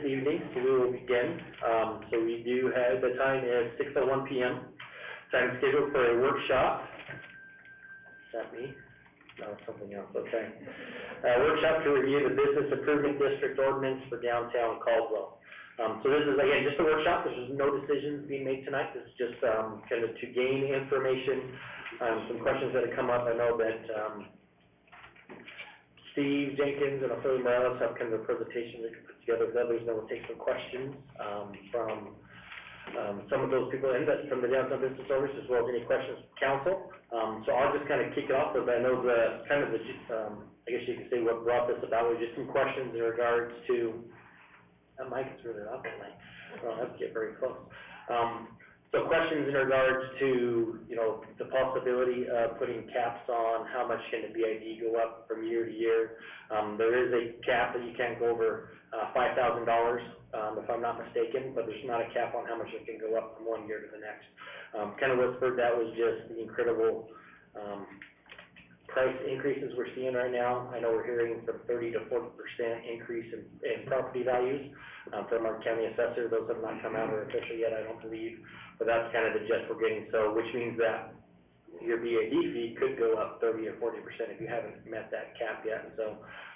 evening, so we will begin. So we do have, the time is 6:01 p.m. Time scheduled for a workshop. Is that me? No, something else, okay. Workshop to review the Business Improvement District Ordinance for downtown Caldwell. So this is, again, just a workshop. There's no decisions being made tonight. This is just kind of to gain information, some questions that have come up. I know that Steve Jenkins and Philly Morales have kind of a presentation they can put together. Others know we'll take some questions from some of those people from the downtown business owners, as well as any questions from council. So I'll just kind of kick it off with, I know I guess you could say what brought this about was just some questions in regards to, that mic is really loud tonight. I don't have to get very close. So questions in regards to, the possibility of putting caps on how much can the BID go up from year to year. There is a cap that you can't go over $5,000, if I'm not mistaken, but there's not a cap on how much it can go up from one year to the next. Kind of what spurred that was just the incredible price increases we're seeing right now. I know we're hearing from 30 to 40% increase in property values from our county assessor. Those have not come out or official yet, I don't believe, but that's kind of the gist we're getting. So, which means that your BAD fee could go up 30 or 40% if you haven't met that cap yet. And so,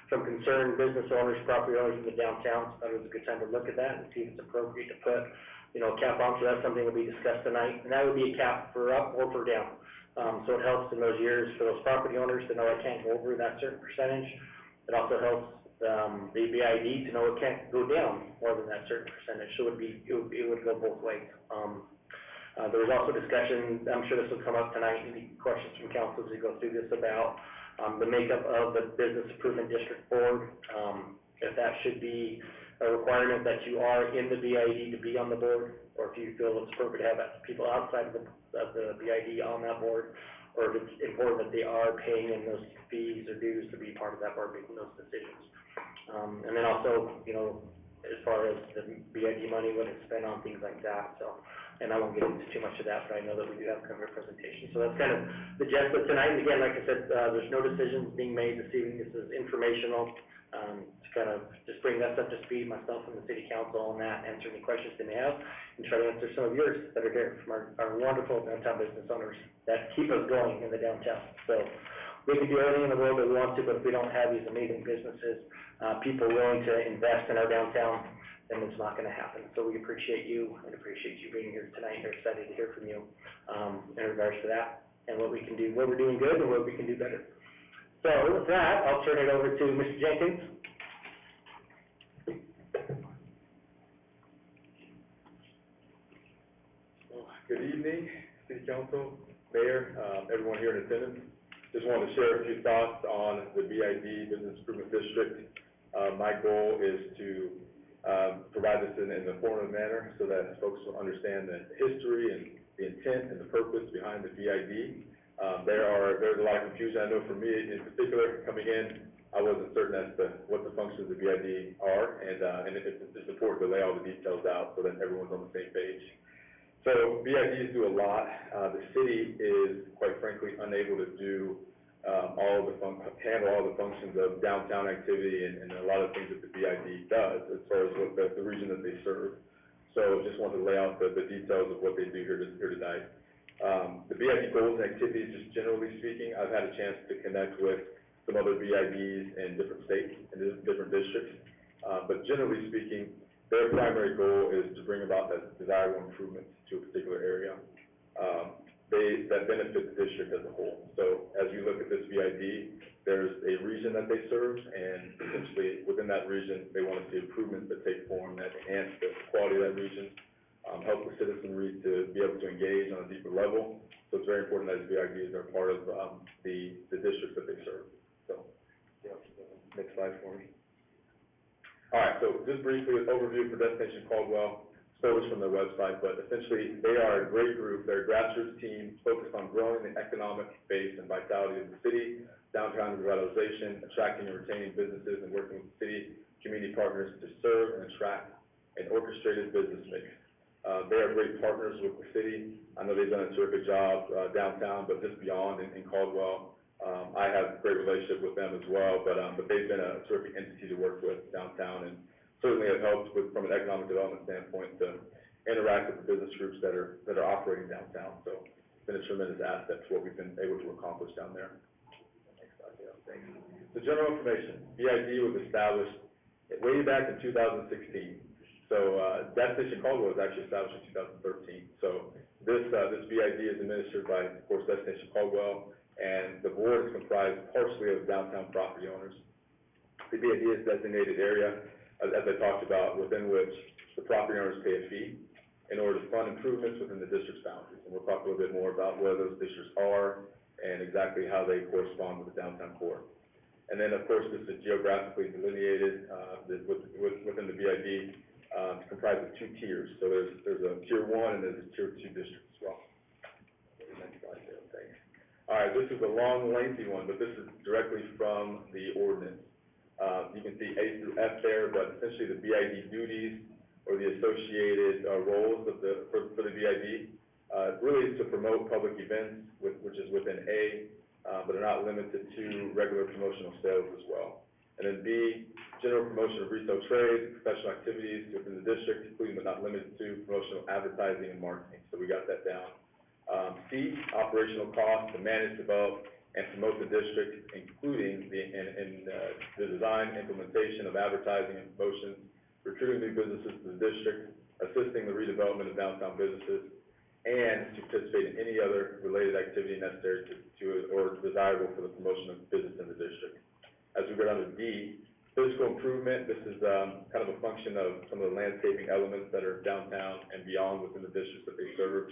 from concerned business owners, property owners in the downtown, so that was a good time to look at that and see if it's appropriate to put, a cap on. So that's something that will be discussed tonight, and that would be a cap for up or for down. So it helps in those years for those property owners to know it can't go over that certain percentage. It also helps the BID to know it can't go down more than that certain percentage. So it would go both ways. There was also discussion, I'm sure this will come up tonight, any questions from council as we go through this about the makeup of the Business Improvement District Board, if that should be a requirement that you are in the BID to be on the board, or if you feel it's appropriate to have people outside of the BID on that board, or if it's important that they are paying in those fees or dues to be part of that board making those decisions. And then also, as far as the BID money, when it's spent on things like that. So, and I won't get into too much of that, but I know that we do have kind of a presentation. So that's kind of the gist of tonight. And again, like I said, there's no decisions being made this evening. This is informational. To kind of just bring us up to speed, myself and the city council on that, answer any questions they may have, and try to answer some of yours that are here from our wonderful downtown business owners that keep us going in the downtown. So we can do everything in the world that we want to, but if we don't have these amazing businesses, people willing to invest in our downtown, then it's not going to happen. So we appreciate you and appreciate you being here tonight. We're excited to hear from you in regards to that and what we can do, what we're doing good and what we can do better. So with that, I'll turn it over to Mr. Jenkins. Well, good evening, City Council, Mayor, everyone here in attendance. Just wanted to share a few thoughts on the BID, Business Improvement District. My goal is to provide this in an informative manner so that folks will understand the history and the intent and the purpose behind the BID. There's a lot of confusion. I know for me in particular, coming in, I wasn't certain as to what the functions of the BID are, and it's important to lay all the details out so that everyone's on the same page. So BIDs do a lot. The city is, quite frankly, unable to do handle all the functions of downtown activity and a lot of things that the BID does as far as what the region that they serve. So just wanted to lay out the details of what they do here tonight. The BID goals and activities, just generally speaking, I've had a chance to connect with some other BIDs in different states and different districts. But generally speaking, their primary goal is to bring about desirable improvements to a particular area that benefit the district as a whole. So as we look at this BID, there's a region that they serve, and essentially within that region, they want to see improvements that take form that enhance the quality of that region. Help the citizenry to be able to engage on a deeper level. So it's very important that BIDs are part of the districts that they serve. So, next slide for me. All right, so just briefly, an overview for Destination Caldwell. Stole this from their website, but essentially they are a great group. They're a grassroots team focused on growing the economic base and vitality of the city, downtown revitalization, attracting and retaining businesses, and working with city community partners to serve and attract an orchestrated business mix. They are great partners with the city. I know they've done a terrific job downtown, but just beyond in Caldwell. I have a great relationship with them as well, but they've been a terrific entity to work with downtown, and certainly it helps with, from an economic development standpoint, to interact with the business groups that are operating downtown. So it's been a tremendous asset to what we've been able to accomplish down there. Next slide, yeah, thanks. So general information, BID was established way back in 2016. So Destination Caldwell was actually established in 2013. So this BID is administered by, of course, Destination Caldwell, and the board is comprised partially of downtown property owners. The BID is a designated area, as I talked about, within which the property owners pay a fee in order to fund improvements within the district's boundaries. And we'll talk a little bit more about where those districts are and exactly how they correspond with the downtown core. And then, of course, this is geographically delineated within the BID. It's comprised of 2 tiers. So there's a tier 1 and there's a tier 2 district as well. Next slide there, thanks. All right, this is a long, lengthy one, but this is directly from the ordinance. You can see A through F there, but essentially the BID duties or the associated roles of for the BID really is to promote public events, which is within A, but are not limited to regular promotional sales as well. And then B, general promotion of retail trade, professional activities within the district, including but not limited to promotional advertising and marketing. So we got that down. C, operational costs to manage, develop, and promote the district, including the design, implementation of advertising and promotions, recruiting new businesses to the district, assisting the redevelopment of downtown businesses, and to participate in any other related activity necessary to or desirable for the promotion of business in the district. As we go down to D, physical improvement, this is kind of a function of some of the landscaping elements that are downtown and beyond within the districts that they serve.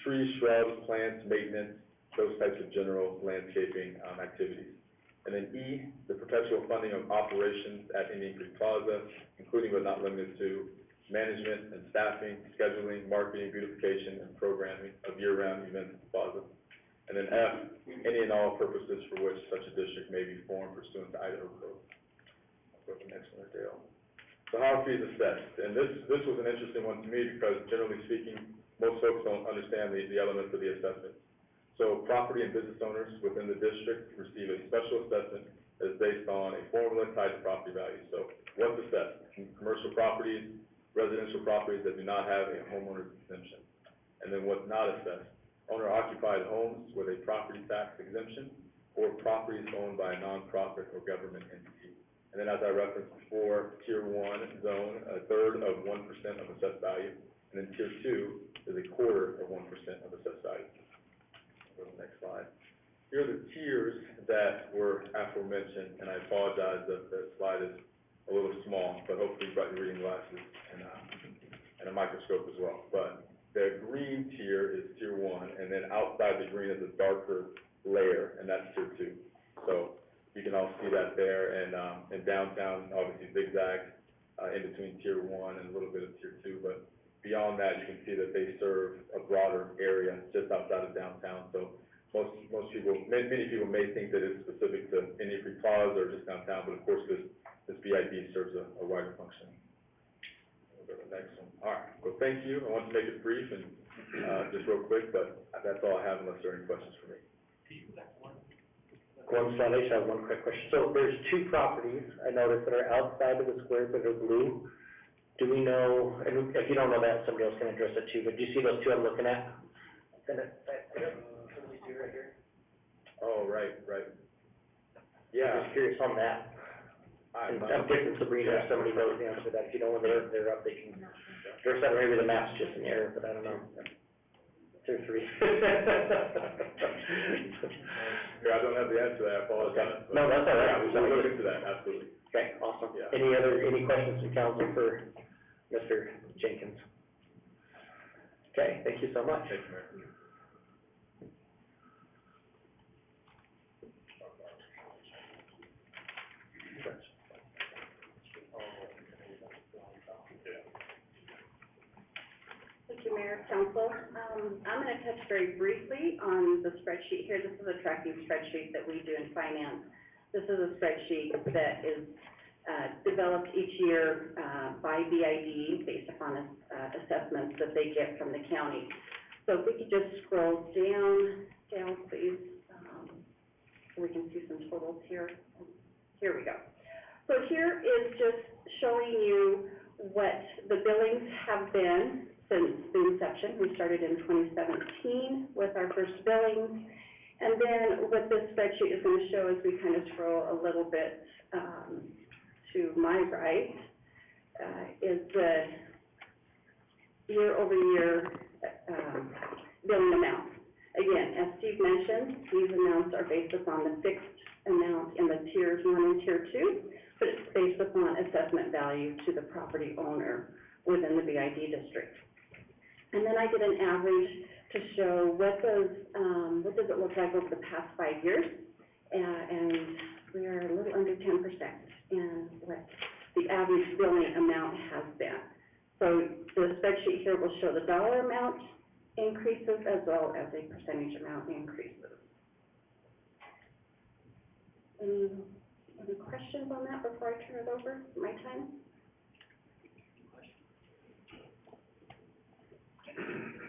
Trees, shrubs, plants, maintenance, those types of general landscaping activities. And then E, the perpetual funding of operations at Indian Creek Plaza, including but not limited to management and staffing, scheduling, marketing, beautification, and programming of year-round events at the plaza. And then F, any and all purposes for which such a district may be formed pursuant to Idaho code. I'll go to the next one, Dale. So how are fees assessed? And this was an interesting one to me because generally speaking, most folks don't understand the elements of the assessment. So property and business owners within the district receive a special assessment that is based on a formula tied to property value. So what's assessed? Commercial properties, residential properties that do not have a homeowner's exemption. And then what's not assessed? Owner-occupied homes with a property tax exemption or properties owned by a nonprofit or government entity. And then as I referenced before, tier 1 zone, 1/3 of 1% of assessed value. And then tier 2 is 1/4 of 1% of assessed value. Go to the next slide. Here are the tiers that were aforementioned, and I apologize that the slide is a little small, but hopefully you brought your reading glasses and a microscope as well. But the green tier is tier 1, and then outside the green is a darker layer, and that's tier 2. So you can all see that there, and downtown, obviously zigzags in between tier 1 and a little bit of tier 2, but beyond that, you can see that they serve a broader area just outside of downtown. So most people, many people may think that it's specific to Indian Creek Plaza or just downtown, but of course this BID serves a wider function. We'll go to the next one. All right, well, thank you. I want to make it brief and just real quick, but that's all I have unless there are any questions for me. One slide, I just have one quick question. So there's 2 properties I noticed that are outside of the square that are blue. Do we know, and if you don't know that, somebody else can address it too, but do you see those 2 I'm looking at? Can we see right here? Oh, right. Yeah. I'm just curious on that. I'm guessing Sabrina, if somebody knows the answer to that, if you know when they're up, they can address that, or maybe the map's just in error, but I don't know. 2 or 3. Yeah, I don't have the answer to that, I apologize. No, that's all right. Yeah, we'll look into that, absolutely. Okay, awesome. Yeah. Any questions from council for Mr. Jenkins? Okay, thank you so much. Thank you, Mayor. Thank you, Mayor, Council. I'm going to touch very briefly on the spreadsheet here. This is a tracking spreadsheet that we do in finance. This is a spreadsheet that is developed each year by BID based upon assessments that they get from the county. So if we could just scroll down, please, so we can see some totals here. Here we go. So here is just showing you what the billings have been since the inception. We started in 2017 with our first billings. And then what this spreadsheet is going to show as we kind of scroll a little bit to my right is the year-over-year billing amounts. Again, as Steve mentioned, these amounts are based upon the fixed amount in the tiers 1 and tier 2, but it's based upon assessment value to the property owner within the BID district. And then I did an average to show what does it look like over the past 5 years, and we are a little under 10% in what the average billing amount has been. So the spreadsheet here will show the dollar amount increases as well as a percentage amount increases. Any questions on that before I turn it over? My time?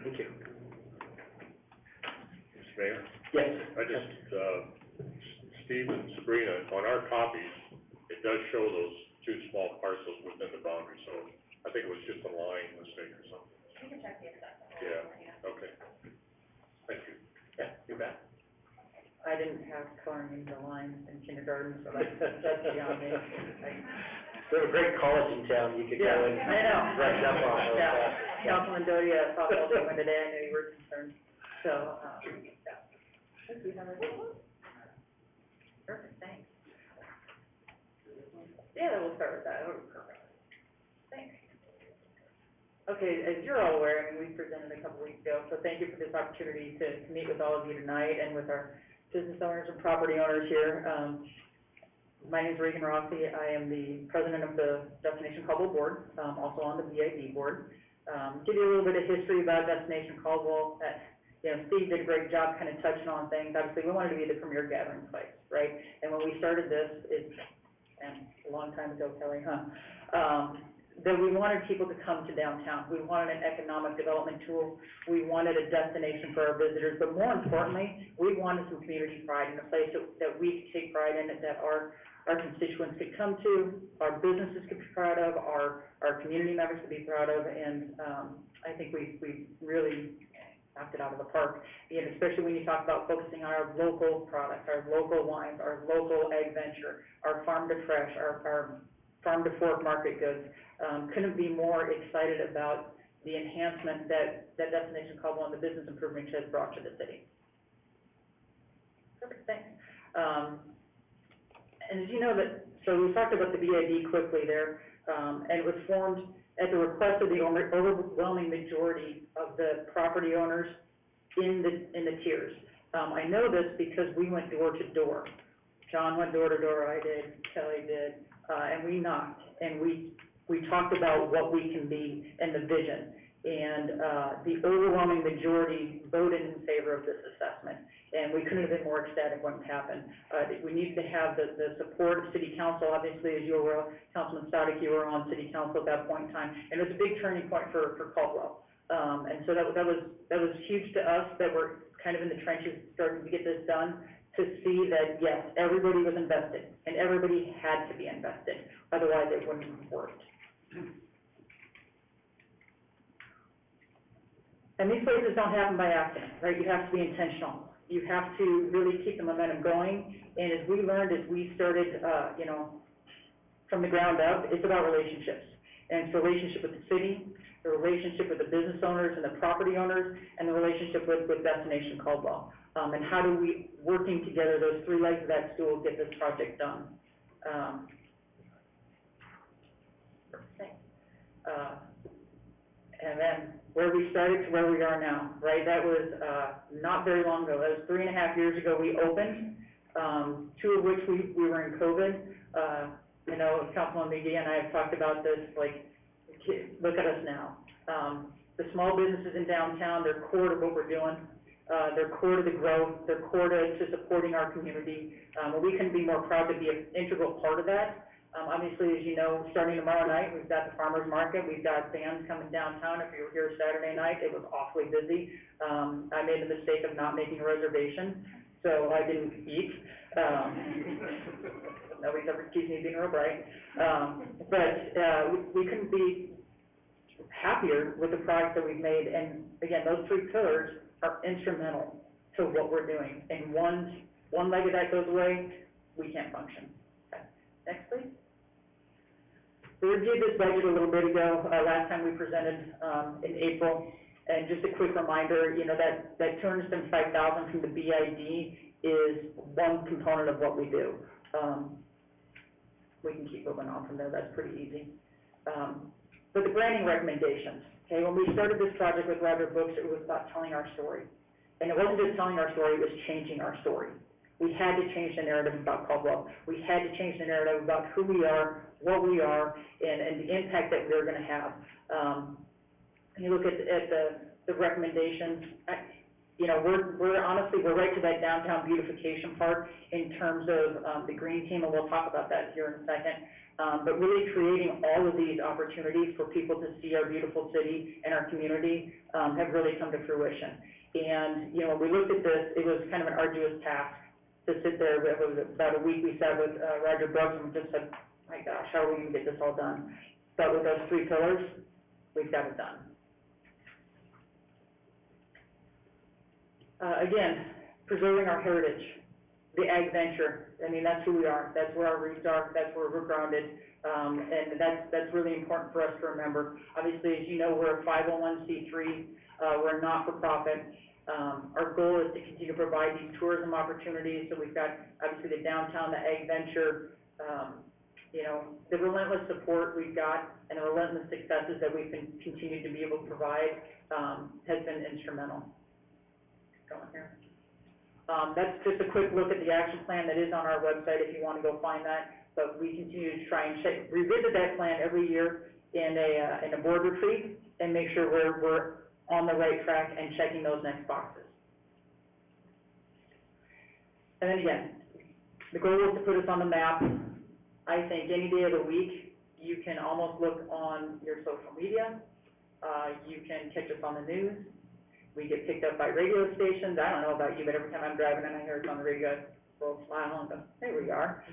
Thank you. Mr. Mayor? Yes. I just, Steve and Sabrina, on our copies, it does show those two small parcels within the boundary, so I think it was just a line mistake or something. You can check the assessment. Yeah, okay. Thank you. Yeah, you bet. I didn't have coloring in the lines in kindergarten, so that's beyond me. We have a great college in town, you could go Yeah, and I know. brush up on those. Yeah, Councilman Doty, I thought all day today, I knew you were concerned, so, yeah. Thank you, Heather. Perfect, thanks. Yeah, we'll start with that. Perfect. Thanks. Okay, as you're all aware, I mean, we presented a couple weeks ago, so thank you for this opportunity to meet with all of you tonight and with our business owners and property owners here. My name is Reagan Rossi. I am the president of the Destination Caldwell board, also on the BID board. Give you a little bit of history about Destination Caldwell. Steve did a great job kind of touching on things. Obviously, we wanted to be the premier gathering place, right? And when we started this, and a long time ago, Kelly, that we wanted people to come to downtown. We wanted an economic development tool. We wanted a destination for our visitors, but more importantly, we wanted some community pride in a place that we could take pride in, that our constituents could come to, our businesses could be proud of, our community members could be proud of, and I think we really knocked it out of the park, especially when you talk about focusing on our local products, our local wines, our local ag venture, our farm to fresh, our farm to fork market goods. Couldn't be more excited about the enhancement that Destination Caldwell and the business improvement has brought to the city. Perfect, thanks. And as you know so we talked about the BID quickly there, and it was formed at the request of the overwhelming majority of the property owners in the tiers. I know this because we went door to door. John went door to door, I did, Kelly did, and we knocked, and we talked about what we can be and the vision. And the overwhelming majority voted in favor of this assessment. And we couldn't have been more ecstatic when it happened. We needed to have the support of City Council. Obviously, as you were, Councilman Static, you were on City Council at that point in time. And it was a big turning point for Caldwell. And so that was huge to us, that we're kind of in the trenches starting to get this done, to see that, yes, everybody was invested, and everybody had to be invested. Otherwise, it wouldn't have worked. And these places don't happen by accident, right? You have to be intentional. You have to really keep the momentum going. And as we learned, as we started, from the ground up, it's about relationships. And it's a relationship with the city, the relationship with the business owners and the property owners, and the relationship with Destination Caldwell. And how do we, working together, those three legs of that stool, get this project done? And then where we started to where we are now, right? That was not very long ago. That was 3.5 years ago we opened, 2 of which we were in COVID. Councilman McGee and I have talked about this, like, look at us now. The small businesses in downtown, they're core to what we're doing. They're core to the growth. They're core to supporting our community. We couldn't be more proud to be an integral part of that. Obviously, as you know, starting tomorrow night, we've got the farmers market. We've got bands coming downtown. If you were here Saturday night, it was awfully busy. I made the mistake of not making a reservation, so I didn't eat. Nobody's ever accused me of being real bright. We couldn't be happier with the progress that we've made, and again, those three pillars are instrumental to what we're doing. And one leg of that goes away, we can't function. Okay. Next, please. We reviewed this budget a little bit ago, last time we presented, in April, and just a quick reminder, you know, that $275,000 from the BID is one component of what we do. We can keep moving on from there, that's pretty easy. But the branding recommendations, okay, when we started this project with Roger Books, it was about telling our story. And it wasn't just telling our story, it was changing our story. We had to change the narrative about Caldwell. We had to change the narrative about who we are, what we are, and the impact that we're gonna have. You look at the recommendations, you know, we're honestly, we're right to that downtown beautification part in terms of, the green team, and we'll talk about that here in a second. But really creating all of these opportunities for people to see our beautiful city and our community, have really come to fruition. And, you know, when we looked at this, it was kind of an arduous task to sit there. It was about a week we sat with, Roger Brooks, and we just said, my gosh, how are we gonna get this all done? But with those three pillars, we've got it done. Again, preserving our heritage, the ag venture. I mean, that's who we are. That's where our roots are. That's where we're grounded. And that's really important for us to remember. Obviously, as you know, we're a 501c3. We're a not-for-profit. Our goal is to continue to provide these tourism opportunities. So we've got, obviously, the downtown, the ag venture, you know, the relentless support we've got and the relentless successes that we've been continued to be able to provide has been instrumental. Going here. That's just a quick look at the action plan that is on our website if you want to go find that. But we continue to try and revisit that plan every year in a board retreat and make sure we're on the right track and checking those next boxes. And then again, the goal is to put us on the map. I think any day of the week, you can almost look on your social media. You can catch us on the news. We get picked up by radio stations. I don't know about you, but every time I'm driving and I hear it's on the radio, I will smile and go, there we are.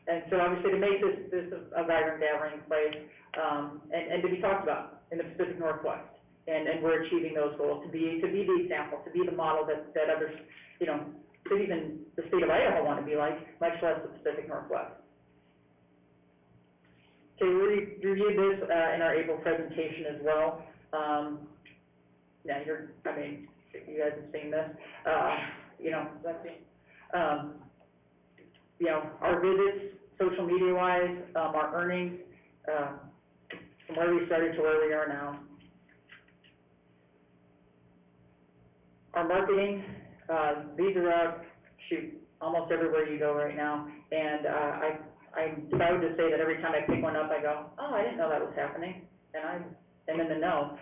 And so obviously to make this a vibrant gathering place, and to be talked about in the Pacific Northwest. And we're achieving those goals, to be the example, to be the model that others, you know, cities in the state of Idaho want to be like, much less the Pacific Northwest. Okay, we reviewed this in our April presentation as well. Yeah, I mean, you guys have seen this. You know, you know, our visits, social media-wise, our earnings, from where we started to where we are now. Our marketing, these are out, almost everywhere you go right now. And I'm proud to say that every time I pick one up, I go, oh, I didn't know that was happening. And I'm in the know.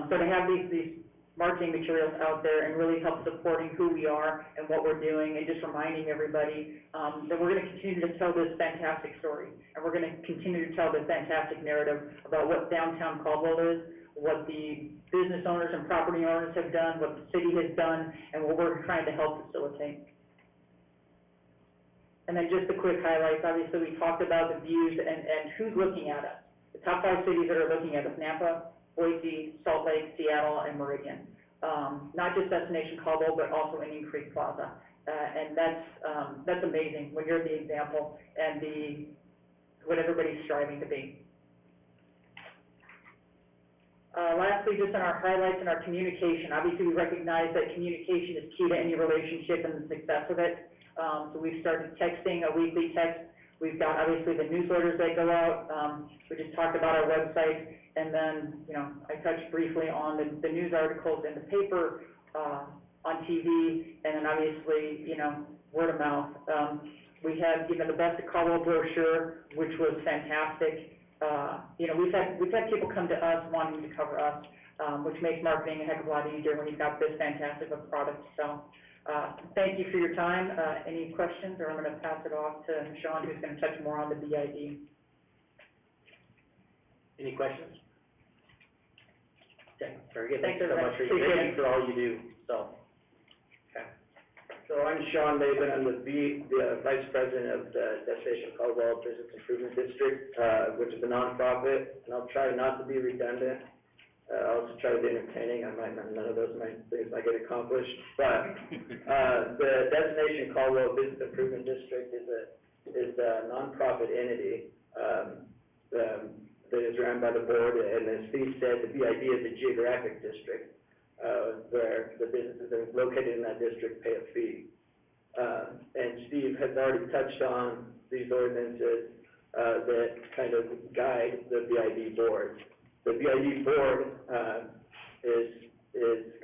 So to have these marketing materials out there and really help supporting who we are and what we're doing, and just reminding everybody that we're going to continue to tell this fantastic story. And we're going to continue to tell this fantastic narrative about what downtown Caldwell is, what the business owners and property owners have done, what the city has done, and what we're trying to help facilitate. And then just the quick highlights. Obviously, we talked about the views and who's looking at us. The top 5 cities that are looking at us: Nampa, Boise, Salt Lake, Seattle, and Meridian. Not just Destination Caldwell, but also Indian Creek Plaza. And that's amazing when you're the example and what everybody's striving to be. Lastly, just in our highlights and our communication, obviously we recognize that communication is key to any relationship and the success of it. So we've started texting, a weekly text. We've got obviously the newsletters that go out. We just talked about our website, and then, you know, I touched briefly on the news articles in the paper, on TV, and then obviously, you know, word of mouth. We had even the Best of Caldwell brochure, which was fantastic. You know, we've had people come to us wanting to cover us, which makes marketing a heck of a lot easier when you've got this fantastic of a product to sell. Thank you for your time. Any questions, or I'm going to pass it off to Sean, who's going to touch more on the BID. Any questions? Okay, very good. Thanks so much for your Appreciate thank you for all you do. So, okay. So I'm Sean Maven, I'm the Vice President of the Destination Caldwell Business Improvement District, which is a nonprofit, and I'll try not to be redundant. I'll also try to be entertaining, none of those things might get accomplished, but, the Destination Caldwell Business Improvement District is a nonprofit entity, that is run by the board, and as Steve said, the BID is a geographic district, where the businesses that are located in that district pay a fee. And Steve has already touched on these ordinances, that kind of guide the BID board. The BID board, is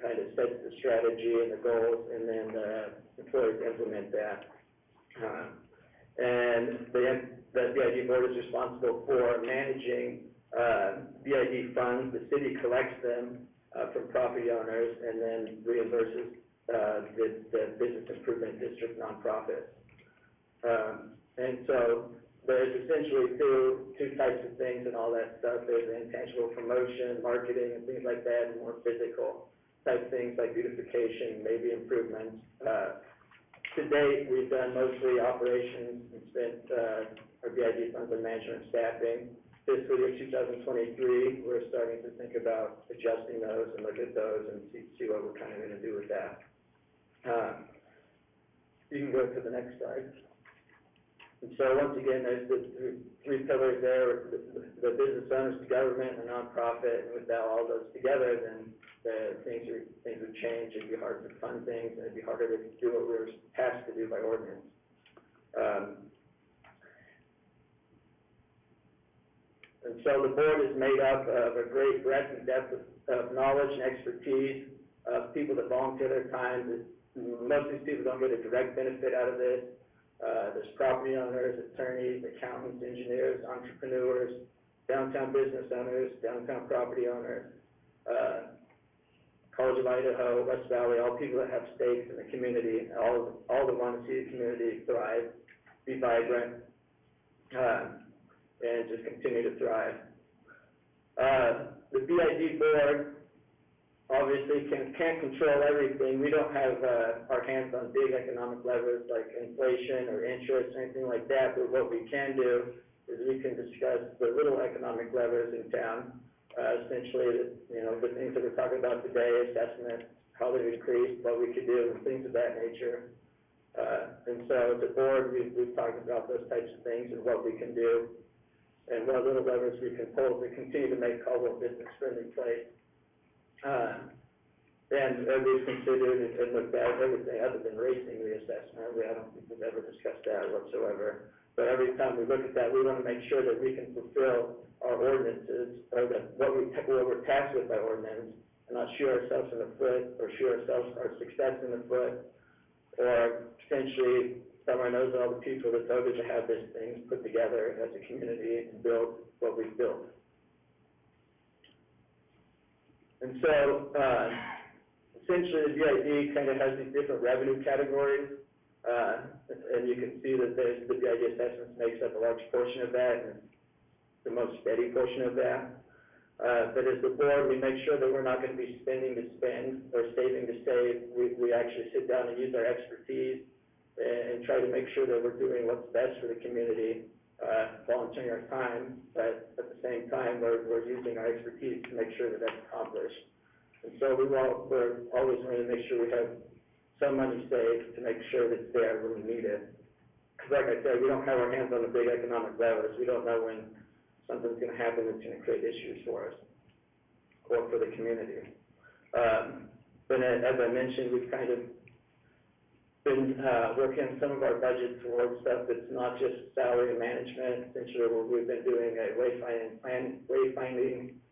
kind of sets the strategy and the goals, and then the employees implement that. And the BID board is responsible for managing, BID funds. The city collects them, from property owners and then reimburses, the Business Improvement District nonprofits. And so there's essentially two types of things and all that stuff. There's intangible promotion, marketing, and things like that, and more physical type things like beautification, maybe improvements. To date, we've done mostly operations and spent, our BID funds on management and staffing. Fiscal year 2023, we're starting to think about adjusting those and look at those and see what we're kind of going to do with that. You can go to the next slide. And so once again, there's the three pillars there: the business owners, the government, and the nonprofit. And without all those together, then things would change. It'd be hard to fund things, and it'd be harder to do what we're tasked to do by ordinance. And so the board is made up of a great breadth and depth of knowledge and expertise of people that volunteer their time. Most of these people don't get a direct benefit out of this. There's property owners, attorneys, accountants, engineers, entrepreneurs, downtown business owners, downtown property owners, College of Idaho, West Valley, all people that have stakes in the community, all that want to see the community thrive, be vibrant, and just continue to thrive. The BID board obviously can't control everything. We don't have our hands on big economic levers like inflation or interest or anything like that, but what we can do is we can discuss the little economic levers in town, essentially the things that we're talking about today, assessment, how they've increased, what we could do, and things of that nature. And so as a board, we've talked about those types of things and what we can do and what little levers we can pull to continue to make Caldwell a business-friendly place. And we've considered and looked at everything other than raising the assessment. I don't think we've ever discussed that whatsoever. But every time we look at that, we want to make sure that we can fulfill our ordinances, or that what we're tasked with by ordinance, and not shoot ourselves in the foot, or shoot ourselves our success in the foot, or potentially thumb our nose at all the people that voted to have this thing put together as a community and build what we've built. And so, essentially, the BID kind of has these different revenue categories, and you can see that the BID assessments makes up a large portion of that, and the most steady portion of that. But as the board, we make sure that we're not going to be spending to spend or saving to save. We actually sit down and use our expertise and try to make sure that we're doing what's best for the community, volunteering our time, but at the same time, we're using our expertise to make sure that that's accomplished. And so we're always going to make sure we have some money saved to make sure that it's there when we need it. Because like I said, we don't have our hands on the big economic levers. We don't know when something's going to happen that's going to create issues for us or for the community. But as I mentioned, we've kind of been working on some of our budgets towards stuff that's not just salary and management. Essentially, we've been doing a wayfinding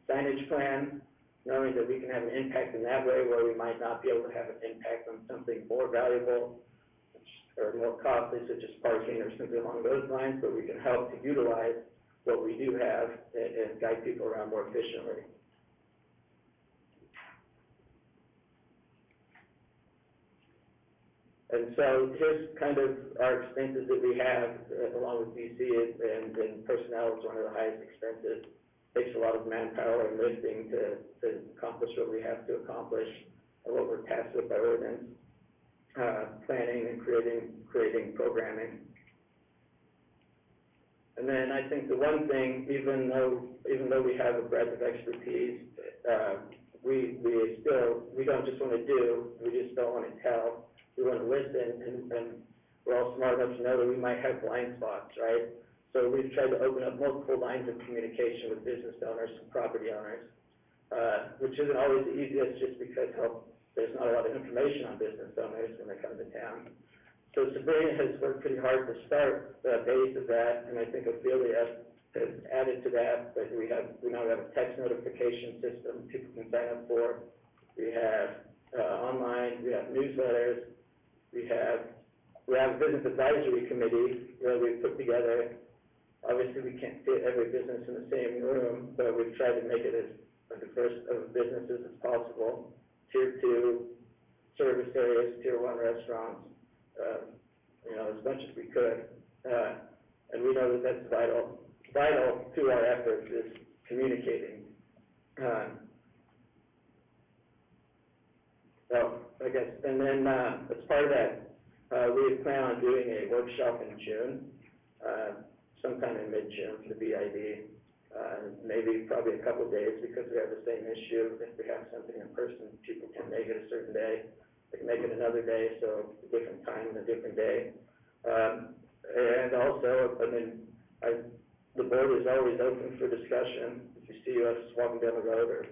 signage plan, knowing that we can have an impact in that way where we might not be able to have an impact on something more valuable or more costly, such as parking or something along those lines, but we can help to utilize what we do have and guide people around more efficiently. And so here's kind of our expenses that we have, along with DC, and personnel is one of the highest expenses. Takes a lot of manpower and lifting to accomplish what we have to accomplish and what we're tasked with by ordinance. planning and creating programming. And then I think the one thing, even though we have a breadth of expertise, we don't just want to do, we just don't want to tell. We want to listen, and we're all smart enough to know that we might have blind spots, right? So we've tried to open up multiple lines of communication with business owners and property owners, which isn't always the easiest just because there's not a lot of information on business owners when they come to town. So Sabrina has worked pretty hard to start the base of that, and I think Ophelia has added to that, but we now have a text notification system people can sign up for. We have online, we have newsletters, we have a business advisory committee where we've put together, obviously we can't fit every business in the same room, but we've tried to make it as diverse of businesses as possible. Tier 2 service areas, Tier 1 restaurants, as much as we could. And we know that that's vital to our efforts is communicating. And then as part of that, we plan on doing a workshop in June, sometime in mid-June for the BID. Maybe probably a couple of days because we have the same issue. If we have something in person, people can make it a certain day. They can make it another day, so a different time and a different day. And also, the board is always open for discussion. If you see us walking down the road, or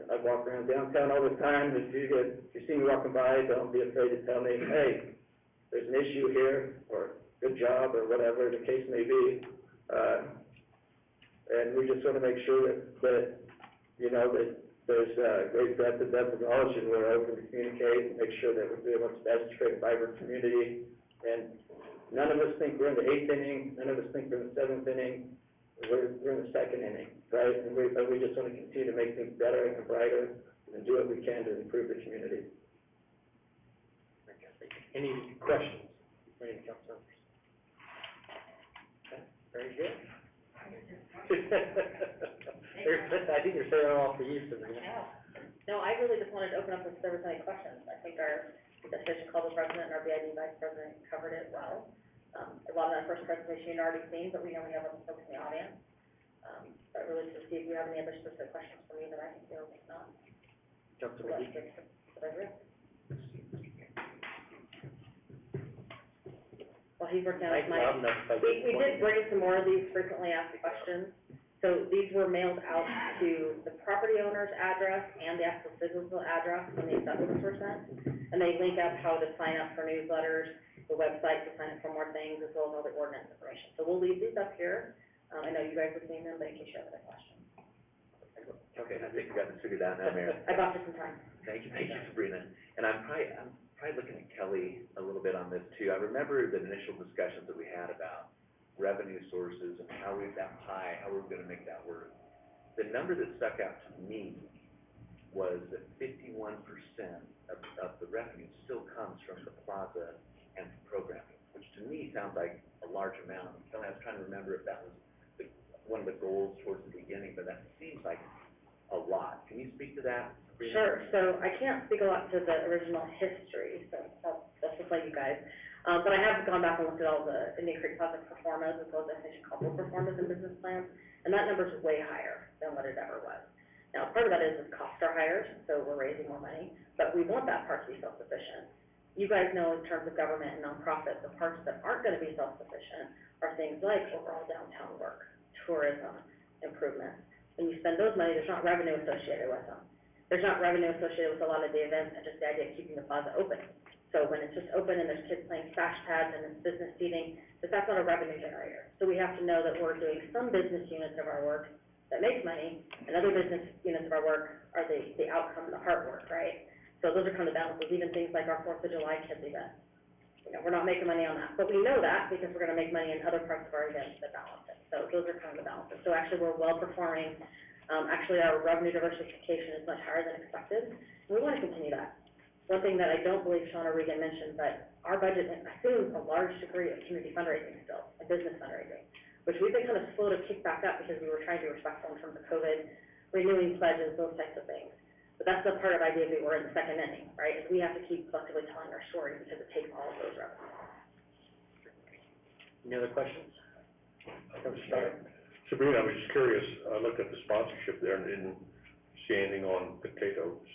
I walk around downtown all the time, if you see me walking by, don't be afraid to tell me, hey, there's an issue here, or good job, or whatever the case may be. And we just want to make sure that there's a great breadth of knowledge, and we're open to communicate and make sure that we're doing what's best to create a vibrant community. And none of us think we're in the 8th inning, none of us think we're in the 7th inning, we're in the 2nd inning, right? And we just want to continue to make things better and brighter and do what we can to improve the community. Any questions for any council members? Okay, very good. I think you're saying it all for you, Sabrina. No, I really just wanted to open up if there was any questions. I think our Destination Caldwell president and our BID vice president covered it well. A lot of that first presentation you'd already seen, but we know we have other folks in the audience. But really to see if you have any other specific questions for me that I can deal with, not. Councilor Whatever. Well, he's working on it, Mike. We did bring some more of these frequently asked questions. So these were mailed out to the property owner's address and the actual physical address when the assessments were sent. And they link up how to sign up for newsletters, the website to sign up for more things, as well as all the ordinance information. So we'll leave these up here. I know you guys have seen them, but in case you have other questions. Okay, I think we got this figured out now, Mayor. I bought you some time. Thank you, Sabrina. And I'm probably looking at Kelly a little bit on this too. I remember the initial discussions that we had about revenue sources and how we were gonna make that work. The number that stuck out to me was that 51% of the revenue still comes from the plaza and from programming, which to me sounds like a large amount. Kelly, I was trying to remember if that was one of the goals towards the beginning, but that seems like a lot. Can you speak to that? Sure. So I can't speak a lot to the original history, so that's just like you guys. But I have gone back and looked at all the Indian Creek project performance as well as Destination Caldwell performance and business plans, and that number's way higher than what it ever was. Now, part of that is costs are higher, so we're raising more money, but we want that part to be self-sufficient. You guys know in terms of government and nonprofit, the parts that aren't going to be self-sufficient are things like overall downtown work, tourism, improvements. When you spend those money, there's not revenue associated with them. There's not revenue associated with a lot of the events and just the idea of keeping the plaza open. So when it's just open and there's kids playing splash pads and it's business seating, that's not a revenue generator. So we have to know that we're doing some business units of our work that makes money, and other business units of our work are the outcome, the hard work, right? So those are kind of the balances, even things like our 4th of July kids event. We're not making money on that, but we know that because we're gonna make money in other parts of our events that balance it. So those are kind of the balances. So actually, we're well performing. Actually, our revenue diversification is much higher than expected, and we wanna continue that. One thing that I don't believe Shauna Regan mentioned, but our budget assumes a large degree of community fundraising still, and business fundraising, which we've been kind of slow to kick back up because we were trying to be respectful in terms of COVID, renewing pledges, those types of things. But But that's the part of idea that we're in the second inning, right? Is we have to keep collectively telling our story because it takes all of those revenues. Any other questions? Sabrina, I was just curious, I looked at the sponsorship there and didn't see anything on potatoes.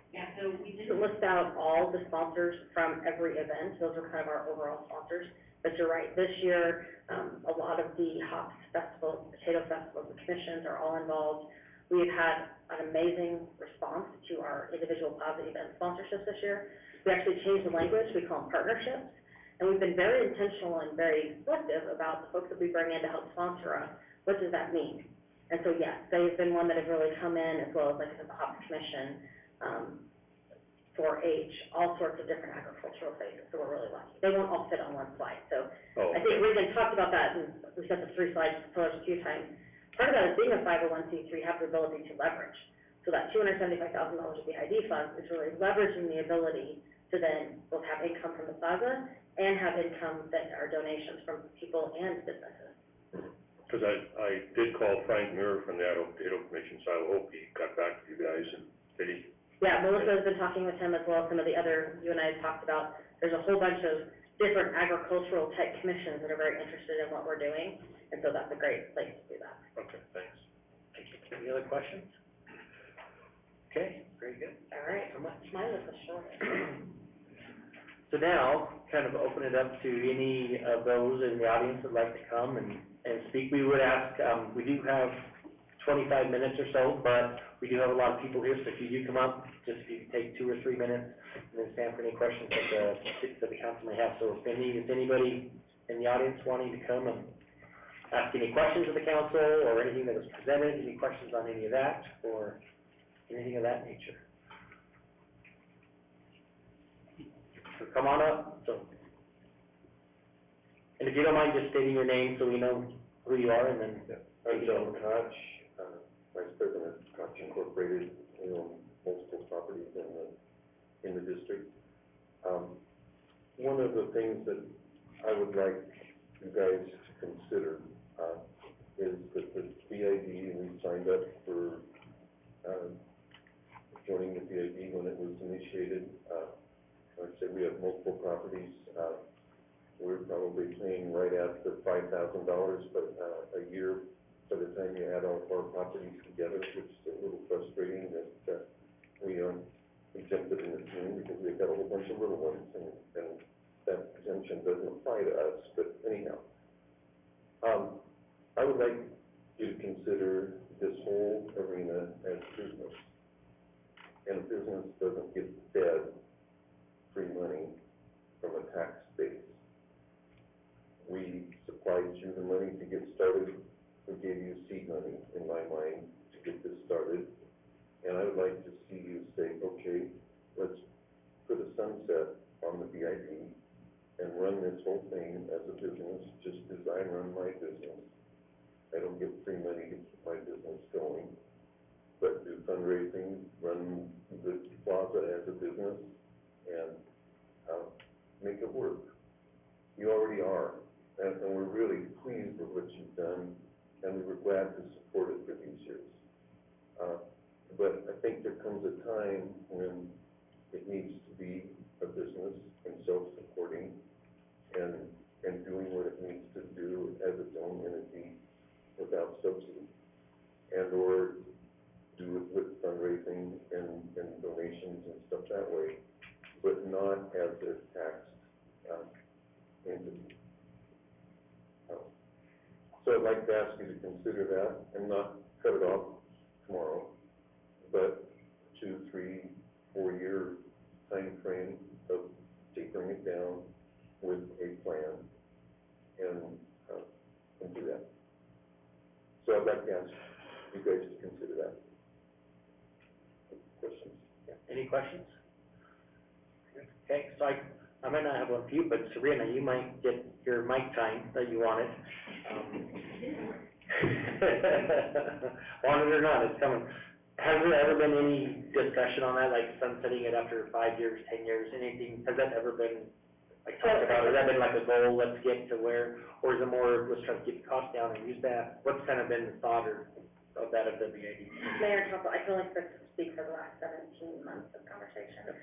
Yeah, so we didn't list out all the sponsors from every event. Those are kind of our overall sponsors. But you're right, this year, a lot of the hops festivals, potato festivals, and commissions are all involved. We've had an amazing response to our individual plaza event sponsorships this year. We actually changed the language, we call them partnerships. And we've been very intentional and very selective about the folks that we bring in to help sponsor us. What does that mean? And so, yes, they've been one that have really come in, as well as like the Hops Commission, 4-H, all sorts of different agricultural phases, so we're really lucky. They won't all fit on one slide, so Oh, I think Regan talked about that, and we said the 3 slides, pillars a few times. Part of that is being a 501c3, have the ability to leverage. So that $275,000 of the ID fund is really leveraging the ability to then both have income from the plaza and have income that are donations from people and businesses. Because I did call Frank Muir from the Idaho Potato Commission, so I hope he got back to you guys, and did he? Yeah, Melissa's been talking with him as well, some of the other, you and I have talked about, there's a whole bunch of different agricultural type commissions that are very interested in what we're doing, and so that's a great place to do that. Okay, thanks. Thank you. Any other questions? Okay, very good. All right, So much. mine was the shortest. So now, kind of open it up to any of those in the audience that'd like to come and speak. We would ask, we do have 25 minutes or so, but we do have a lot of people here, so if you do come up, just if you could take 2 or 3 minutes, and then stand for any questions that the council may have. So if anybody in the audience wanting to come and ask any questions of the council, or anything that was presented, any questions on any of that, or anything of that nature. So come on up, so. And if you don't mind just stating your name so we know who you are, and then. I'm John Koch, Vice President of Koch Incorporated. We own multiple properties in the district. One of the things that I would like you guys to consider is that the BID, we signed up for joining the BID when it was initiated. Like I said, we have multiple properties. We're probably paying right at the $5,000, but a year by the time you add all of our properties together, which is a little frustrating that we aren't exempted in this room because we've got a whole bunch of little ones, and that exemption doesn't apply to us. But anyhow, I would like you to consider this whole arena as business, and a business doesn't get fed free money from a tax base. We supplied you the money to get started. We gave you seed money, in my mind, to get this started. And I would like to see you say, okay, let's put a sunset on the BID and run this whole thing as a business, just as I run my business. I don't get free money to keep my business going, but do fundraising, run the plaza as a business, and make it work. You already are, and we're really pleased with what you've done, and we were glad to support it for these years. But I think there comes a time when it needs to be a business and self-supporting and doing what it needs to do as its own entity without subsidy, and or do it with fundraising and donations and stuff that way, but not as a taxed entity. So I'd like to ask you to consider that and not cut it off tomorrow, but 2, 3, 4 year time frame of tapering it down with a plan and do that. So I'd like to ask you guys to consider that. Questions? Yeah. Any questions? Okay, so I might not have one for you, but Sabrina, you might get your mic time that you wanted. Want it or not, it's coming. Has there ever been any discussion on that, like sunsetting it after 5 years, 10 years, anything? Has that ever been, like, talked about? Has that been like a goal, let's get to where, or is it more, let's try to keep the cost down and use that? What's kind of been the thought or of that of WAD. Mayor and Council, I can only speak for the last 17 months of conversation.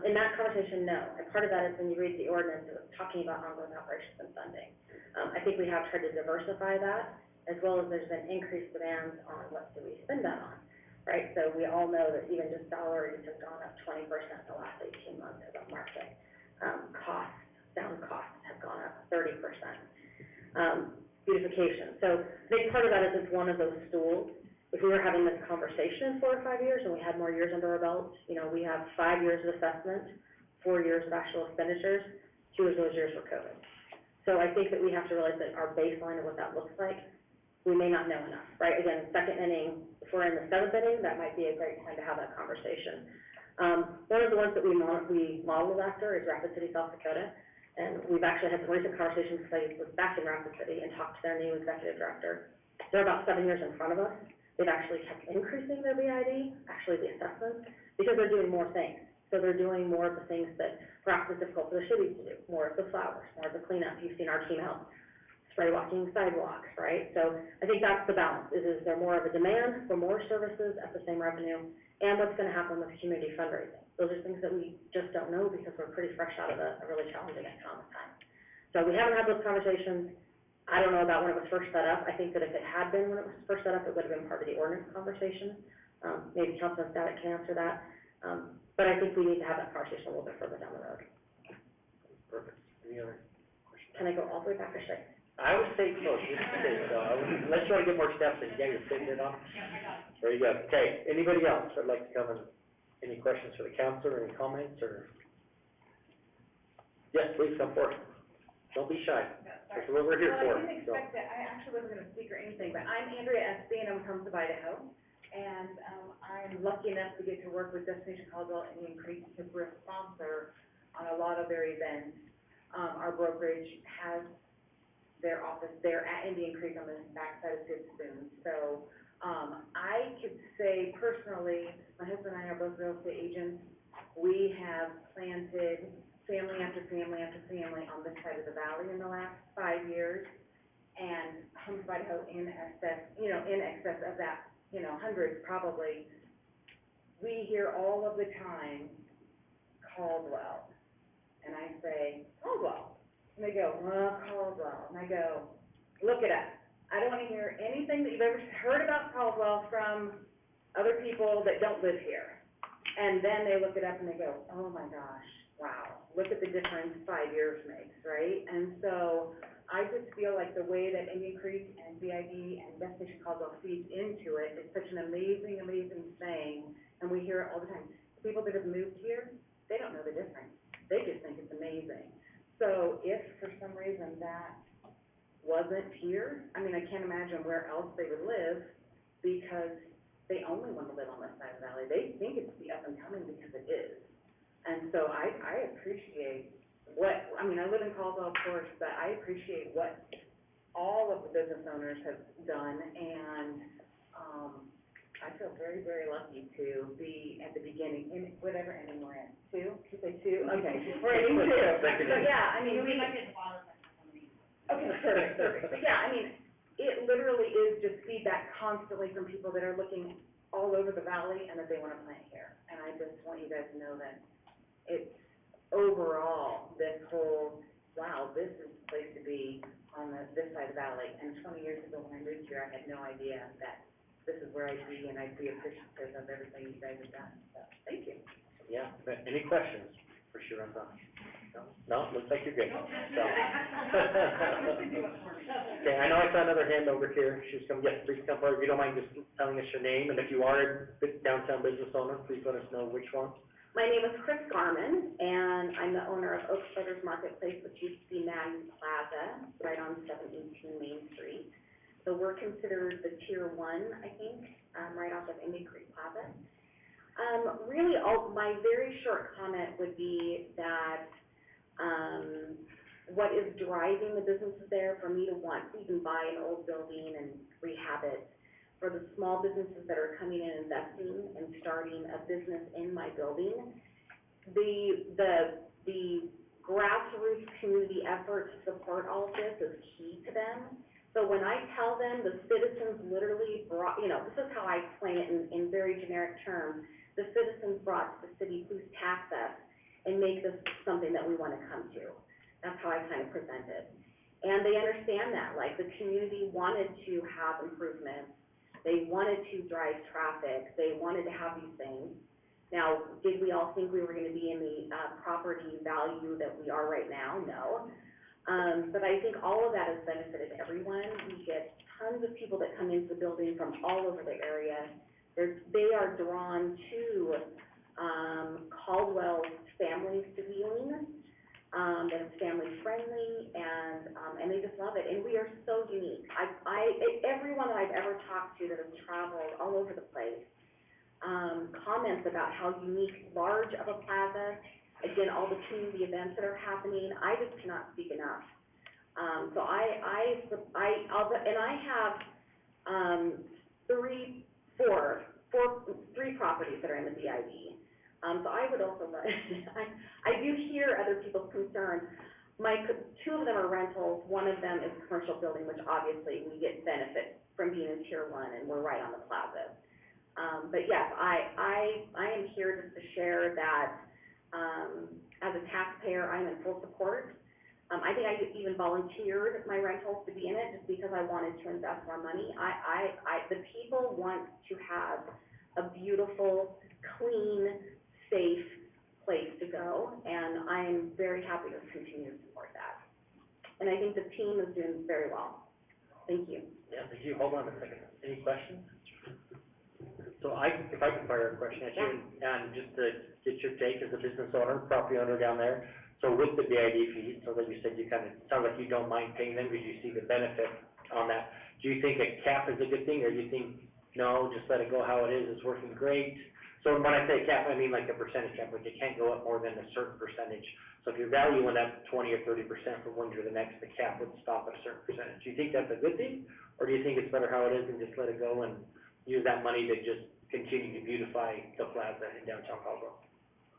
In that conversation, no. And part of that is when you read the ordinance, it was talking about ongoing operations and funding. I think we have tried to diversify that, as well as there's been increased demands on what do we spend that on, right? So we all know that even just salaries have gone up 20% in the last 18 months of the market. Sound costs have gone up 30%. Beautification. So I think part of that is it's one of those stools. If we were having this conversation in 4 or 5 years and we had more years under our belt, you know, we have 5 years of assessment, 4 years of actual expenditures, 2 of those years were COVID. So I think that we have to realize that our baseline of what that looks like, we may not know enough, right? Again, second inning, if we're in the 7th inning, that might be a great time to have that conversation. One of the ones that we modeled after is Rapid City, South Dakota. And we've actually had some recent conversations because I was back in Rapid City and talked to their new executive director. They're about 7 years in front of us. They've actually kept increasing their BID, actually the assessments, because they're doing more things. So they're doing more of the things that perhaps is difficult for the cities to do, more of the flowers, more of the cleanup. You've seen our team out spray walking sidewalks, right? So I think that's the balance, is there more of a demand for more services at the same revenue, and what's gonna happen with community fundraising. Those are things that we just don't know because we're pretty fresh out of a really challenging economic time. So we haven't had those conversations. I don't know about when it was first set up. I think that if it had been when it was first set up, it would have been part of the ordinance conversation. Maybe Councilman Static can answer that. But I think we need to have that conversation a little bit further down the road. Perfect. Any other questions? Can I go all the way back to 6? I would say close, just say so. Unless you wanna get more steps in, yeah, you're fitting it on. There you go. Okay, anybody else that'd like to come in? Any questions for the council, any comments, or? Yes, please come forward. Don't be shy. That's what we're here for. Well, I didn't expect that, I actually wasn't gonna speak or anything, but I'm Andrea Espy, and I'm from Idaho. And, I'm lucky enough to get to work with Destination Caldwell and Indian Creek because we're a sponsor on a lot of their events. Our brokerage has their office there at Indian Creek on the backside of Good Spoon. So, I could say personally, my husband and I are both real estate agents. We have planted family after family after family on this side of the valley in the last 5 years, and homes of Idaho in excess of that, hundreds probably. We hear all of the time, Caldwell, and I say, Caldwell, and they go, well, Caldwell, and I go, look it up. I don't want to hear anything that you've ever heard about Caldwell from other people that don't live here. And then they look it up and they go, oh my gosh, wow, look at the difference 5 years makes, right? And so I just feel like the way that Indian Creek and BID and Destination Caldwell feeds into it is such an amazing, amazing thing, and we hear it all the time. The people that have moved here, they don't know the difference. They just think it's amazing. So if for some reason that wasn't here, I mean, I can't imagine where else they would live because they only want to live on this side of the valley. They think it's the up and coming because it is. And so I appreciate I live in Caldwell, of course, but I appreciate what all of the business owners have done, and, I feel very, very lucky to be at the beginning, in whatever inning we're in. 2? Did you say 2? Okay, we're in 2. But yeah, I mean, okay, perfect. But yeah, I mean, it literally is just feedback constantly from people that are looking all over the valley and that they want to plant here. And I just want you guys to know that it's overall this whole, wow, this is the place to be on this side of the valley. And 20 years ago when I moved here, I had no idea that this is where I'd be, and I'd be appreciative of everything you guys have done. So, thank you. Yeah, any questions for sure on that? No, looks like you're good. So. Okay, I know I saw another hand over here. She's come, yes, please come forward. If you don't mind just telling us your name, and if you are a downtown business owner, please let us know which one. My name is Chris Garman, and I'm the owner of Oak Brothers Marketplace, which used to be Madden Plaza, right on 718 Main Street. So we're considered the Tier 1, I think, right off of Indian Creek Plaza. Really, my very short comment would be that what is driving the businesses there for me to want to even buy an old building and rehab it, for the small businesses that are coming in and investing and starting a business in my building, the grassroots community effort to support all of this is key to them. So when I tell them the citizens literally brought, this is how I explain it in very generic terms. The citizens brought to the city, please tax us and make this something that we want to come to. That's how I kind of present it. And they understand that, like, the community wanted to have improvements. They wanted to drive traffic. They wanted to have these things. Now, did we all think we were going to be in the property value that we are right now? No. But I think all of that has benefited everyone. We get tons of people that come into the building from all over the area. They are drawn to Caldwell's families to dealing, that it's family friendly, and they just love it. And we are so unique. Everyone that I've ever talked to that has traveled all over the place comments about how unique, large of a plaza. Again, all the community events that are happening, I just cannot speak enough. So I have three properties that are in the BID. So I would also let, I do hear other people's concerns. Two of them are rentals, one of them is a commercial building, which obviously we get benefit from being in Tier 1 and we're right on the plaza. But yes, I am here just to share that as a taxpayer, I'm in full support. I think I even volunteered my rentals to be in it just because I wanted to invest more money. The people want to have a beautiful, clean, safe place to go, and I am very happy to continue to support that. And I think the team is doing very well. Thank you. Yeah, thank you. Hold on a second. Any questions? So if I can fire a question at you, and just to get your take as a business owner, property owner down there. So with the BID fees, so that you said you kind of, sounds like you don't mind paying them because you see the benefit on that. Do you think a cap is a good thing, or do you think, no, just let it go how it is, it's working great? So when I say cap, I mean like a percentage cap, like it can't go up more than a certain percentage. So if your value went up 20 or 30% from one year to the next, the cap would stop at a certain percentage. Do you think that's a good thing, or do you think it's better how it is and just let it go and use that money to just continue to beautify the plaza in downtown Caldwell?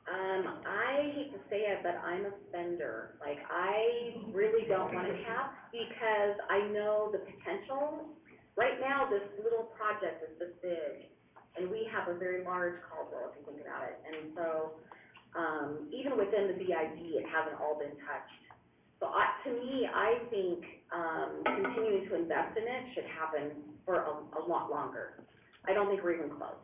I hate to say it, but I'm a spender. Like, I really don't want to cap because I know the potential. Right now, this little project is this big, and we have a very large Caldwell, if you think about it. And so, even within the BID, it hasn't all been touched. So to me, I think continuing to invest in it should happen for a lot longer. I don't think we're even close.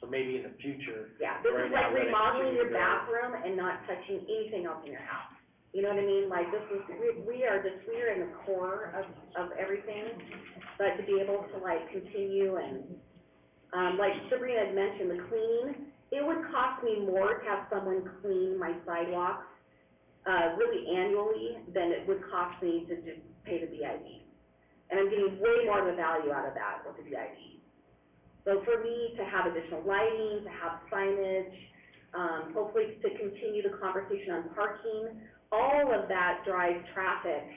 So maybe in the future. Yeah, this right is like now, remodeling your go. bathroom and not touching anything else in your house. You know what I mean? Like, this is, we are in the core of everything, but to be able to like continue and, like Sabrina had mentioned, the cleaning, it would cost me more to have someone clean my sidewalks, really annually than it would cost me to just pay the BID. And I'm getting way more of the value out of that with the BID. So for me to have additional lighting, to have signage, hopefully to continue the conversation on parking, all of that drives traffic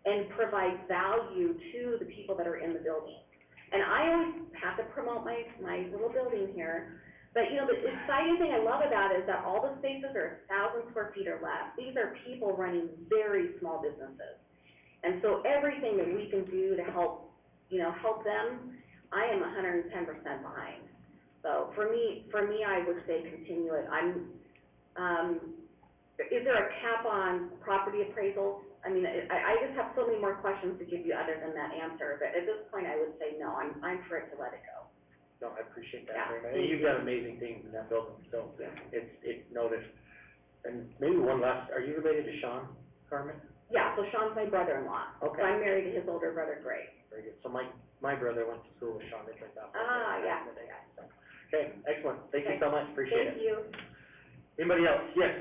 and provides value to the people that are in the building. And I always have to promote my little building here, but the exciting thing I love about it is that all the spaces are 1,000 square feet or less. These are people running very small businesses. And so everything that we can do to help them, I am 110% behind. So for me, I would say continue it. Is there a cap on property appraisals? I mean, I just have so many more questions to give you other than that answer, but at this point, I would say no, I'm for it to let it go. No, I appreciate that Yeah. very much. And you've done amazing things in that building, so it's noticed. And maybe one last, are you related to Sean Carmen? Yeah, so Sean's my brother-in-law. Okay. So I'm married to his older brother, Greg. Very good. So my brother went to school with Sean, they played basketball. Yeah. So, okay, excellent. Thank you so much, appreciate it. Thank you. Anybody else? Yes,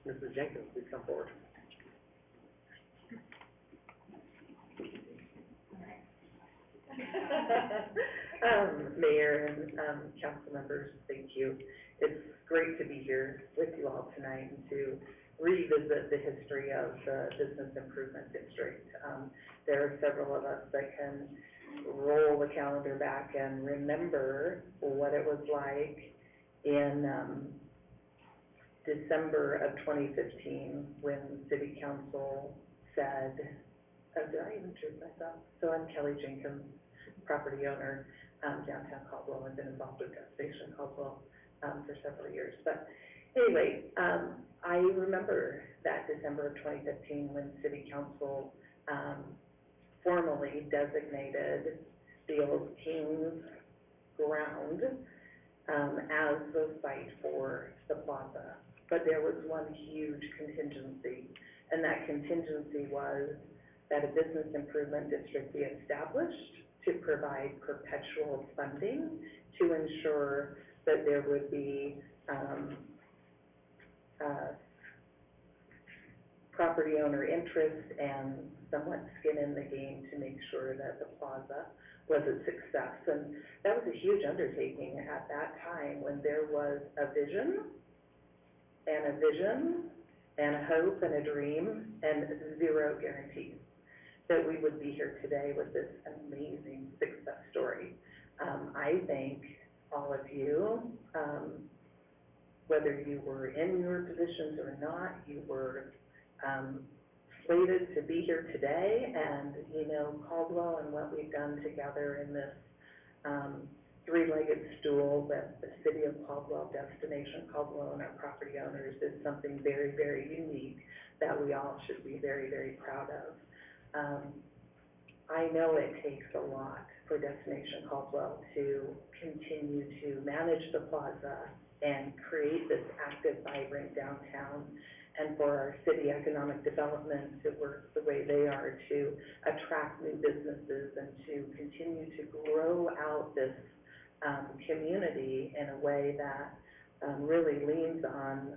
Mrs. Jenkins, please come forward. Mayor and, council members, thank you. It's great to be here with you all tonight and to revisit the history of the Business Improvement District. There are several of us that can roll the calendar back and remember what it was like in, December of 2015 when City Council said did I even introduce myself? So I'm Kelly Jenkins, property owner, downtown Caldwell. I've been involved with Destination Caldwell, for several years. But anyway, I remember that December of 2015 when City Council, formally designated the old King's Ground, as the site for the plaza. But there was one huge contingency, and that contingency was that a business improvement district be established to provide perpetual funding to ensure that there would be, property owner interest and somewhat skin in the game to make sure that the plaza was a success. And that was a huge undertaking at that time when there was a vision and a hope and a dream and zero guarantees that we would be here today with this amazing success story. I thank all of you, whether you were in your positions or not, you were slated to be here today, and you know Caldwell and what we've done together in this three-legged stool that the City of Caldwell, Destination Caldwell, and our property owners is something very, very unique that we all should be very, very proud of. I know it takes a lot for Destination Caldwell to continue to manage the plaza and create this active, vibrant downtown, and for our city economic development to work the way they are to attract new businesses and to continue to grow out this community in a way that really leans on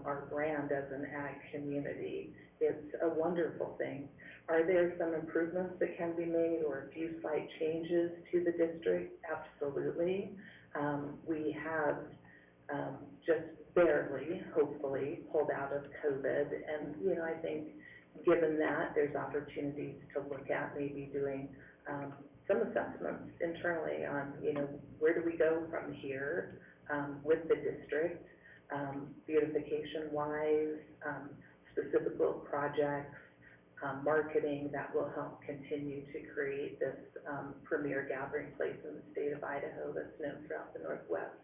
our brand as an ag community. It's a wonderful thing. Are there some improvements that can be made or a few slight changes to the district? Absolutely. We have just barely, hopefully, pulled out of COVID. And, you know, I think given that, there's opportunities to look at maybe doing some assessments internally on, you know, where do we go from here with the district, beautification-wise, specific projects, marketing that will help continue to create this premier gathering place in the state of Idaho that's known throughout the Northwest.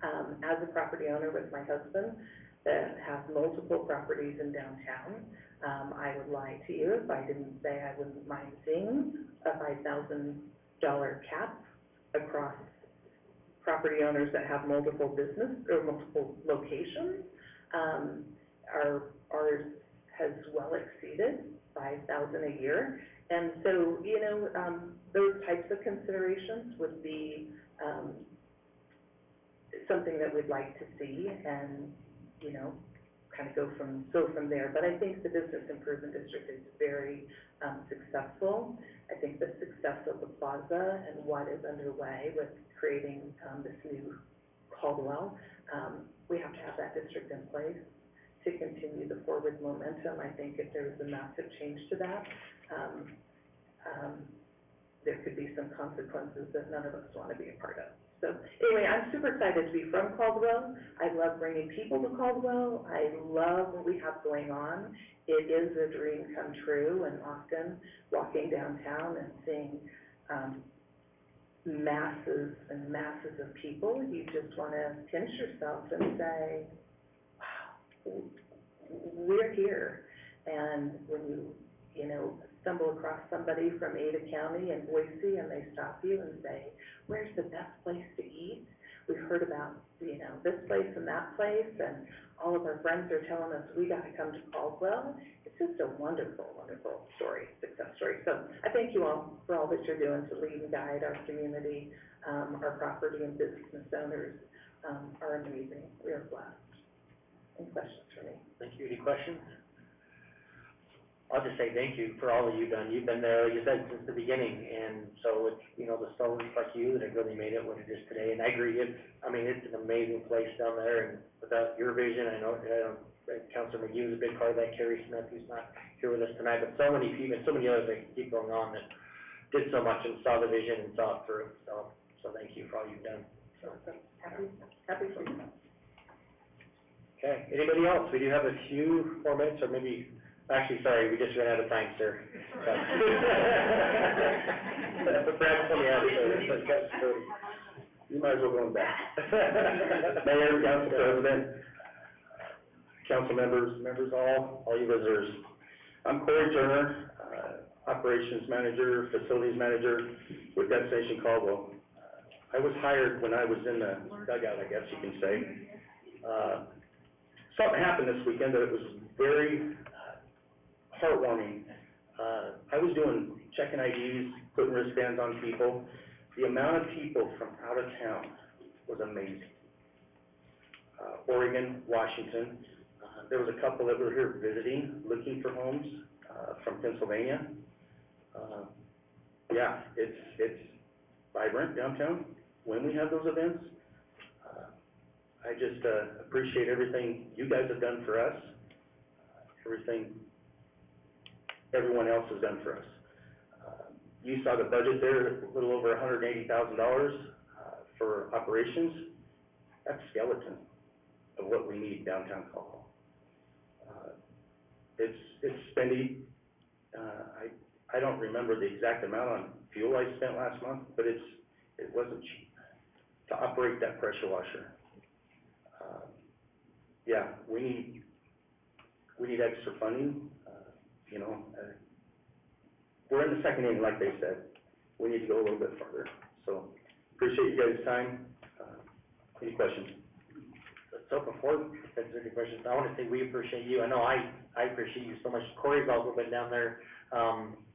As a property owner with my husband that has multiple properties in downtown, I would lie to you if I didn't say I wouldn't mind seeing a $5,000 cap across property owners that have multiple business or multiple locations. Ours has well exceeded $5,000 a year, and so you know those types of considerations would be something that we'd like to see, and you know, kind of go from there. But I think the business improvement district is very successful. I think the success of the plaza and what is underway with creating this new Caldwell, we have to have that district in place to continue the forward momentum. I think if there was a massive change to that, there could be some consequences that none of us want to be a part of. So anyway, I'm super excited to be from Caldwell. I love bringing people to Caldwell. I love what we have going on. It is a dream come true, and often walking downtown and seeing masses and masses of people, you just want to pinch yourself and say, wow, we're here. And when you know, stumble across somebody from Ada County and Boise and they stop you and say, where's the best place to eat? We've heard about, you know, this place and that place, and all of our friends are telling us we got to come to Caldwell. It's just a wonderful, wonderful story, success story. So I thank you all for all that you're doing to lead and guide our community. Our property and business owners are amazing. We are blessed. Any questions for me? Thank you. Any questions? I'll just say thank you for all that you've done. You've been there, like you said, since the beginning, and so it's, you know, the stories like you that have really made it what it is today. And I agree, it's an amazing place down there, and without your vision, I know Councilor McGee was a big part of that, Carrie Smith, who's not here with us tonight, but so many people, so many others that keep going on that did so much and saw the vision and saw it through. So thank you for all you've done. So Happy for you. Okay, anybody else? We do have a few more minutes, or maybe actually, sorry, we just ran out of time, sir. Perhaps on the answer. You might as well go back. Mayor, council president, council members all you visitors. I'm Corey Turner, operations manager, facilities manager with Destination Caldwell. I was hired when I was in the dugout, I guess you can say. Something happened this weekend that it was very heartwarming. I was checking IDs, putting wristbands on people. The amount of people from out of town was amazing. Oregon, Washington, there was a couple that were here visiting, looking for homes, from Pennsylvania. Yeah, it's vibrant downtown when we have those events. I just, appreciate everything you guys have done for us, everything everyone else has done for us. You saw the budget there, a little over $180,000, for operations. That's skeleton of what we need downtown Caldwell. It's spendy. I don't remember the exact amount on fuel I spent last month, but it wasn't cheap to operate that pressure washer. Yeah, we need extra funding, we're in the second inning, like they said. We need to go a little bit further. So, appreciate you guys' time. Any questions? So before, if there's any questions, I want to say we appreciate you. I know I appreciate you so much. Corey's also been down there,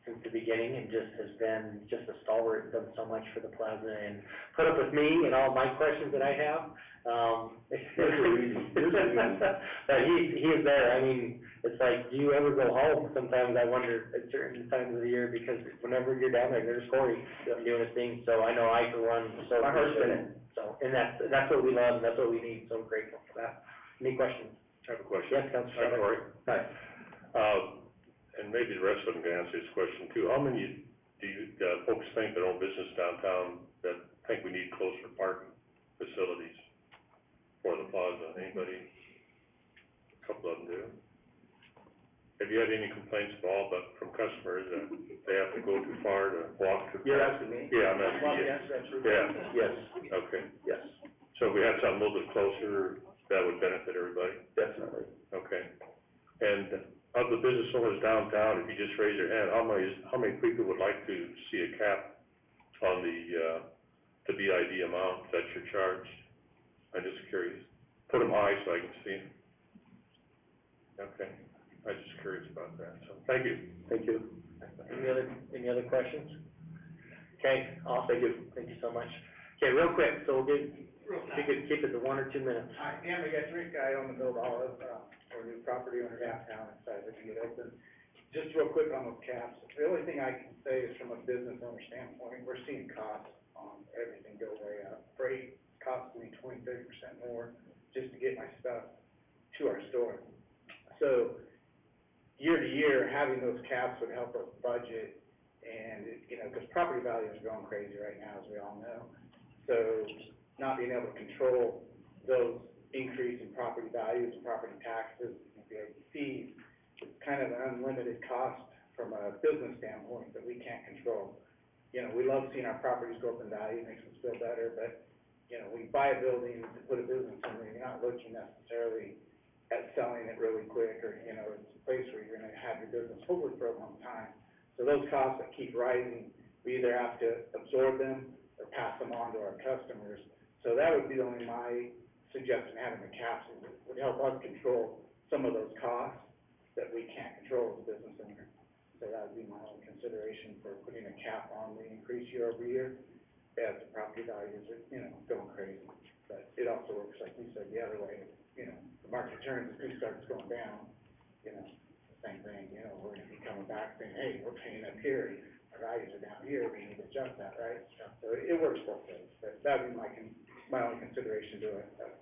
since the beginning and just has been just a stalwart and done so much for the plaza and put up with me and all my questions that I have. Yours are easy. But he is there. I mean, it's like, do you ever go home? Sometimes I wonder at certain times of the year, because whenever you're down there's Corey doing his thing. So I know I, for one, so My heart's in it. So, and that's what we love, and that's what we need. So grateful for that. Any questions? I have a question. Yes, Councilor. Hi, Corey. Hi. And maybe the rest of them can answer this question too. How many do you, folks think that own business downtown that think we need closer parking facilities for the plaza? Anybody? A couple of them do. Have you had any complaints at all from customers that they have to go too far to walk to? You're asking me? Yeah, I'm asking you. Yes, that's true. Yeah. Yes, Okay. yes, So if we had something a little bit closer, that would benefit everybody? definitely. Okay. And of the business owners downtown, if you just raise your hand, how many people would like to see a cap on the BID amount that you're charged? I'm just curious. Put them high so I can see them. Okay. I'm just curious about that, so, thank you. Thank you. Any other questions? Okay, awesome. Thank you so much. Okay, real quick, so we'll if you could keep it to 1 or 2 minutes. Hi, Andy, it's Rick. I own the Build Olive, or new property owner downtown, excited to get open. Just real quick on those caps, the only thing I can say is from a business owner standpoint, we're seeing costs on everything go way up. Freight costs me 20-30% more just to get my stuff to our store. So, year to year, having those caps would help us budget, and, because property values are going crazy right now, as we all know. So, not being able to control those increase in property values, property taxes, and fees, it's kind of an unlimited cost from a business standpoint that we can't control. We love seeing our properties go up in value, makes us feel better, but, we buy a building to put a business in there, you're not looking necessarily at selling it really quick, or, it's a place where you're gonna have your business hopefully for a long time. So those costs that keep rising, we either have to absorb them or pass them on to our customers. So that would be only my suggestion, having the caps would help us control some of those costs that we can't control as a business owner. So that would be my only consideration for putting a cap on the increase year over year, as the property values are, going crazy. But it also works, like you said, the other way. The market turns, if it starts going down, same thing, we're gonna be coming back saying, hey, we're paying up here, our values are down here, we need to adjust that, right? So it works both ways, but that would be my only consideration to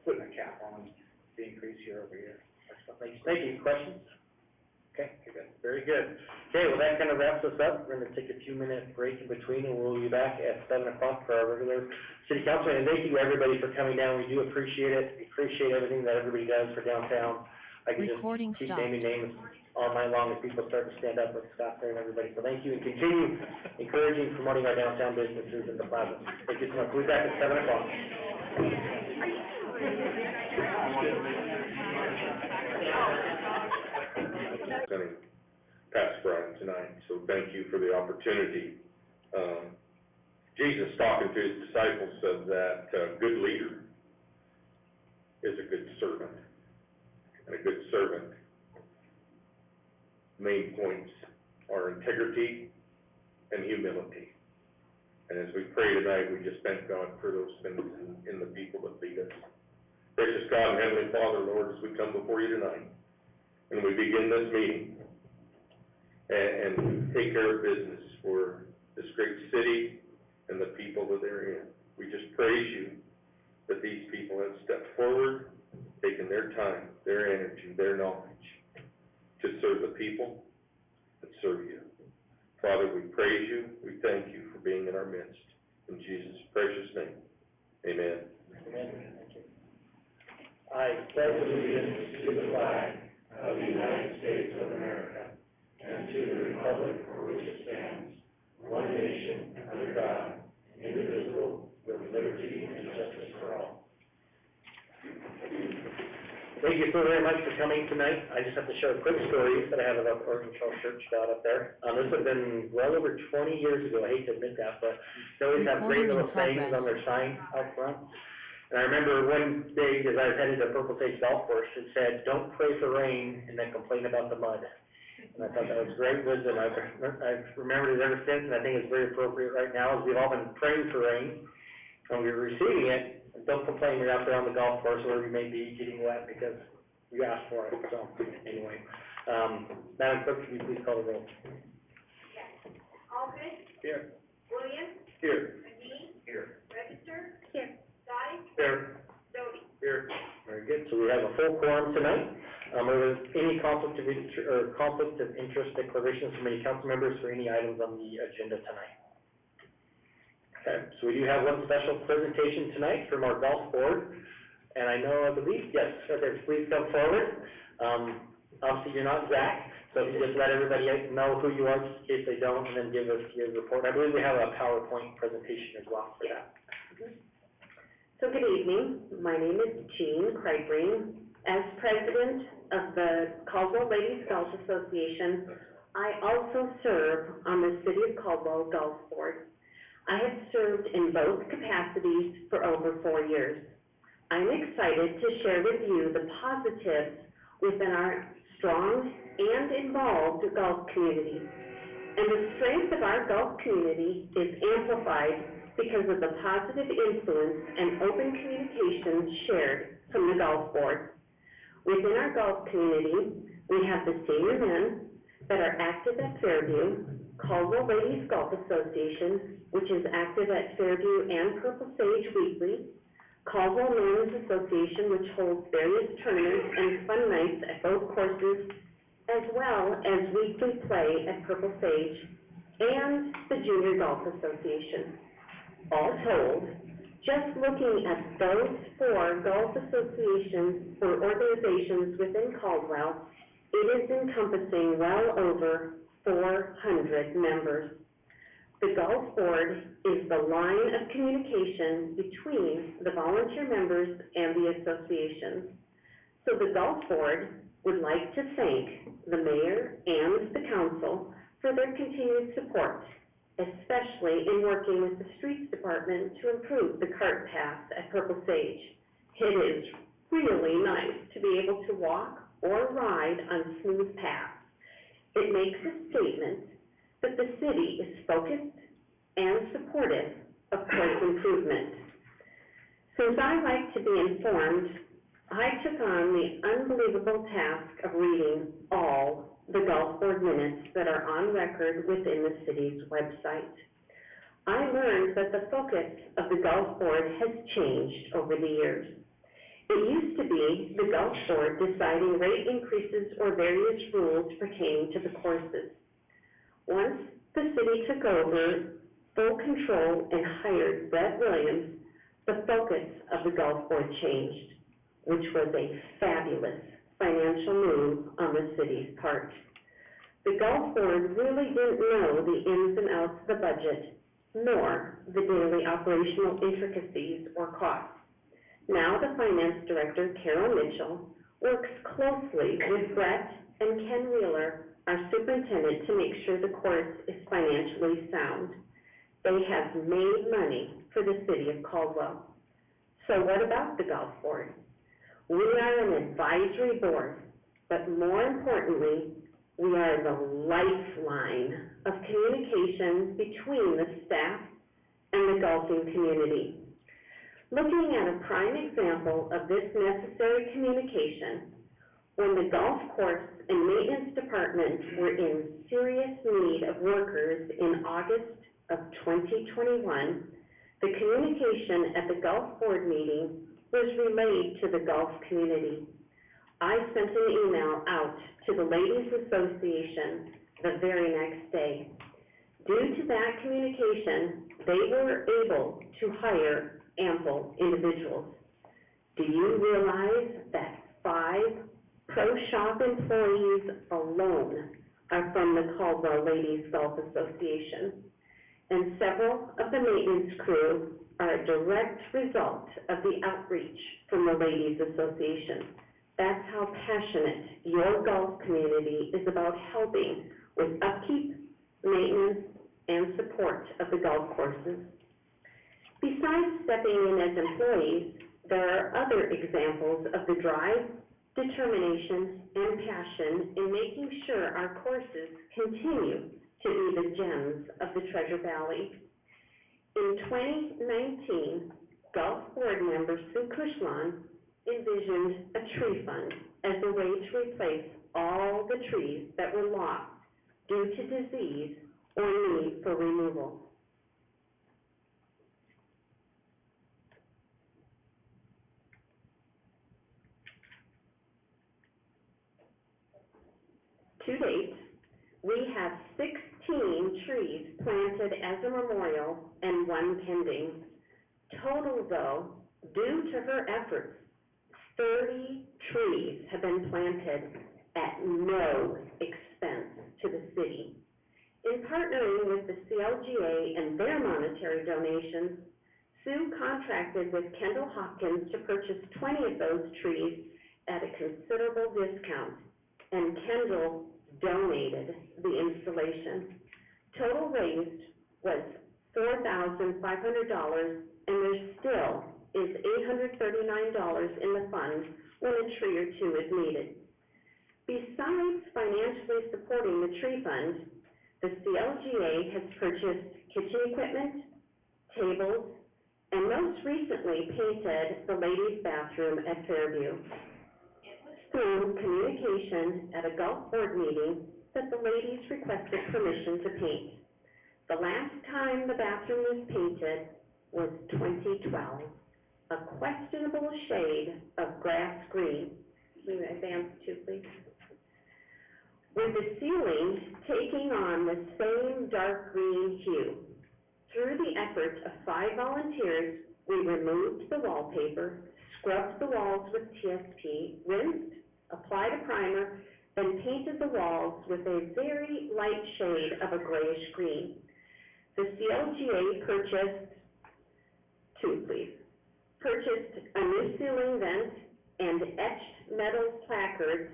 putting a cap on the increase year over year. Thank you. Questions? Okay, good. Very good. Okay, well, that kind of wraps us up. We're gonna take a 2-minute break in between, and we'll be back at 7 o'clock for our regular city council. And thank you, everybody, for coming down. We do appreciate it. We appreciate everything that everybody does for downtown. I can just Recording keep stopped. naming names all night long as people start to stand up with Scott there and everybody. So thank you, and continue encouraging, promoting our downtown businesses in the plaza. Thank you so much. We'll be back at 7 o'clock. Presenting Pastor Brian tonight, so thank you for the opportunity. Jesus, talking to his disciples, said that a good leader is a good servant, and a good servant, main points are integrity and humility. And as we pray tonight, we just thank God for those things in the people that lead us. Gracious God and Heavenly Father, Lord, as we come before you tonight, and we begin this meeting, and take care of business for this great city and the people that they're in. We just praise you that these people have stepped forward, taken their time, their energy, their knowledge to serve the people that serve you. Father, we praise you. We thank you for being in our midst. In Jesus' precious name, amen. Amen. Thank you. I pledge allegiance to the flag of the United States of America and to the republic for which it stands, one nation, under God, indivisible, with liberty and justice for all. Thank you so very much for coming tonight. I just have to share a quick story that I have about the Oregon Trail Church out up there. This has been well over 20 years ago. I hate to admit that, but they always have great little sayings on their sign out front. And I remember one day, as I was headed to Purple Sage Golf Course, it said, "Don't pray for rain and then complain about the mud." And I thought that was great wisdom. I've remembered it ever since, and I think it's very appropriate right now, as we've all been praying for rain, and we're receiving it. And don't complain when you're out there on the golf course, where you may be getting wet because you asked for it. So, anyway, Madam Clerk, could you please call the roll? Yes. Alden. Here. Williams. Here. McGee. Here. Register. Here. Dottie. Here. Doty. Here. Very good. So we have a full quorum tonight. Are there any conflict of interest declarations from any council members for any items on the agenda tonight? Okay, so we do have one special presentation tonight from our golf board, and I believe, yes, okay, please come forward. Obviously, you're not Zach, so if you just let everybody know who you are, just in case they don't, and then give us your report. I believe we have a PowerPoint presentation as well for that. So good evening, my name is Jean Kreitring. As president of the Caldwell Ladies Golf Association, I also serve on the City of Caldwell Golf Board. I have served in both capacities for over 4 years. I'm excited to share with you the positives within our strong and involved golf community. And the strength of our golf community is amplified because of the positive influence and open communication shared from the golf board. Within our golf community, we have the senior men that are active at Fairview, Caldwell Ladies Golf Association, which is active at Fairview and Purple Sage weekly, Caldwell Men's Association, which holds various tournaments and fun nights at both courses, as well as weekly play at Purple Sage, and the Junior Golf Association. All told, just looking at those 4 golf associations or organizations within Caldwell, it is encompassing well over 400 members. The golf board is the line of communication between the volunteer members and the associations. So the golf board would like to thank the mayor and the council for their continued support, especially in working with the streets department to improve the cart paths at Purple Sage. It is really nice to be able to walk or ride on smooth paths. It makes a statement that the city is focused and supportive of course improvement. Since I like to be informed, I took on the unbelievable task of reading all the golf board minutes that are on record within the city's website. I learned that the focus of the golf board has changed over the years. It used to be the golf board deciding rate increases or various rules pertaining to the courses. Once the city took over full control and hired Brett Williams, the focus of the golf board changed, which was a fabulous financial move on the city's part. The golf board really didn't know the ins and outs of the budget, nor the daily operational intricacies or costs. Now the finance director, Carol Mitchell, works closely with Brett and Ken Wheeler, our superintendent, to make sure the course is financially sound. They have made money for the city of Caldwell. So what about the golf board? We are an advisory board, but more importantly, we are the lifeline of communication between the staff and the golfing community. Looking at a prime example of this necessary communication, when the golf course and maintenance department were in serious need of workers in August of 2021, the communication at the golf board meeting was relayed to the golf community. I sent an email out to the Ladies Association the very next day. Due to that communication, they were able to hire ample individuals. Do you realize that 5 pro shop employees alone are from the Caldwell Ladies Golf Association? And several of the maintenance crew are a direct result of the outreach from the Ladies Association. That's how passionate your golf community is about helping with upkeep, maintenance, and support of the golf courses. Besides stepping in as employees, there are other examples of the drive, determination, and passion in making sure our courses continue to be the gems of the Treasure Valley. In 2019, Golf Board member Sue Cushlan envisioned a tree fund as a way to replace all the trees that were lost due to disease or need for removal. To date, we have 16 trees planted as a memorial and 1 pending. Total, though, due to her efforts, 30 trees have been planted at no expense to the city. In partnering with the CLGA and their monetary donations, Sue contracted with Kendall Hopkins to purchase 20 of those trees at a considerable discount, and Kendall donated the installation. Total raised was $4,500, and there still is $839 in the fund when a tree or 2 is needed. Besides financially supporting the tree fund, the CLGA has purchased kitchen equipment, tables, and most recently painted the ladies' bathroom at Fairview. It was through communication at a golf board meeting that the ladies requested permission to paint. The last time the bathroom was painted was 2012, a questionable shade of grass green. Can you advance 2, please? With the ceiling taking on the same dark green hue. Through the efforts of 5 volunteers, we removed the wallpaper, scrubbed the walls with TSP, rinsed, applied a primer, then painted the walls with a very light shade of a grayish green. The CLGA purchased a new ceiling vent and etched metal placards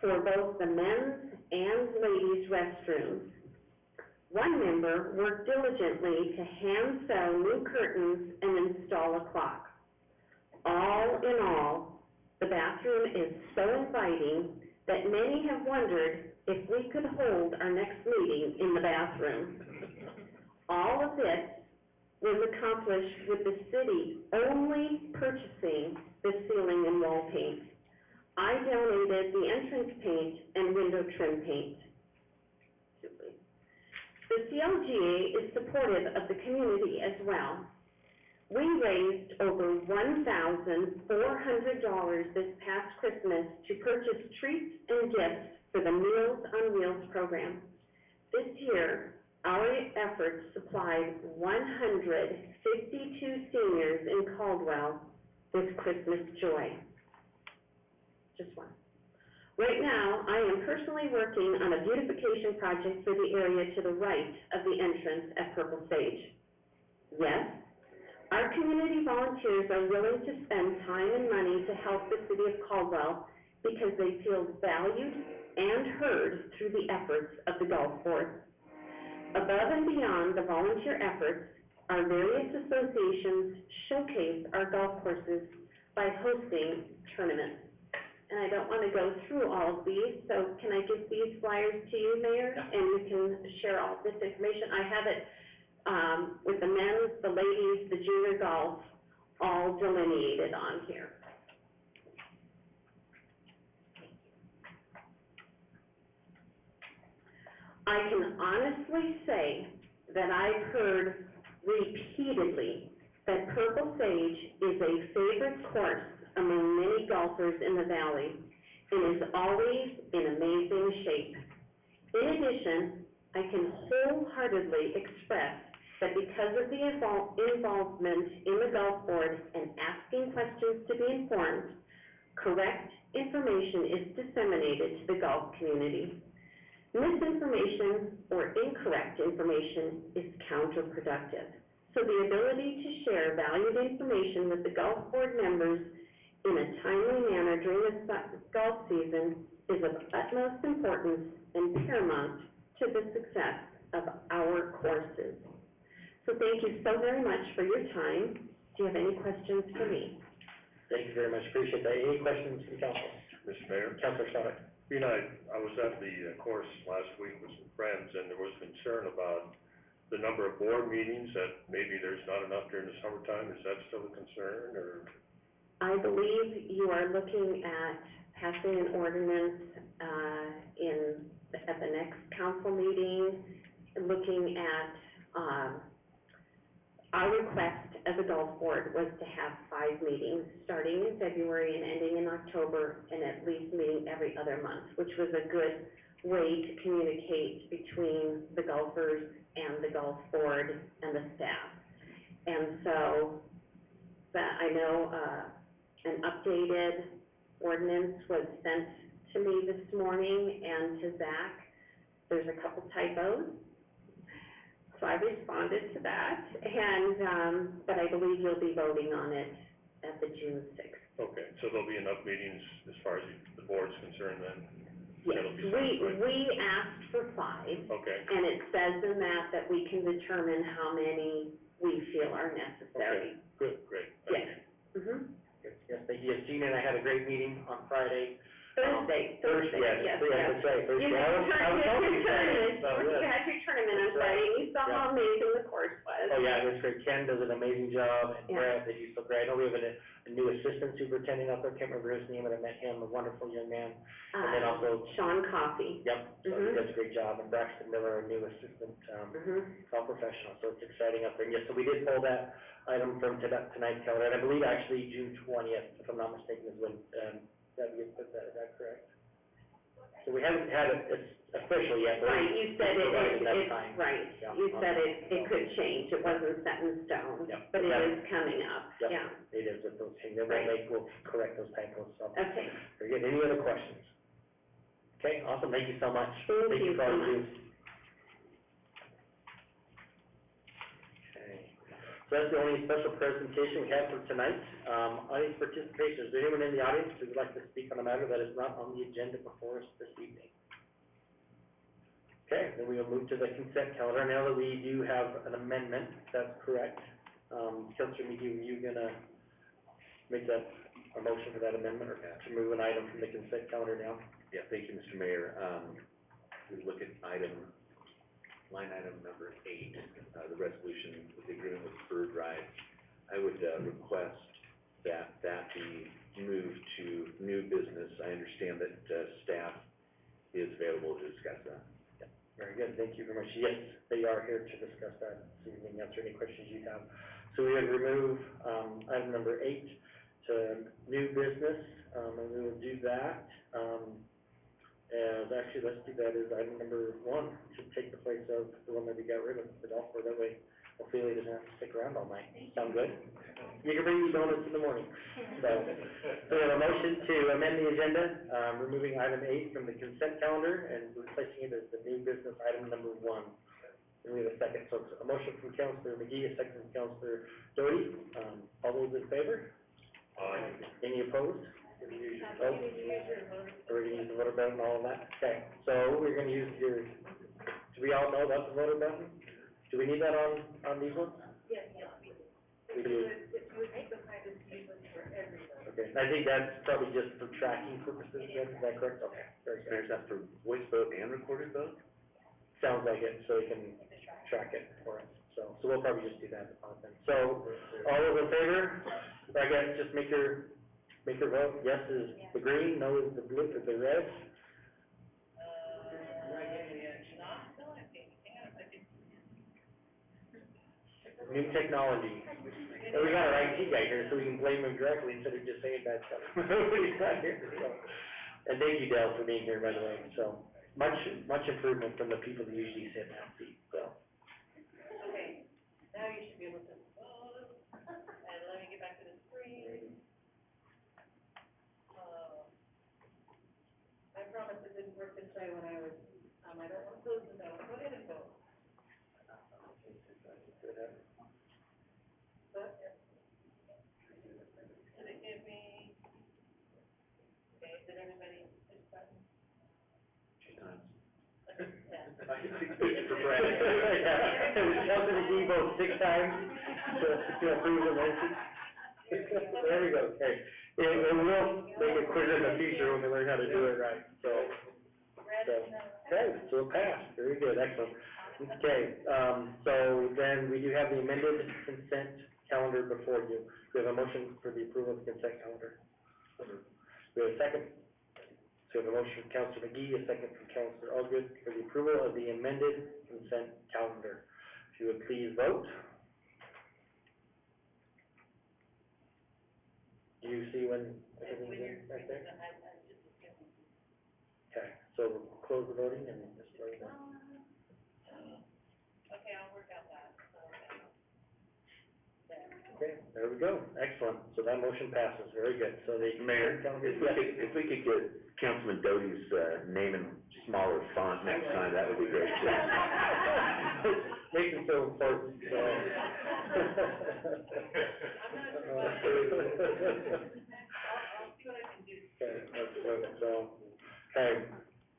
for both the men's and ladies' restrooms. One member worked diligently to hand sew new curtains and install a clock. All in all, the bathroom is so inviting that many have wondered if we could hold our next meeting in the bathroom. All of this was accomplished with the city only purchasing the ceiling and wall paint. I donated the entrance paint and window trim paint. The CLGA is supportive of the community as well. We raised over $1,400 this past Christmas to purchase treats and gifts for the Meals on Wheels program. This year, our efforts supplied 152 seniors in Caldwell with Christmas joy. Just one. Right now, I am personally working on a beautification project for the area to the right of the entrance at Purple Sage. Yes, our community volunteers are willing to spend time and money to help the city of Caldwell because they feel valued and heard through the efforts of the golf board. Above and beyond the volunteer efforts, our various associations showcase our golf courses by hosting tournaments. And I don't want to go through all of these, so can I give these flyers to you, Mayor? Yeah. And you can share all this information. I have it with the men's, the ladies, the junior golf, all delineated on here. I can honestly say that I've heard repeatedly that Purple Sage is a favorite course among many golfers in the valley and is always in amazing shape. In addition, I can wholeheartedly express that because of the involvement in the golf board and asking questions to be informed, correct information is disseminated to the golf community. Misinformation or incorrect information is counterproductive. So the ability to share valued information with the golf board members in a timely manner during the golf season is of utmost importance and paramount to the success of our courses. So thank you so very much for your time. Do you have any questions for me? Thank you very much, appreciate that. Any questions from council? Mr. Mayor? Councilor Sonic? You know, I was at the course last week with some friends, and there was concern about the number of board meetings, that maybe there's not enough during the summertime. Is that still a concern, or? I believe you are looking at passing an ordinance at the next council meeting, looking at our request as a golf board was to have 5 meetings, starting in February and ending in October, and at least meeting every other month, which was a good way to communicate between the golfers and the golf board and the staff. And so, that I know an updated ordinance was sent to me this morning and to Zach. There's a couple typos. So I responded to that, and, but I believe you'll be voting on it at the June 6th. Okay, so there'll be enough meetings as far as the board's concerned then? Yes, That'll be satisfied. we asked for 5. Okay. And it says in that we can determine how many we feel are necessary. Okay, good, great, thank you. Mm-hmm. Yes, thank you. Yes, Gina and I had a great meeting on Friday. Thursday, Yes, that's right, Thursday. You had your tournament, So, you yes. had your tournament on That's right. Friday, and you saw how amazing the course was. Oh, yeah, it was great. Ken does an amazing job, and Yeah. Brad, they do so great. I know we have a new assistant superintendent out there, can't remember his name, but I met him, a wonderful young man. And then also, Sean Coffey. yep, so he does a great job, and Braxton Miller, our new assistant, all professional, so it's exciting up there. And yes, so we did pull that item from tonight's calendar, and I believe actually June 20th, if I'm not mistaken, is when, that we had put that, is that correct? So we haven't had it, it's official yet, but. Right, you said provided that it's, time. right, Yeah, you on said that. it could change, it wasn't set in stone, Yeah. but it Yeah. is coming up, Yep, yeah. it is with those things, and Right. we'll correct those typos, so. Okay, Very good, any other questions? Okay, awesome, thank you so much. Thank you for all so you do. Okay, so that's the only special presentation we have for tonight. Audience participation, is there anyone in the audience who would like to speak on a matter that is not on the agenda before us this evening? Okay, then we will move to the consent calendar. Now that we do have an amendment, that's correct. Councilor McGee, were you gonna make a motion for that amendment, or to move an item from the consent calendar down? Yeah, thank you, Mr. Mayor. We look at line item number 8, the resolution with the agreement with Spur Drive. I would request that be moved to new business. I understand that staff is available to discuss that. Very good, thank you very much. Yes, they are here to discuss that this evening, answer any questions you have. So we would remove, item number 8 to new business, and we will do that. As actually, let's do that as item number 1, should take the place of the one that we got rid of, the golf board, that way Ophelia doesn't have to stick around all night. Sound good? You can bring me donuts in the morning. So we have a motion to amend the agenda, removing item 8 from the consent calendar and replacing it as the new business item number 1. And we have a second, so it's a motion from Councilor McGee, a second from Councilor Doty. All those in favor? Any opposed? Oh, we're gonna use the voter button and all of that? Okay, so we're gonna use your, do we all know about the voter button? Do we need that on these ones? Yes, We do. if you would take the time to use them for everybody. Okay, I think that's probably just for tracking purposes, then, is that correct? Okay, very good. Mayor, is that for voice vote and recorded vote? Sounds like it, so you can track it for us, so we'll probably just do that upon then. So, all those in favor, I guess, just make your vote, yes is the green, no is the blue, is the red. New technology. And we got our IT guy here, so we can blame him directly instead of just saying bad stuff. He's not here, so. And thank you, Dale, for being here, by the way, so. Much improvement from the people that usually sit in that seat, so. Okay, now you should be able to vote, and let me get back to the screen. I promise it didn't work this way when I was, I don't want to close the note, go ahead and vote. But, did it give me, okay, did everybody push the button? 2 times. Yeah. For Brad. Councilor McGee votes 6 times to approve the motion. There we go, okay. It will make it quicker in the future when we learn how to do it right, so. Okay, so it passed, very good, excellent. Okay, so then we do have the amended consent calendar before you. We have a motion for the approval of the consent calendar. We have a second. So we have a motion from Councilor McGee, a second from Councilor Allgood for the approval of the amended consent calendar. If you would please vote. Do you see when everything's in right there? Okay, so we'll close the voting and just start that. Okay, I'll work out that, so, Okay, there we go, excellent. So that motion passes, very good. So the Mayor, if we could get Councilman Doty's, name in smaller font next time, that would be great too. Makes it so important, so. I'm not sure what, I'll see what I can do. Okay, excellent, so, okay,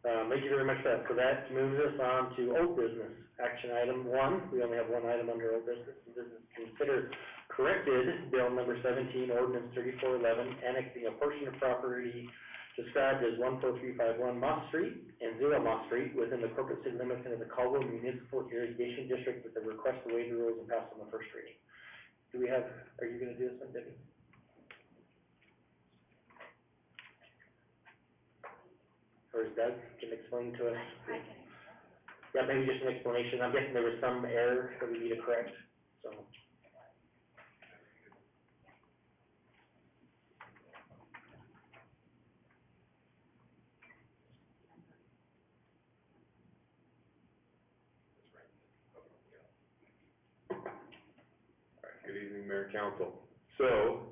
thank you very much for that. So that moves us on to old business. Action item 1, we only have one item under old business. This is considered corrected bill number 17, ordinance 3411, annexing a portion of property described as 14351 Moss Street and 0 Moss Street within the corporate city limits into the Caldwell Municipal Irrigation District with the request to waive the rules and pass on the first reading. Do we have, are you gonna do this one, Debbie? Or is Doug can explain to us? I can. Yeah, maybe just an explanation. I'm guessing there was some error that we need to correct, so. Good evening, Mayor and Council. So,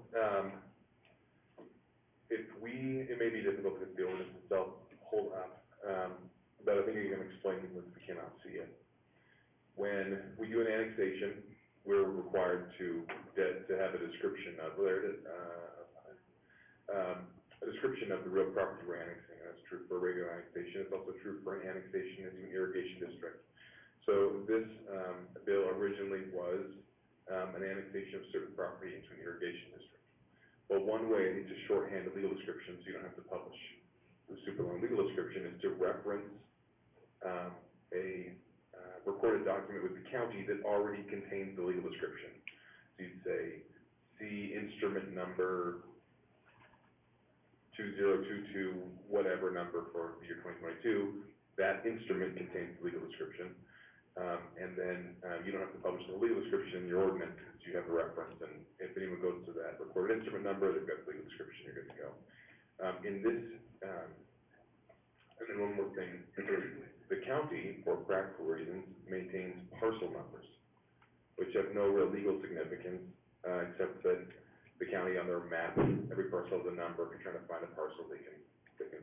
it may be difficult because the ordinance itself hold up, but I think I can explain what we cannot see it. When we do an annexation, we're required to have a description of, a description of the real property we're annexing. That's true for a regular annexation. It's also true for an annexation into an irrigation district. So this, bill originally was an annexation of certain property into an irrigation district. Well, one way to shorthand the legal description so you don't have to publish the super long legal description is to reference a recorded document with the county that already contains the legal description. So you'd say, see instrument number 2022, whatever number for the year 2022, that instrument contains the legal description. And then you don't have to publish the legal description in your ordinance because you have a reference, and if anyone goes to that recorded instrument number, they've got the legal description, you're good to go. In this, and then one more thing, the county, for practical reasons, maintains parcel numbers. which have no real legal significance, except that the county on their map, every parcel has a number. If you're trying to find a parcel, they can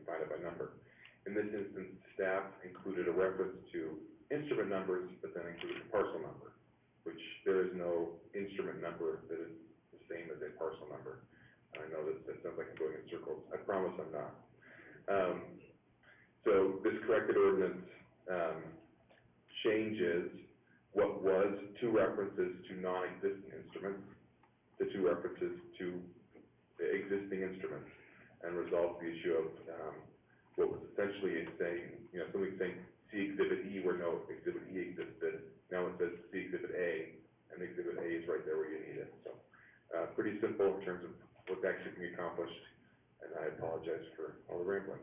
find it by number. In this instance, staff included a reference to instrument numbers, but then included the parcel number, which there is no instrument number that is the same as a parcel number. I know that sounds like I'm going in circles. I promise I'm not. So this corrected ordinance, changes what was two references to non-existent instruments to two references to existing instruments, and resolves the issue of, what was essentially saying, somebody saying, see Exhibit E where no Exhibit E existed. Now it says see Exhibit A, and Exhibit A is right there where you need it. So, pretty simple in terms of what's actually being accomplished, and I apologize for all the rambling.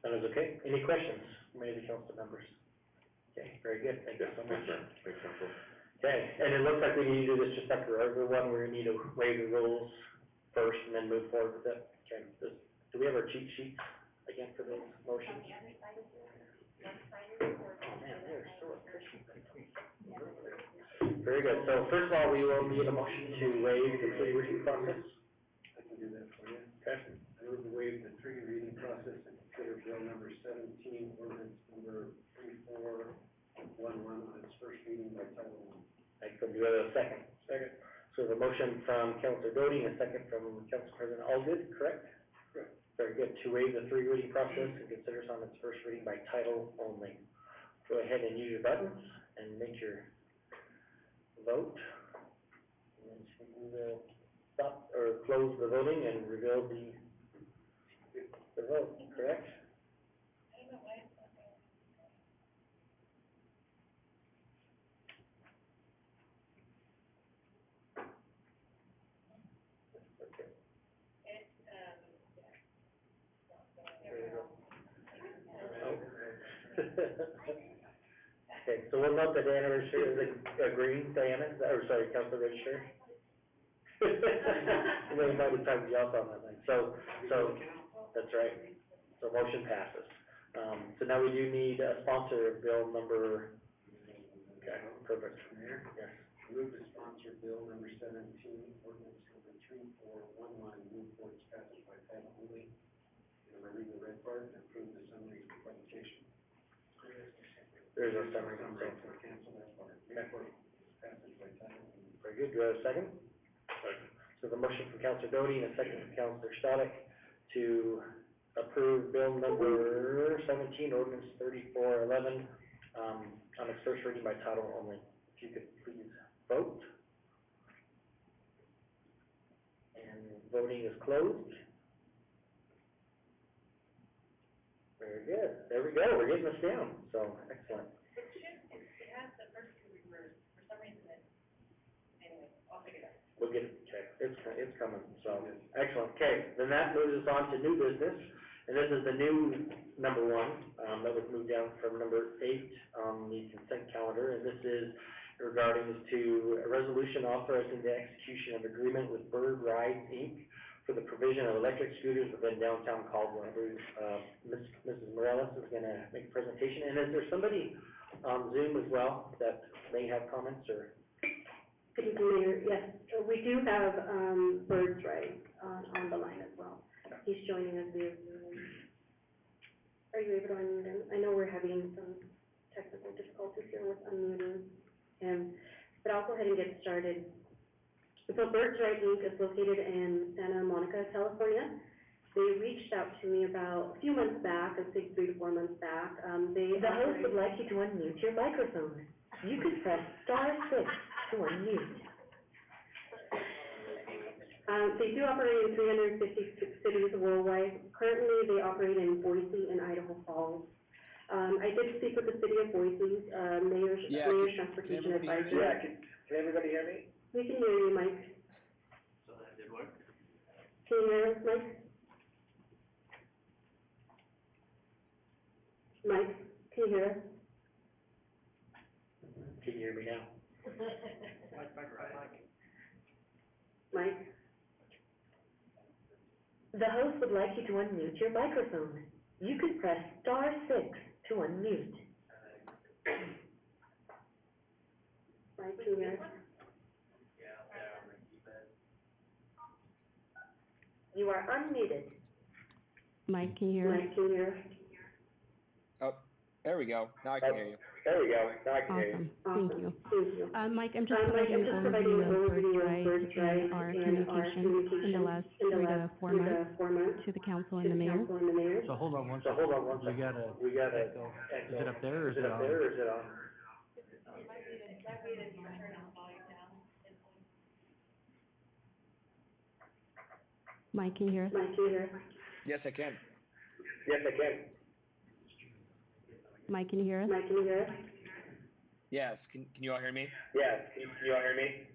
That is okay. Any questions from any of the council members? Okay, very good. Thank you so much. Thanks, Council. Okay, and it looks like we need to do this just like the regular one, where we need to waive the rules first and then move forward with it. Okay, do we have our cheat sheets again for those motions? Oh, man, they're so efficient. Very good. So first of all, we will need a motion to waive the three reading process. I can do that for you. Okay. I move to waive the three reading process and consider bill number 17, ordinance number 3411 on its first reading by title only. I can do a second. Second. So the motion from Councilor Doty and a second from Council President Allgood, correct? Correct. Very good. To waive the three reading process and consider this on its first reading by title only. Go ahead and use your buttons and make your vote. And we will stop or close the voting and reveal the vote, correct? Okay, so we'll note that Diana Register is agreeing, Diana, or sorry, Councilor Register. You know, you might have timed you up on that one. So, that's right. So motion passes. So now we do need a sponsor of bill number, okay, perfect. Mayor? Yes. Move to sponsor bill number 17, ordinance number 3411, move for its passage by title only. And I read the red part and approve the summary publication. There's a summary. Cancel that part. Move for its passage by title only. Very good. Do I have a second? Second. So the motion from Councilor Doty and a second from Councilor Stanek to approve bill number 17, ordinance 3411, on its first reading by title only. If you could please vote. And voting is closed. Very good. There we go. We're getting this down. So, excellent. It has the first two reversed, for some reason anyway, I'll figure it out. We'll get it, okay, it's coming, so, excellent. Okay, then that moves us on to new business, and this is the new number one, that was moved down from number 8 on the consent calendar, and this is regarding to a resolution authorizing the execution of agreement with Bird Rides, Inc. for the provision of electric scooters within downtown Caldwell. Mrs. Morales is gonna make a presentation, and is there somebody on Zoom as well that may have comments, or? Good evening, Mayor. Yes, we do have, Bird's Right on the line as well. He's joining us via Zoom. Are you able to unmute him? I know we're having some technical difficulties here with unmuting him, but I'll go ahead and get started. So Bird's Right Inc. is located in Santa Monica, California. They reached out to me about a few months back, I think 3 to 4 months back. The host would like you to unmute your microphone. You could press *6 to unmute. They do operate in 350 cities worldwide. Currently, they operate in Boise and Idaho Falls. I did speak with the city of Boise, Mayor's Transportation Advisor. Yeah, can everybody hear me? We can hear you, Mike. So that did work? Can you hear us, Mike? Mike, can you hear us? Can you hear me now? Mike? The host would like you to unmute your microphone. You can press *6 to unmute. Mike? Mike, can you hear us? You are unmuted. Mike, can you hear us? Mike, can you hear us? Oh, there we go. Now I can hear you. There we go, now I can hear you. Awesome, thank you. Thank you. Mike, I'm just providing an overview of Bird Drive and our communication in the last 3 to 4 months to the council and the mayor. So hold on one So second. hold on one second. We gotta, Echo. is it up there or is it on? Or is it on? Mike, can you hear us? Mike, can you hear us? Yes, I can. Yes, I can. Mike, can you hear us? Mike, can you hear us? Yes, can you all hear me? Yes, can you all hear me?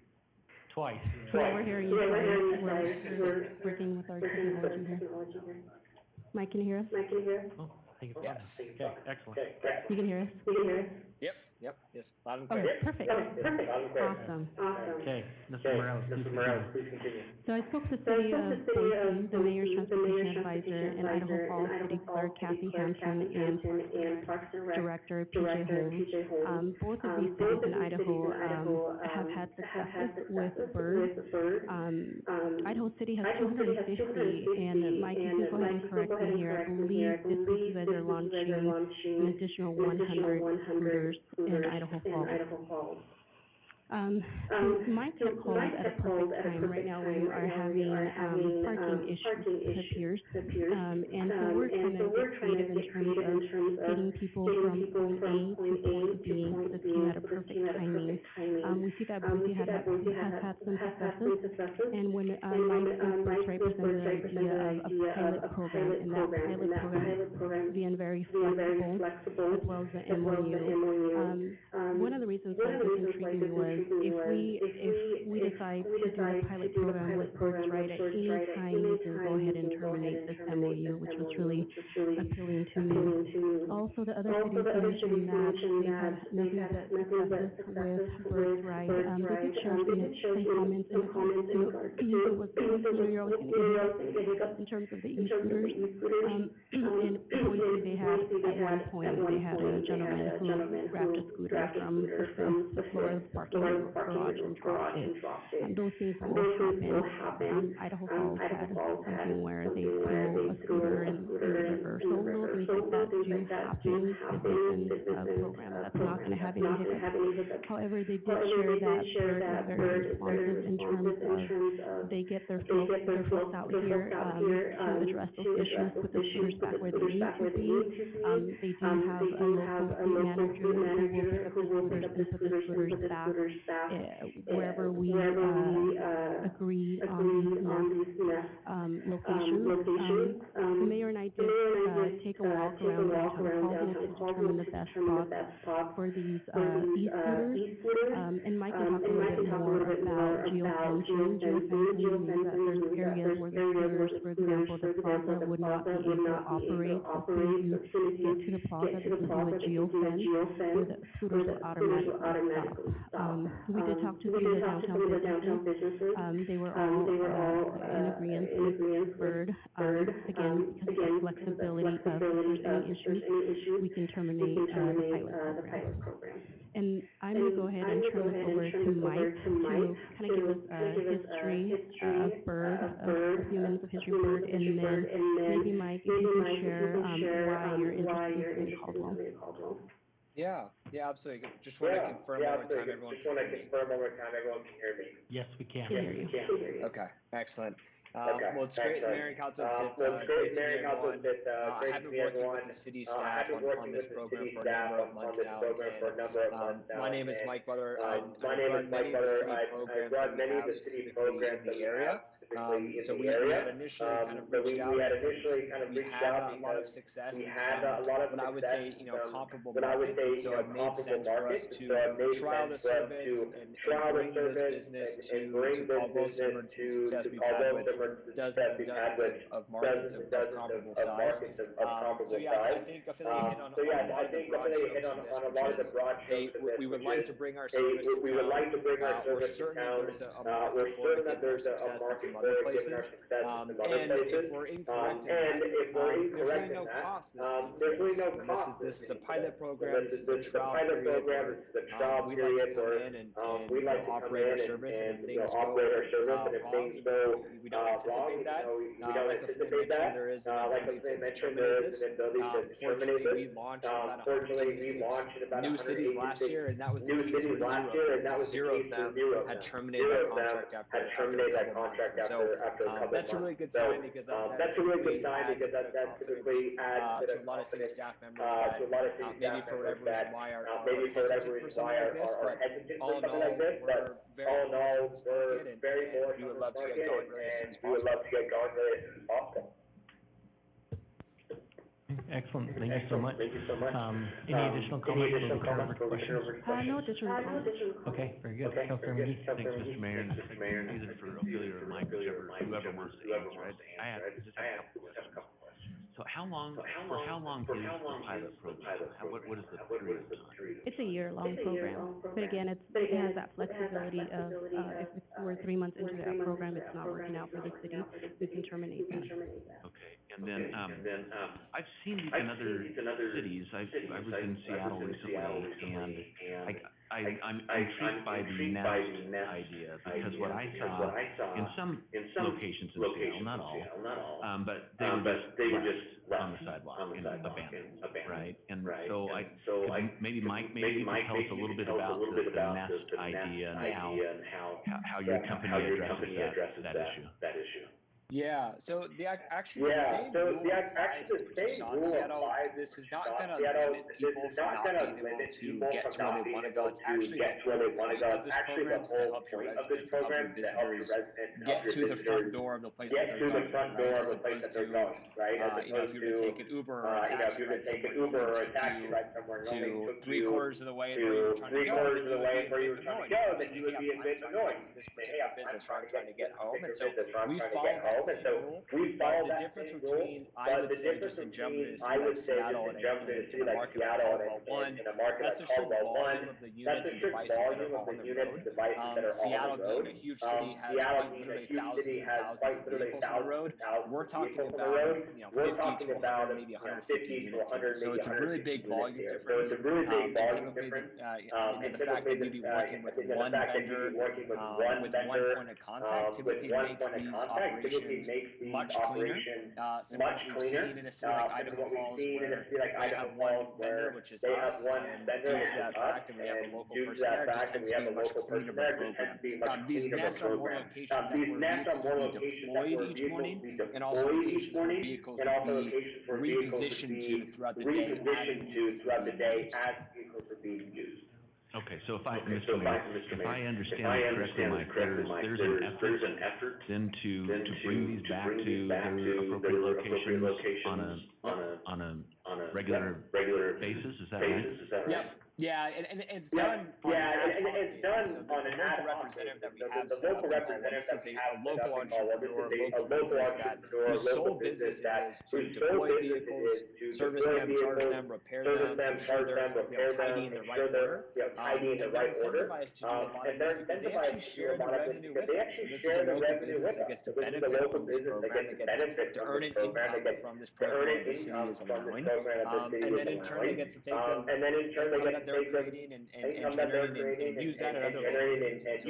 Twice. Yeah, we're hearing you. Yeah, we're hearing you. We're working with our technology here. Mike, can you hear us? Mike, can you hear us? Oh, I think it's Yes. on. Okay, excellent. Okay, You can hear us? You can hear us? Yep, yes, loud and Oh, clear. perfect. Perfect. loud and clear. Awesome. Awesome. Okay, Mr. Okay, Morales, please Mr. Morales, please continue. So I spoke to the city of Boise, the mayor's transportation advisor, and Idaho Falls city clerk Kathy Hampton, and Parks and Rec director PJ Holmes. Both of these cities in Idaho have had successes with Bird. Idaho City has 250, and Mike, you can go ahead and correct me here. I believe this week you guys are launching an additional 100 scooters in Idaho Falls. Mike had called at a perfect time. Right now, we are having parking issues, it appears. And so we're trying to get creative in terms of getting people from point A to point B, so this came at a perfect timing. We see that Boise has had some successes, and when Mike first represented the idea of a pilot program, and that pilot program being very flexible, as well as the MOU. One of the reasons why this intrigued me was if we decide to do a pilot program with Birds Right at any time, you can go ahead and terminate this MOU, which was really appealing to me. Also, the other cities mentioned that they had nothing but successes with Birds Right. They did share some comments in regards to, you're always going to get hiccups in terms of the e-scooters. In Boise, they had, at one point, they had a gentleman who grabbed a scooter from the floor of the parking garage and dropped it. Those things will happen. Idaho Falls had something where they threw a scooter in the river. So little things like that do happen within a program. That's not going to have any hiccups. However, they did share that Bird is very responsive in terms of they get their folks out here to address those issues, put the scooters back where they need to be. They do have a local fleet manager who will pick up the scooters and put the scooters back wherever we agree on these locations. The mayor and I did take a walk around downtown Caldwell to determine the best spot for these e-scooters. And Mike can talk a little bit more about geofencing. Geofencing means that there's areas where the scooters, for example, the plaza would not be able to operate. So as soon as you get to the plaza, they can do a geofence where the scooters will automatically stop. We did talk to a few of the downtown businesses. They were all in agreement with Bird. Again, because of the flexibility of if there's any issues, we can terminate the pilot program. And I'm going to go ahead and turn this over to Mike to kind of give us a history of Bird, a few minutes of history of Bird, and then maybe Mike, if you can share why you're interested in Caldwell. Yeah, absolutely. Just want to confirm one more time, everyone can hear me. Hear me. Yes, we can. Can hear you. Okay, excellent. Well, it's great, Mayor and Council, it's great to meet everyone. I've been working with the city staff on this program for a number of months now, and my name is Mike Butler. I run many of the city programs that we have specifically in the area. So we had initially kind of reached out because we had a lot of success in some, what I would say, comparable markets, and so it made sense for us to trial the service and bring this business to Caldwell, similar to the success we've had with dozens and dozens of markets of comparable size. So yeah, I think Affiliate hit on a lot of the broad strokes of this, which is, we would like to bring our service to town. We're certain that there's a market for it, given our success in some other places. And if we're incorrect in that, there's really no cost to the city for this. And this is a pilot program, this is a trial period where, we like to come in and operate our service, and if things go wrong, we don't anticipate that. Like before mentioned, there is an ability to terminate this. Fortunately, we launched about 186 new cities last year, and that was the case for zero of them had terminated that contract after a couple months. And so, that's a really good sign, because that typically adds a bit of confidence to a lot of city staff members that maybe for whatever reason why are hesitant for something like this, but all in all, we're very bullish on this market, and we would love to get going really as soon as possible. Excellent, thank you so much. Any additional comments or questions? No additional comments. Okay, very good. Councilor McGee. Thanks, Mr. Mayor, and either for Ophelia or Mike, whoever wants to answer it. I just have a couple questions. So how long is the pilot program? What is the period of time? It's a year-long program, but again, it has that flexibility of, if we're 3 months into that program, it's not working out for the city, we can terminate that. Okay, and then, I've seen these in other cities. I was in Seattle recently, and I'm intrigued by the nest idea, because what I saw in some locations in Seattle, not all, but they were just left on the sidewalk and abandoned, right? And so maybe Mike, you can tell us a little bit about the nest idea and how your company addresses that issue. Yeah, so actually the same rule applies as what you saw in Seattle. This is not gonna limit people from not being able to get to where they wanna go. It's actually the whole point of this program is to help your residents, help your visitors get to the front door of the place that they're going, right? As opposed to, if you were to take an Uber or a taxi ride somewhere, it would take you to 3/4 of the way where you were trying to go, then you would be a bit annoyed. This particular business where I'm trying to get home, and so we follow that same rule, but the difference between, I would say, just in jumping to a city like Seattle and in a market like Caldwell, one, that's the sheer volume of the units and devices that are on the road. Seattle, being a huge city, has literally thousands and thousands of vehicles on the road. We're talking about, 50 to 100, maybe 150 units here. So it's a really big volume difference. And typically, the fact that you'd be working with one vendor, with one point of contact, typically makes these operations much cleaner, similar to what we've seen in a city like Idaho Falls, where we have one vendor, which is us, and due to that fact, and we have a local person there, it just tends to be a much cleaner of a program. These nests are more locations that where vehicles be deployed each morning, and also locations where vehicles will be repositioned to throughout the day as vehicles are being used. Okay, so if I understand it correctly, Mike, there's an effort then to bring these back to their appropriate locations on a regular basis, is that right? Yep. Yeah, and it's done on an ad hoc basis. So the local representative that we have set up, this is a local entrepreneur, local business that whose sole business is to deploy vehicles, service them, charge them, repair them, ensure they're tidy in the right order. And they're incentivized to do a lot of this because they actually share the revenue with us. So this is a local business that gets to benefit from this program, that gets to earn an income from this program that the city is allowing. And then in turn, they get to take the they're creating and generating and use that in other local businesses. So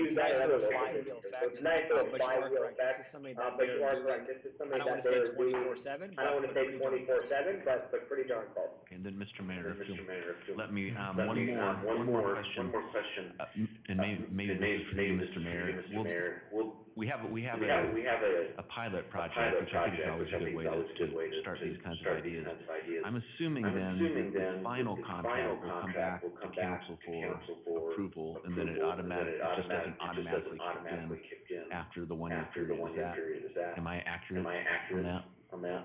it's a nice little flywheel effect. But you are correct, this is something that they're doing, I don't want to say 24/7, but pretty darn close. And then, Mr. Mayor, if you'll let me, one more question. And maybe this is for you, Mr. Mayor. We have a pilot project, which I think is always a good way to start these kinds of ideas. I'm assuming then the final contract will come back to council for approval, and then it just doesn't automatically kick in after the 1-year period. Is that? Am I accurate on that?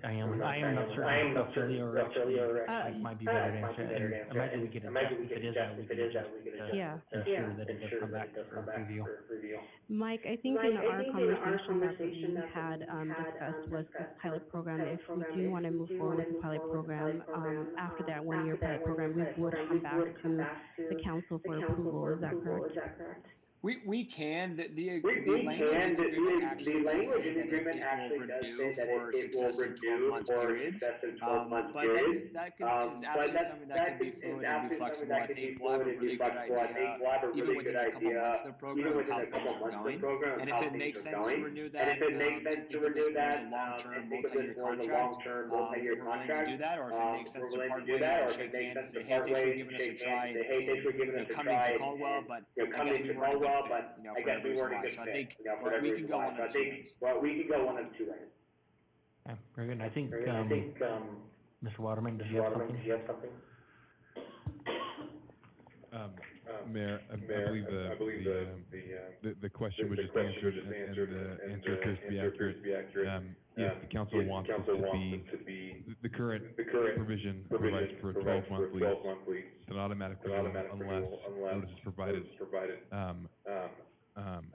I am not certain. It might be better to answer. Imagine we get if it is that, we can just ensure that it does come back for review. Mike, I think in our conversation that we had discussed was this pilot program. If we do want to move forward with the pilot program, after that 1-year pilot program, we would come back to the council for approval. Is that correct? We can, the language in the agreement actually does say that it will renew for successive 12-month periods. But that is actually something that can be fluid and be flexible. I think we'll have a really good idea, even within a couple months of the program, of how things are going. And if it makes sense to renew that, and think of this more as a long-term, multi-year contract, we're willing to do that. Or if it makes sense to part ways and shake hands and say, hey, thanks for giving us a try and coming to Caldwell, but I guess we weren't a good fit, for every reason why. So I think we can go one of two ways. Okay, very good. I think, Mr. Waterman, did you have something? Mayor, I believe the question was just answered, and the answer appears to be accurate. Yes, the council wants it to be, the current provision provides for a 12-month lease. It's an automatic renewal unless notice is provided,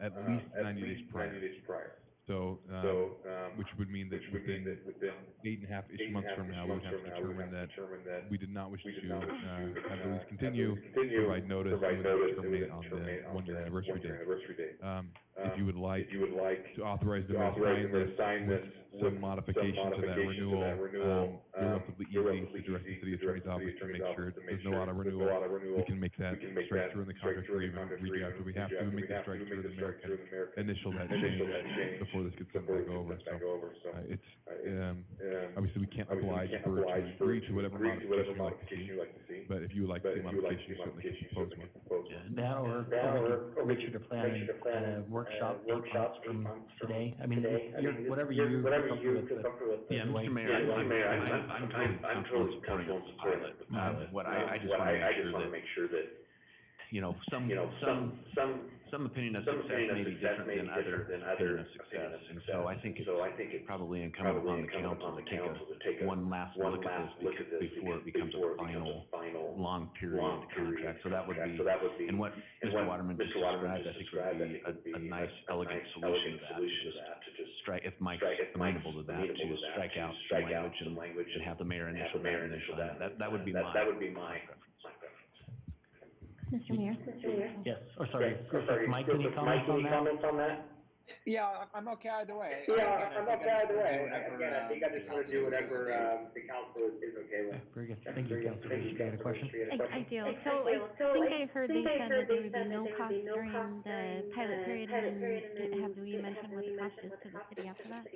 at least 90 days prior. So, which would mean that within 8.5-ish months from now, we would have to determine that we did not wish to have the lease continue, provide notice, and would terminate on the one-year anniversary date. If you would like to authorize the mayor to sign this with some modification to that renewal, relatively easy to direct the city attorney's office to make sure there's no auto renewal. We can make that straight through in the contract, or even redraft if we have to, make that straight through. The mayor can initial that change before this gets sent back over. So, it's, obviously we can't oblige for to agree to whatever modification you like to see, but if you would like to see modification, you certainly can propose one. That or Richard to plan workshops from today. I mean, whatever you're comfortable with. Yeah, Mr. Mayor, I'm totally supporting the pilot. I just want to make sure that, some opinion of success may be different than other opinion of success. And so I think it's probably incumbent upon the council to take one last look at this before it becomes a final long period contract. So that would be, and what Mr. Waterman just described, I think would be a nice, elegant solution to that, to just strike, if Mike's amenable to that, to strike out some language and have the mayor initial that. That would be my preference. Mr. Mayor? Yes, sorry, Mike, any comments on that? Yeah, I'm okay either way. I'm okay either way. Again, I think I just want to do whatever, the council is okay with. Very good. Thank you, Councilor. Do you have a question? I do. So I think I heard they said that there would be no cost during the pilot period, and then have we mentioned what the cost is to the city after that?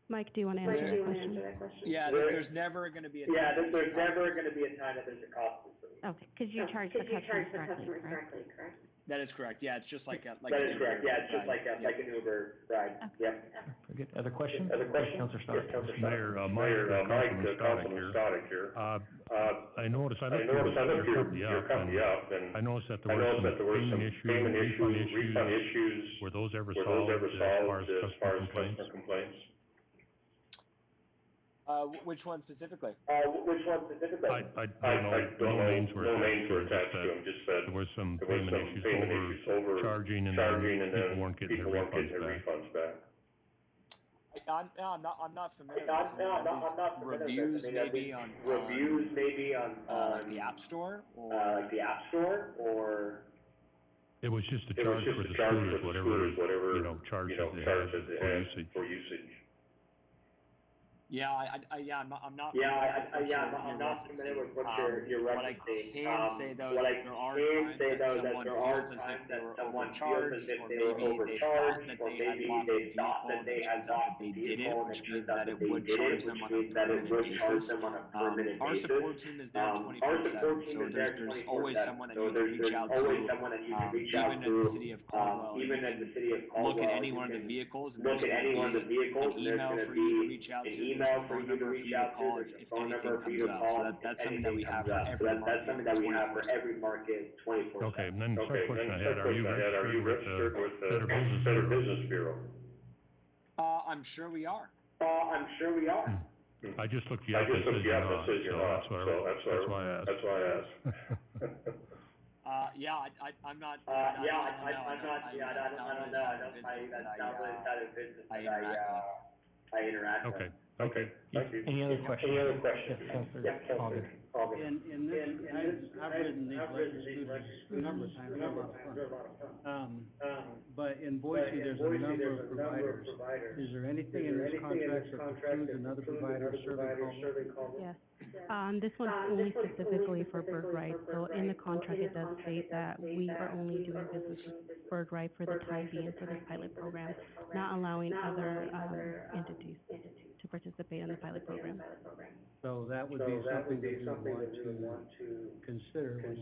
Mike, do you want to answer that question? Yeah, there's never going to be a time. There's never going to be a time that there's a cost. Okay, because you charge the customers directly, correct? That is correct. Yeah, it's just like a. That is correct. Yeah, it's just like an Uber ride. Yep. Very good. Other questions? Councilor Stoddard. Mayor, Councilman Stoddard here. I noticed, I looked your company up, and I noticed that there were some payment issues, refund issues. Were those ever solved as far as customer complaints? Which one specifically? I don't know, no names were attached to them, just that there was some payment issues, overcharging, and then people weren't getting their refunds back. I'm not familiar with reviews maybe on like the App Store or It was just a charge for the scooters, whatever, charges it has for usage. Yeah, I'm not. I'm not familiar with what you're referencing. What I can say though is that there are times that someone feels as if they were overcharged, or maybe they thought that they had locked the vehicle, and it turns out that they didn't, which means that it would charge them on a permanent basis. Our support team is there 24/7, so there's always someone that you can reach out to, even in the city of Caldwell. Look at any one of the vehicles, and there's going to be an email for you to reach out to. Phone number for you to call if anything comes up. So that's something that we have for every market 24/7. Okay, and then the second question I had, are you registered with the Better Business Bureau? I'm sure we are. I just looked you up, it says you're not, so that's why I asked. Yeah, I'm not. I don't know. I interact with. Okay. Okay, thank you. Any other questions? Yes, Counselor Hogan. In this, I've ridden these electric scooters a number of times, they're a lot of fun. But in Boise, there's a number of providers. Is there anything in this contract that precludes another provider serving Caldwell? Yes. This one's only specifically for Bird Ride, so in the contract it does state that we are only doing business with Bird Ride for the time being for this pilot program, not allowing other, entities to participate in the pilot program. So that would be something that we want to consider when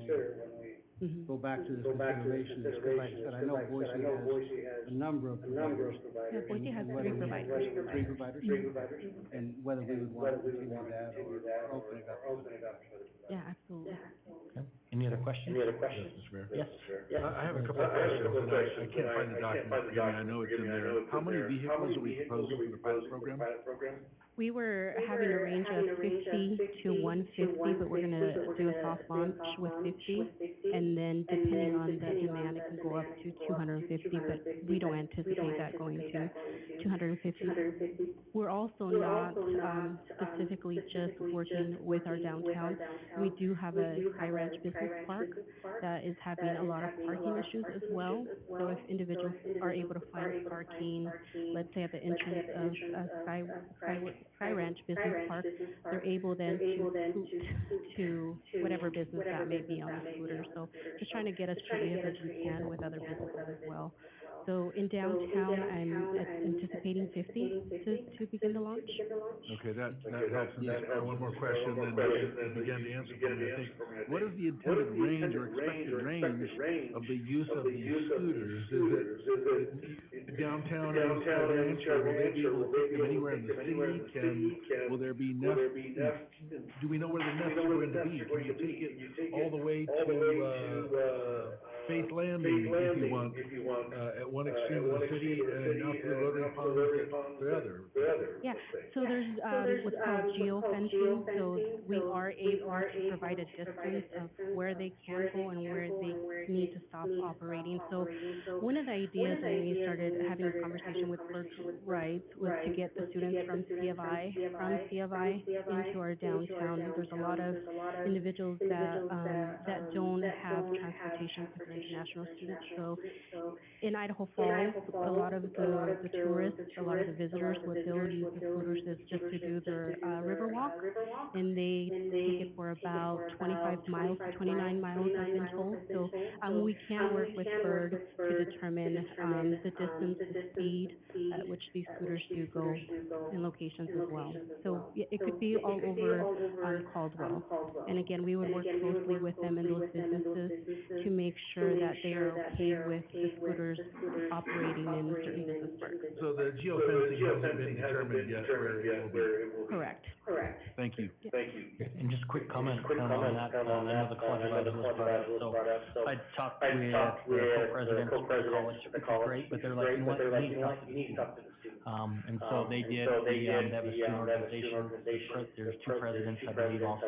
we go back to this consideration. Because like I said, I know Boise has a number of providers. Yeah, Boise has 3 providers. 3 providers? And whether we would want to continue that or open it up. Yeah, absolutely. Okay. Any other questions? Yes, Mr. Mayor. Yes. I have a couple of questions, and I can't find the document, forgive me, I know it's in there. How many vehicles are we proposing for the pilot program? We were having a range of 50 to 150, but we're gonna do a soft launch with 50. And then depending on the demand, it can go up to 250, but we don't anticipate that going to 250. We're also not, specifically just working with our downtown. We do have a Sky Ranch Business Park that is having a lot of parking issues as well. So if individuals are able to find parking, let's say at the entrance of Sky Ranch Business Park, they're able then to scoot to whatever business that may be on the scooter. So just trying to get as creative as we can with other businesses as well. So in downtown, I'm anticipating 50 to begin the launch. Okay, that helps, and just one more question, then you began to answer for me, I think. What is the intended range or expected range of the use of these scooters? Is it downtown in Sky Ranch, or will they be able to take them anywhere in the city? Will there be do we know where the nests are going to be? Can you take it all the way to, Faith Landing, if you want, at one extreme of the city and out to the Rotary Ponds at the other? Yeah, so there's, what's called geofencing, so we are able to provide a distance of where they can go and where they need to stop operating. So one of the ideas when we started having a conversation with Bird Rides was to get the students from C of I into our downtown. There's a lot of individuals that don't have transportation because they're international students. So in Idaho Falls, a lot of the tourists, a lot of the visitors, what they'll use the scooters is just to do their river walk, and they take it for about 25 miles to 29 miles, I've been told. So we can work with Bird to determine the distance, the speed at which these scooters do go in locations as well. So it could be all over Caldwell. And again, we would work closely with them and those businesses to make sure that they are okay with the scooters operating in certain business parks. So the geofencing hasn't been determined yet where it will be? Correct. Thank you. And just a quick comment on that, I know the college advisor was brought up, so I talked with the co-presidents of the college, which is great, but they're like, you know what, you need to talk to the students. And so they did, they have a student organization, there's 2 presidents, I believe also,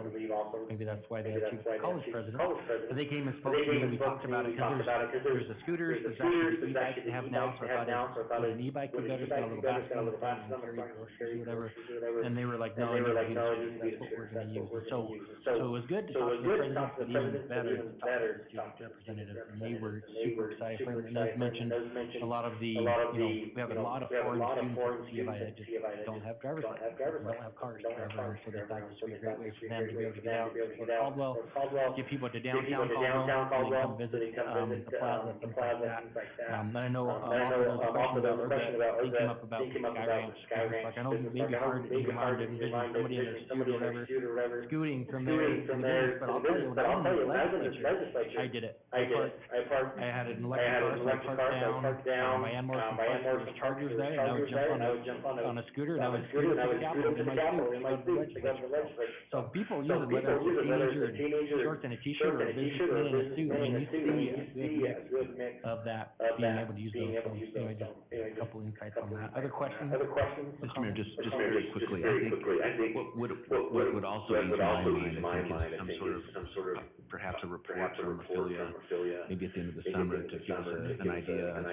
maybe that's why they have 2 college presidents. But they came and spoke to me, we talked about it, because there's the scooters, there's actually the e-bikes they have now, so I thought, with an e-bike, we better got a little basket on the front and carry groceries, whatever. And they were like, no, it needs to be the scooters, that's what we're gonna use. So it was good to talk to the presidents, but even better to talk to the student representatives, and they were super excited for it. And as mentioned, a lot of the, we have a lot of foreign students at C of I that just don't have driver's licenses, don't have cars to drive around, so they thought this would be a great way for them to be able to get out, explore Caldwell, get people to downtown Caldwell, and come visit, the plaza, things like that. And I know, also there was a question about, they came up about Sky Ranch, like, I know it may be hard to envision somebody in their scooter or whatever, scooting from there to the business, but I'll tell you, when I was in the legislature, I did it. I had an electric car, so I parked down, my Anmorrison Park, there's chargers there, and I would jump on a scooter, and I would scoot to the Capitol in my suit to go to the legislature. So people use it, whether it's a teenager in shorts and a t-shirt, or a businessman in a suit, I mean, you see a good mix of that, being able to use those. So anyway, just a couple insights on that. Other questions? Mr. Mayor, just very quickly, I think what would also ease my mind, I think, is some sort of perhaps a report from Ophelia, maybe at the end of the summer, to give us an idea on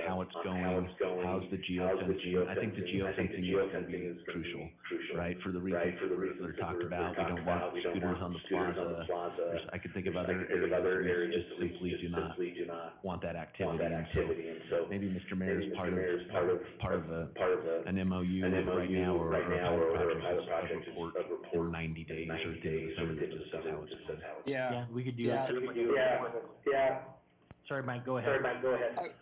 how it's going, how's the geofencing I think the geofencing is gonna be crucial, right? For the reasons that are talked about, we don't want scooters on the plaza. I could think of other areas where we just simply do not want that activity. And so maybe Mr. Mayor is part of an MOU right now, or a pilot project, just a report in 90 days or days, so that just says how it's going. Yeah, we could do that. Sorry, Mike, go ahead.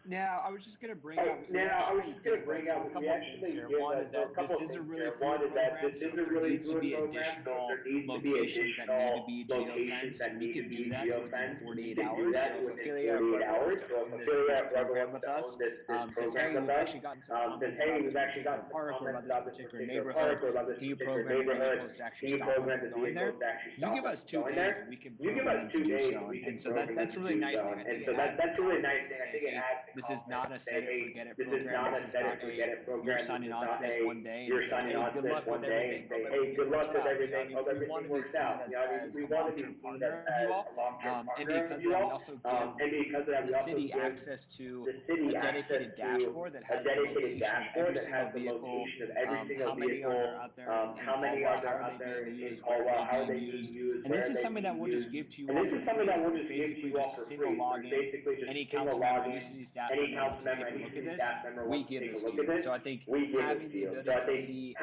Now, I was just gonna bring up, we actually did a couple things here. One is that this is a really fluid program, so if there needs to be additional locations that need to be geofenced, we could do that within 48 hours. So if Ophelia, whoever wants to own this program with us, says, hey, we've actually gotten some comments about this particular park or about this particular neighborhood, can you program the vehicles to actually stop them from going there? You give us 2 days and we can program them to do so. And so that's a really nice thing. I think it adds that's a really nice thing. I think it adds. This is not a set it forget it program. This is not a you're signing on to this one day and say, hey, good luck with everything. Hey, good luck with everything. We want to be seen as a long-term partner of you all. And because of that, we also give the city access to a dedicated dashboard that has the location of every single vehicle, how many are there out there in Caldwell, how are they being used, where are they being used. And this is something that we'll just give to you all for free. It's basically just a single login. Any council member, any city staff member wants to take a look at this, we give this to you. So I think having the ability to see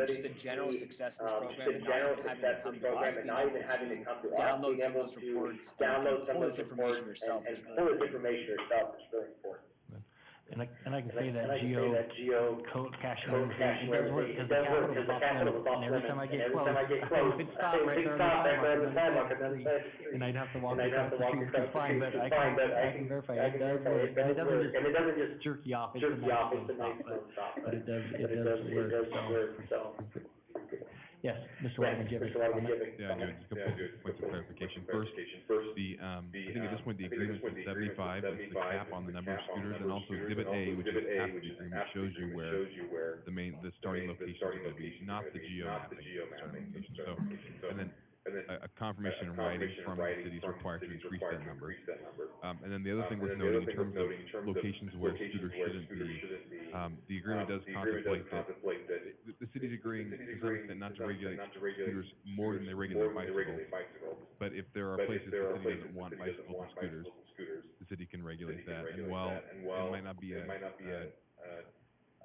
just the general success of this program and not even having to come to us, being able to download some of those reports and pull this information yourself is really important. And I can say that geo code caching, it does work, because the capital is off limits, and every time I get close, I would stop right there on the sidewalk, and I'd have to walk across the street to find, but I can verify, it does work, and it doesn't just jerk you off, it's a nice little stop, but it does work, so. Yes, Mr. White, did you have a comment? Yeah, just a couple points of clarification. First, I think at this point, the agreement is 75, that's the cap on the number of scooters, and also Exhibit A, which is after the agreement, shows you where the starting locations are gonna be, not the geo-mapping starting location. So, and then a confirmation in writing from the city is required to increase that number. And then the other thing worth noting in terms of locations where scooters shouldn't be, the agreement does contemplate that the city's agreeing to some extent not to regulate scooters more than they regulate bicycles. But if there are places the city doesn't want bicycles and scooters, the city can regulate that. And while it might not be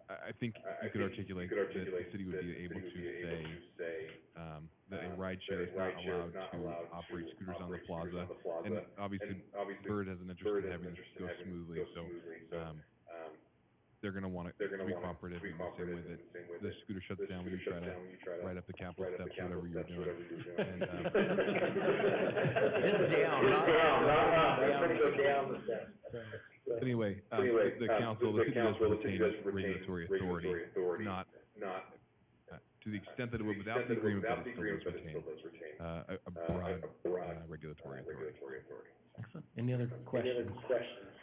I think you could articulate that the city would be able to say, that a ride share is not allowed to operate scooters on the plaza. And obviously, Bird has an interest in having this go smoothly, so, they're gonna wanna be cooperative in the same way that the scooter shuts down when you try to ride up the Capitol steps, whatever you're doing. And, anyway, the council, the city does retain regulatory authority, not, to the extent that it would without the agreement, but it still does retain, a broad, regulatory authority. Excellent. Any other questions?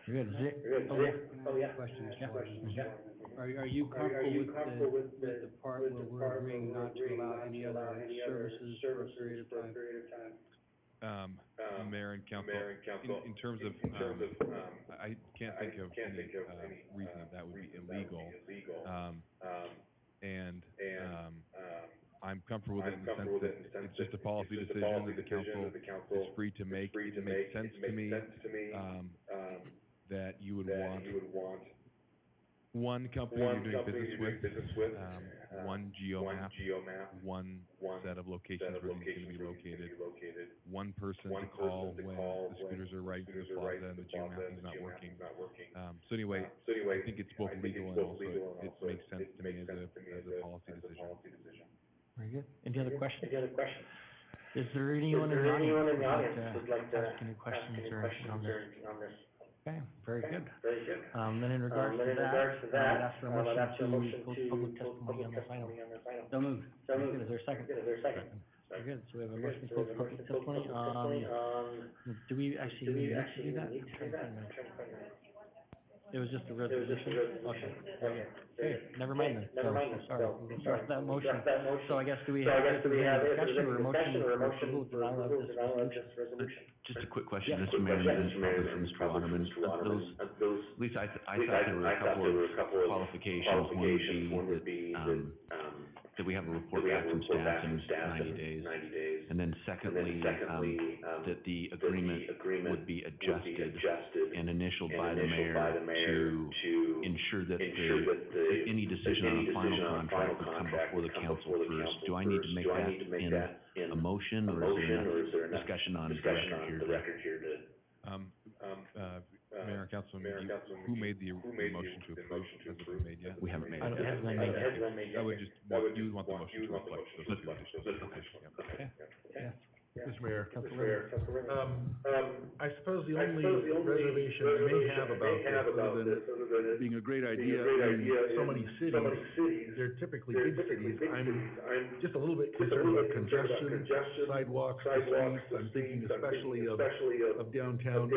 You're good. Zick? Oh, yeah. Questions. Are you comfortable with the part where we're agreeing not to allow any other services for a period of time? Mayor and council, in terms of, I can't think of any, reason that would be illegal. I'm comfortable with it in the sense that it's just a policy decision that the council is free to make. It makes sense to me, that you would want one company you're doing business with, one geo-map, one set of locations where these are gonna be located, one person to call when the scooters are riding through the plaza and the geo-mapping is not working. So anyway, I think it's both legal and also it makes sense to me as a policy decision. Very good. Any other questions? Is there anyone in the audience who'd like to ask any questions or anything on this? Okay, very good. Then in regards to that, I would ask for a motion to post public testimony on this item. So moved. Very good. Is there a second? Very good. So we have a motion to post public testimony. Do we actually need to do that? It was just a resolution? Okay, very good. Okay, never mind then. So sorry, we struck that motion. So I guess do we have, if there's any discussion or a motion for approval, denial of this resolution? Just a quick question, Mr. Mayor, and probably for Mr. Waterman. Those, at least I thought there were a couple of qualifications. One would be that we have a report back from staff in 90 days. And then secondly, that the agreement would be adjusted and initialed by the mayor to ensure that any decision on a final contract would come before the council first. Do I need to make that in a motion, or is there enough discussion on the record here to? Mayor and Councilman, who made the motion to approve? Has it been made yet? We haven't made it. It hasn't been made yet. I would just, you would want the motion to reflect those two additional. Okay. Yeah. Mr. Mayor, Councilor. I suppose the only reservation I may have about this, other than it being a great idea in so many cities, they're typically big cities. I'm just a little bit concerned about congestion, sidewalks, the streets. I'm thinking especially of downtown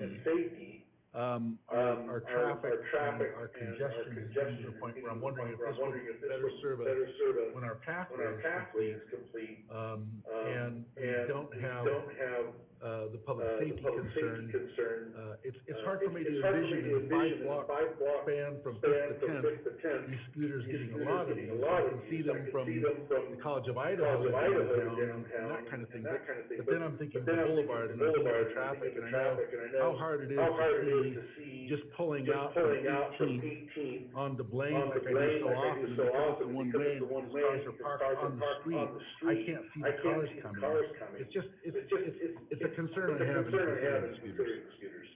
and safety. Our traffic and our congestion is getting to the point where I'm wondering if this would better serve us when our pathway is complete, and we don't have the public safety concern. It's hard for me to envision in a 5-block span from 5th to 10th, these scooters getting a lot of these. I can see them from the College of Idaho downtown and that kind of thing. But then I'm thinking the boulevard and I'm thinking of traffic, and I know how hard it is to see just pulling out from 18th on the Blaine like I do so often, and because it's a one-way and cars are parked on the street, I can't see the cars coming. It's just, it's a concern I have in considering scooters.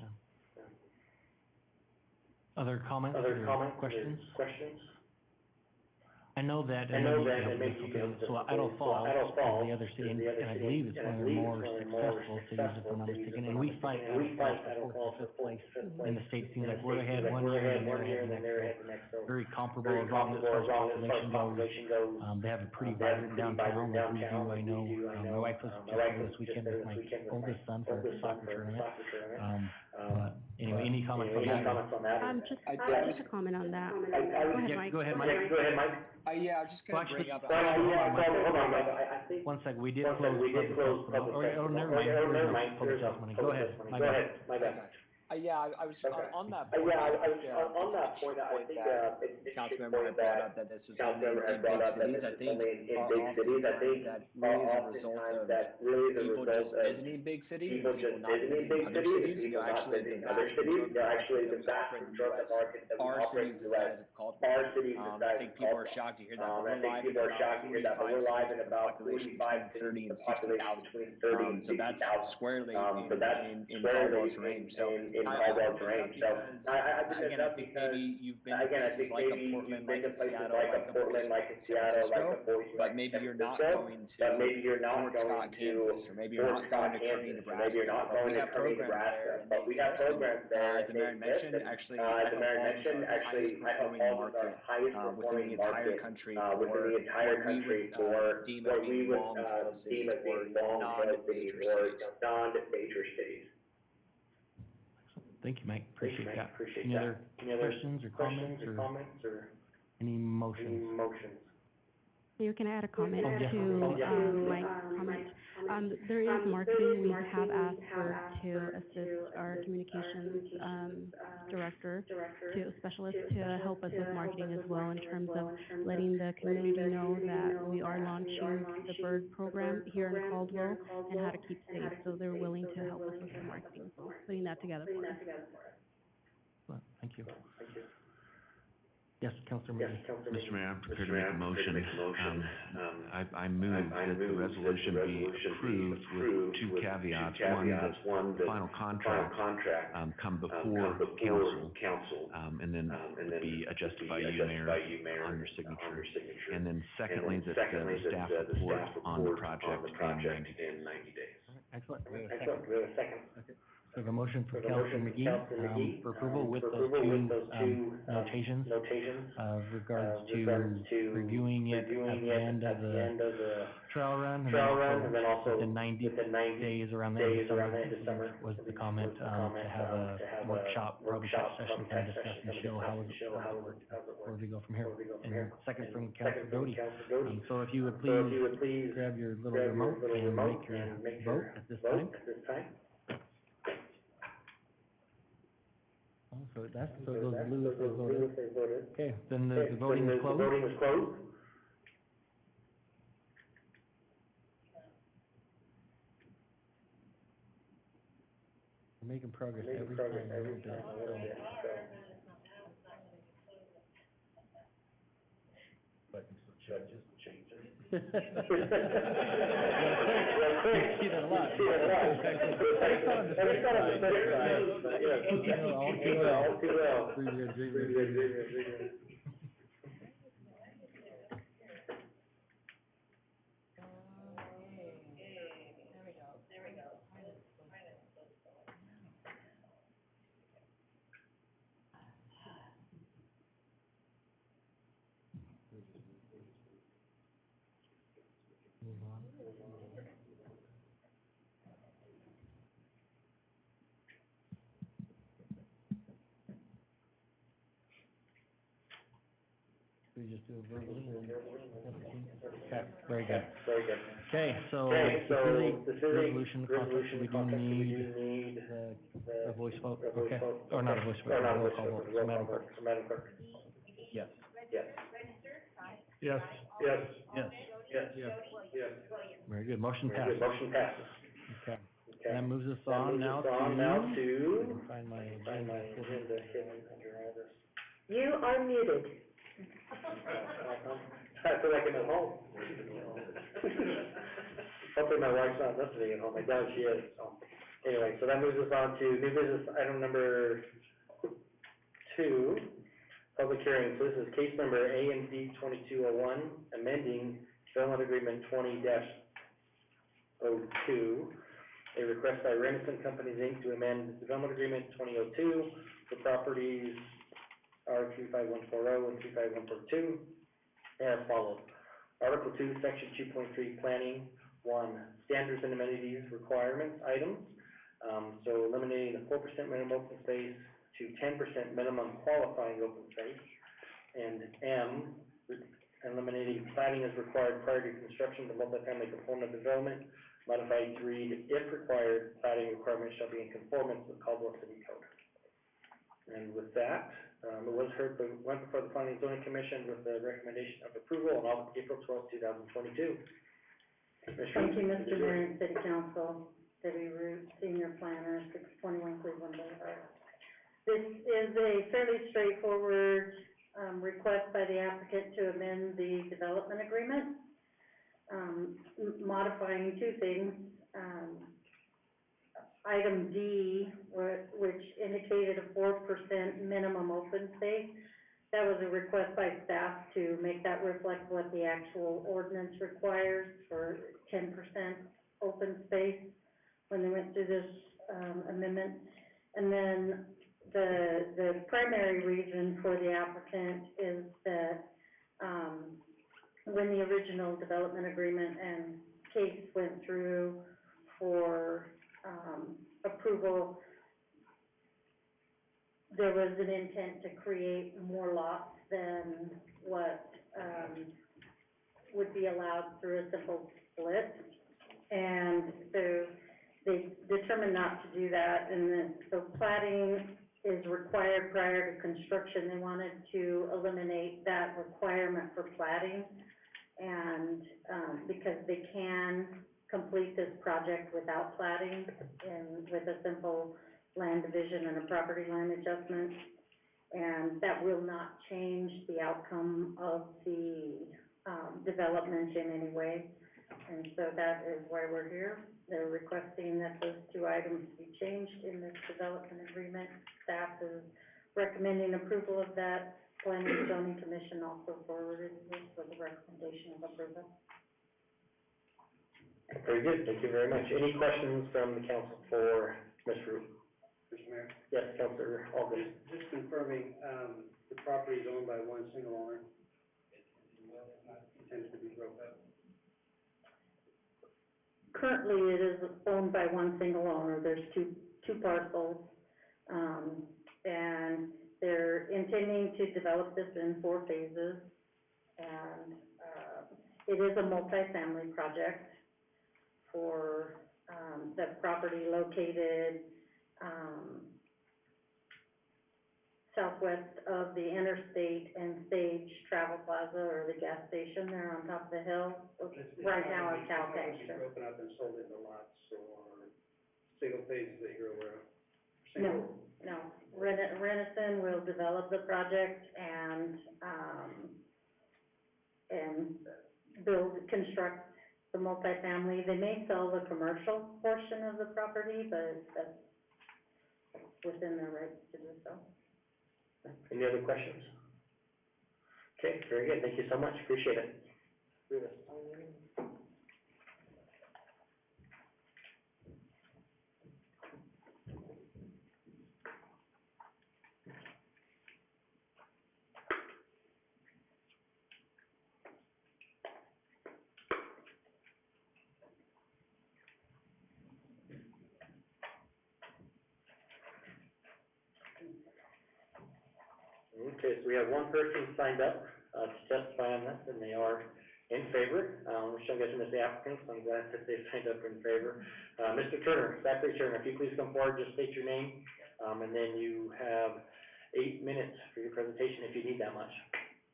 Other comments or questions? I know that it makes you feel, so Idle Falls is the other city, and I believe it's one of the more successful cities, if I'm not mistaken, and we fight Idle Falls for 4th, 5th place in the state. Seems like we're ahead one year and they're ahead the next, so very comparable as long as population goes. They have a pretty vibrant downtown like we do. I know, my wife was just there this weekend with my oldest son for a soccer tournament. But anyway, any comments on that? Just a comment on that. Go ahead, Mike. Yeah, I was just gonna bring up. Hold on, Mike. One second, we did close public. Oh, never mind. Public testimony. Go ahead, my bad. I was on that point. I think Councilmember had brought up that this was only in big cities. I think oftentimes that really is a result of people just visiting big cities and people not visiting other cities. Actually, the vast majority of the market that we operate in the U.S. are cities the size of Caldwell. I think people are shocked to hear that, but we're live in about 45 cities with a population between 30 and 60,000. So that's squarely in Caldwell's range. So Caldwell's range. So again, I think maybe you've been to places like a Portland, like a Seattle, like a Boise, like a San Francisco, but maybe you're not going to Fort Scott, Kansas, or maybe you're not going to Kearney, Nebraska. But we have programs there, and they exist. As the mayor mentioned, actually, Idaho Falls is our highest performing market within the entire country for what we would deem as being long-tail cities or non-major cities. Thank you, Mike. Appreciate that. Any other questions or comments or any motions? Mayor, can I add a comment to Mike's comment? There is marketing. We have asked her to assist our communications director, specialist, to help us with marketing as well in terms of letting the community know that we are launching the bird program here in Caldwell and how to keep safe. So they're willing to help us with the marketing. So putting that together for us. Well, thank you. Yes, Councilor Murray. Mr. Mayor, I'm prepared to make a motion. I move that the resolution be approved with two caveats. One, that the final contract come before council, and then be adjusted by you, Mayor, on your signature. And then secondly, that the staff report on the project in 90 days. Excellent. We have a second. So the motion for Councilor McGee, for approval with those two, notations, regards to reviewing it at the end of the trail run, and then also within 90 days around the end of summer, was the comment, to have a workshop session, kind of discuss and show how it worked, where we go from here. And second from Councilor Doty. So if you would please grab your little remote and make your vote at this time. Oh, so it goes blue if they voted. Okay, then the voting is closed. We're making progress every time a little bit, so. But judges change it. You see that a lot. It's on the straight side. All too well. We just do it verbally. Okay, very good. Okay, so resolution, conference, we do need a voice vote, okay, or not a voice vote, a roll call vote, so Madam Clerk. Yes. Yes. Very good, motion passes. Okay, that moves us on now to, find my agenda. You are muted. I feel like I'm at home. Hopefully my wife's not listening at home, I doubt she is, so. Anyway, so that moves us on to new business item number 2, public hearing. So this is case number AMD 2201, amending development agreement 20-02. A request by Renison Companies, Inc. to amend development agreement 2002 for properties R35140 and 35142 as follows. Article 2, Section 2.3, Planning. 1, Standards and Amenities Requirements Items. So eliminating the 4% minimum open space to 10% minimum qualifying open space. And M, eliminating plating as required prior to construction of the multifamily component of development. Modified to read, if required, plating requirements shall be in conformance with Caldwell City Code. And with that, it was heard, went before the Planning and Zoning Commission with the recommendation of approval on April 12, 2022. Thank you, Mr. Mayor and City Council, Debbie Root, Senior Planner, 621 Cleveland Boulevard. This is a fairly straightforward request by the applicant to amend the development agreement, modifying 2 things. Item D, which indicated a 4% minimum open space. That was a request by staff to make that reflect what the actual ordinance requires for 10% open space when they went through this amendment. And then the primary reason for the applicant is that when the original development agreement and case went through for approval, there was an intent to create more lots than what would be allowed through a simple split. And so they determined not to do that, and then so plating is required prior to construction. They wanted to eliminate that requirement for plating, and because they can complete this project without plating and with a simple land division and a property line adjustment, and that will not change the outcome of the development in any way. And so that is why we're here. They're requesting that those 2 items be changed in this development agreement. Staff is recommending approval of that. Planning and Zoning Commission also forwarded this with a recommendation of approval. Very good, thank you very much. Any questions from the council for Ms. Root? Mr. Mayor? Yes, Councilor Alden. Just confirming, the property is owned by one single owner. It's not intended to be broke up. Currently, it is owned by one single owner. There's two parcels. And they're intending to develop this in 4 phases. And, it is a multifamily project for, the property located, southwest of the Interstate and Stage Travel Plaza, or the gas station there on top of the hill. Right now, it's Cal It's Texture. broken up and sold into lots or single phases that you're aware of? No. Renison will develop the project and construct the multifamily. They may sell the commercial portion of the property, but that's within their rights to do so. Any other questions? Okay, very good, thank you so much, appreciate it. Okay, so we have one person signed up, to testify on this, and they are in favor. We're showing this as the applicants, so I'm glad that they signed up in favor. Mr. Turner, Zachary Turner, if you please come forward, just state your name, and then you have 8 minutes for your presentation if you need that much.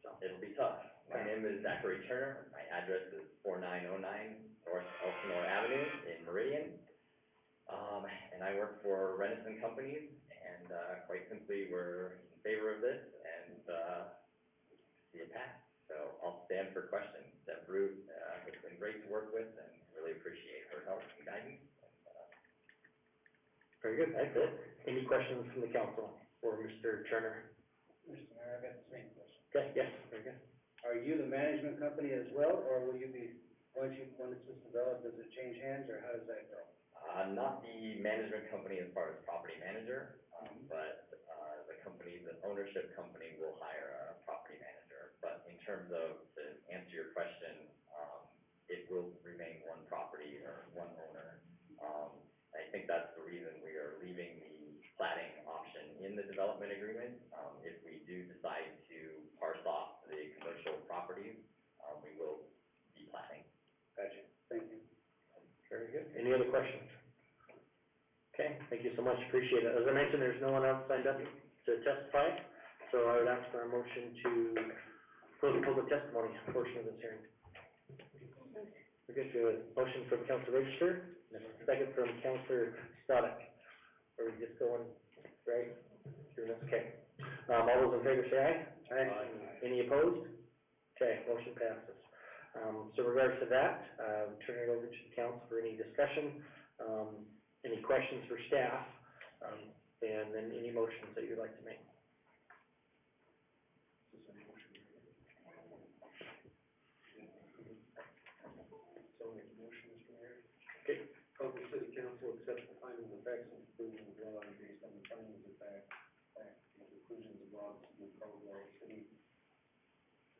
So. It'll be tough. My name is Zachary Turner. My address is 4909 North Elsinore Avenue in Meridian. And I work for Renison Companies, and, quite simply, we're in favor of this, and, see it pass. So I'll stand for questions. Deb Root, has been great to work with, and really appreciate her help and guidance. Very good, that's it. Any questions from the council for Mr. Turner? Mr. Mayor, I've got the same question. Okay, yes, very good. Are you the management company as well, or will you be, when it's just developed, does it change hands, or how does that go? Not the management company as far as property manager, but, the company, the ownership company will hire a property manager. But in terms of, to answer your question, it will remain one property or one owner. I think that's the reason we are leaving the platting option in the development agreement. If we do decide to parse off the commercial properties, we will be platting. Gotcha, thank you. Very good. Any other questions? Okay, thank you so much, appreciate it. As I mentioned, there's no one else signed up to testify, so I would ask for a motion to close the public testimony portion of this hearing. We're good to a motion from Councilor Register, and a second from Councilor Stoddard. Are we just going, right? Doing this, okay. All those in favor say aye. Aye. Any opposed? Okay, motion passes. So in regards to that, turn it over to the council for any discussion, any questions for staff, and then any motions that you'd like to make. So make a motion, Mr. Mayor. Okay. Caldwell City Council accepts the findings of facts and conclusions of law based on the findings of facts and conclusions of law of Caldwell City.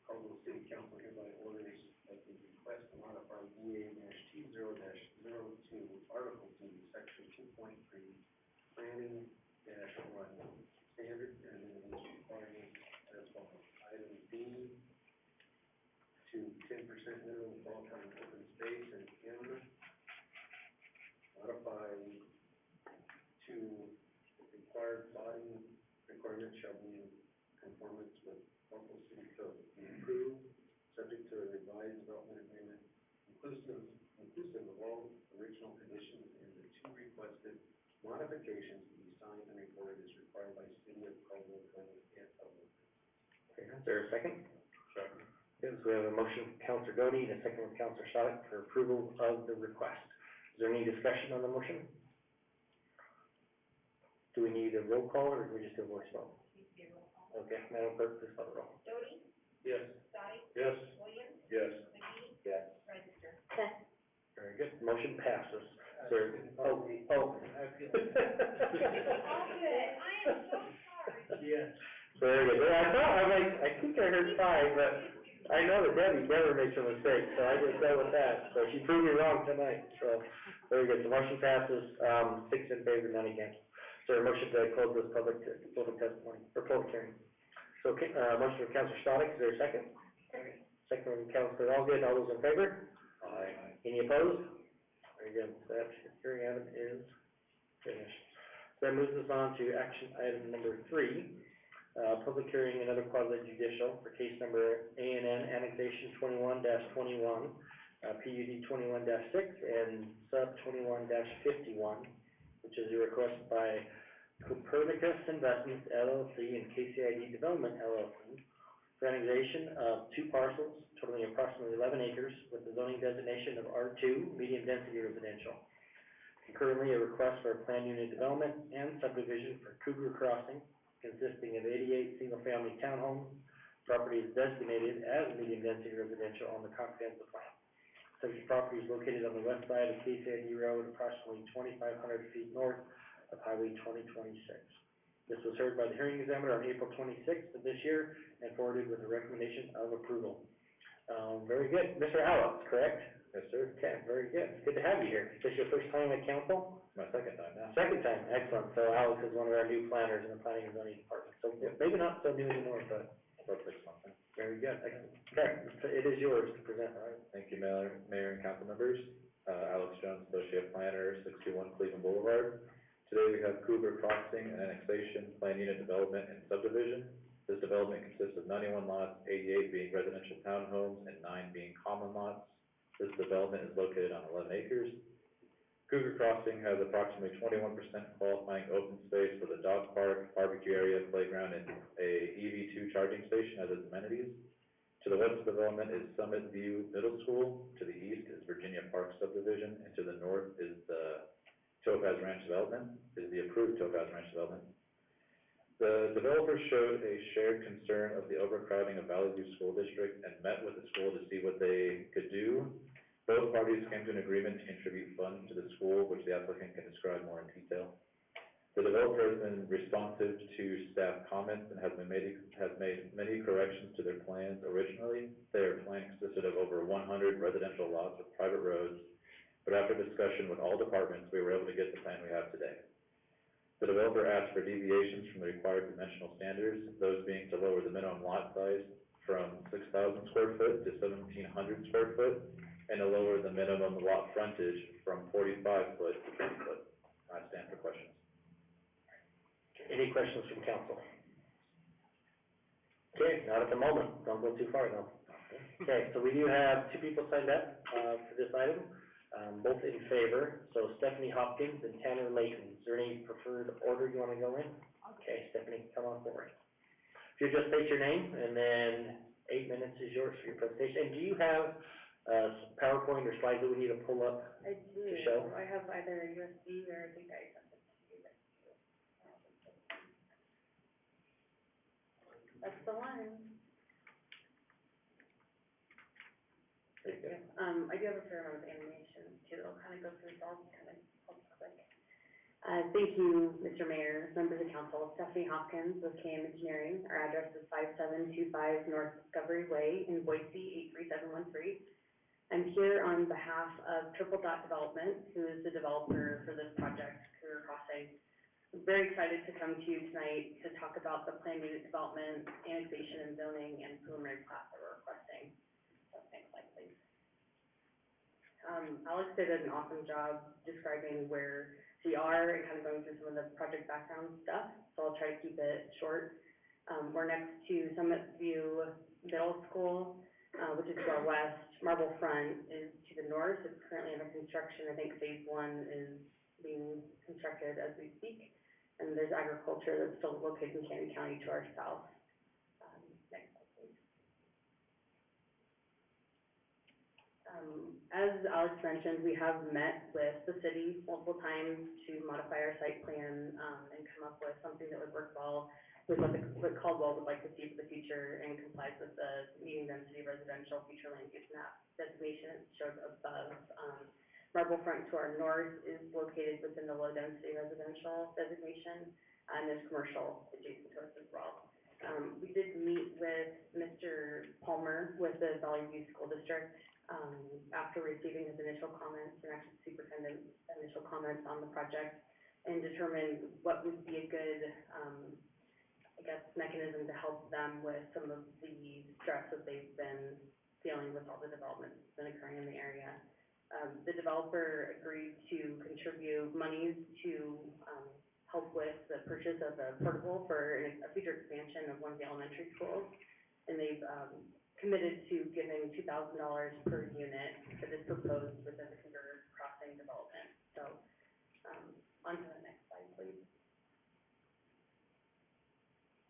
Caldwell City Council hereby orders that the request to modify DA-T0-02, Article D, Section 2.3, Planning -1, Standard Amendments requirements as follows. Item B, to 10% minimum qualifying open space, and M, modify to required body requirements shall be in conformance with local city code. Be approved, subject to a revised development agreement, inclusive of all original conditions and the 2 requested modifications to be signed and recorded as required by City of Caldwell County and Public. Okay, is there a second? Second. Yes, we have a motion from Councilor Godey and a second from Councilor Stoddard for approval of the request. Is there any discussion on the motion? Do we need a roll call, or do we just do a voice vote? Okay, Madam Clerk, please call the roll. Jody? Yes. Dottie? Yes. Williams? Yes. McGee? Yes. Register? Okay. Very good, motion passes. Is there, I feel try, but I know that Debbie never makes a mistake, so I just go with that. So she proved me wrong tonight, so, very good. The motion passes, 6 in favor, none against. So a motion to close this public testimony, or public hearing. So, motion from Councilor Stodic, is there a second? Second from Councilor Allgood, all those in favor? Aye. Any opposed? Very good, so that hearing item is finished. So that moves us on to action item number 3, public hearing and other quasi-judicial for case number ANN Annexation 21-21, PUD 21-6, and Sub 21-51, which is a request by Copernicus Investments LLC and KCID Development LLC for annexation of 2 parcels totaling approximately 11 acres with the zoning designation of R2, medium density residential. Currently, a request for a planned unit development and subdivision for Cougar Crossing, consisting of 88 single-family townhomes. Property is designated as medium density residential on the comprehensive plan. Subject property is located on the west side of KCID Road, approximately 2,500 feet north of Highway 2026. This was heard by the hearing examiner on April 26th of this year and forwarded with a recommendation of approval. Very good. Mr. Alex, correct? Yes, sir. Okay, very good. It's good to have you here. Is this your first time at council? My second time now. Second time, excellent. So Alex is one of our new planners in the planning and zoning department. So maybe not so new anymore, but About 6 months now. very good, excellent. Okay, so it is yours to present, all right? Thank you, Mayor and council members. Alex Jones, Associate Planner, 621 Cleveland Boulevard. Today we have Cougar Crossing and Annexation, Planned Unit Development and Subdivision. This development consists of 91 lots, 88 being residential townhomes and 9 being common lots. This development is located on 11 acres. Cougar Crossing has approximately 21% qualifying open space with a dog park, barbecue area, playground, and a EV2 charging station as its amenities. To the west of the development is Summit View Middle School. To the east is Virginia Park Subdivision, and to the north is the Topaz Ranch Development, is the approved Topaz Ranch Development. The developer showed a shared concern of the overcrowding of Valley View School District and met with the school to see what they could do. Both parties came to an agreement to contribute funds to the school, which the applicant can describe more in detail. The developer has been responsive to staff comments and has made many corrections to their plans. Originally, their plan consisted of over 100 residential lots with private roads, but after discussion with all departments, we were able to get the plan we have today. The developer asked for deviations from the required dimensional standards, those being to lower the minimum lot size from 6,000 square foot to 1,700 square foot, and to lower the minimum lot frontage from 45 foot to 50 foot. I stand for questions. Any questions from council? Okay, not at the moment. Don't go too far though. Okay, so we do have 2 people signed up, for this item, both in favor. So Stephanie Hopkins and Tanner Layton. Is there any preferred order you want to go in? Okay, Stephanie, come on forward. If you just state your name, and then 8 minutes is yours for your presentation. And do you have, PowerPoint or slides that we need to pull up I do. to show? I have either a USB or I think I sent it to you. That's the one. Very good. I do have a fair amount of animation too, it'll kind of go through, so I'll kind of quick. Thank you, Mr. Mayor, members of council. Stephanie Hopkins with KM Engineering. Our address is 5725 North Discovery Way in Boise, 83713. I'm here on behalf of Triple Dot Development, who is the developer for this project, Cougar Crossing. I'm very excited to come to you tonight to talk about the planned unit development, annexation and zoning, and preliminary plat that we're requesting. So next slide, please. Alex did an awesome job describing where we are and kind of going through some of the project background stuff, so I'll try to keep it short. We're next to Summit View Middle School, which is to our west. Marble Front is to the north. It's currently under construction. I think phase 1 is being constructed as we speak. And there's agriculture that's still located in Canyon County to our south. Next slide, please. As Alex mentioned, we have met with the city multiple times to modify our site plan, and come up with something that would work well with what Caldwell would like to see for the future and complies with the medium density residential future land use map designation shown above. Marble Front to our north is located within the low density residential designation, and there's commercial adjacent to us as well. We did meet with Mr. Palmer with the Valley View School District, after receiving his initial comments and actually superintendent's initial comments on the project, and determined what would be a good, mechanism to help them with some of the stress that they've been dealing with all the development that's been occurring in the area. The developer agreed to contribute monies to, help with the purchase of a portable for a future expansion of one of the elementary schools. And they've, committed to giving $2,000 per unit that is proposed within the Cougar crossing development. So, on to the next slide, please.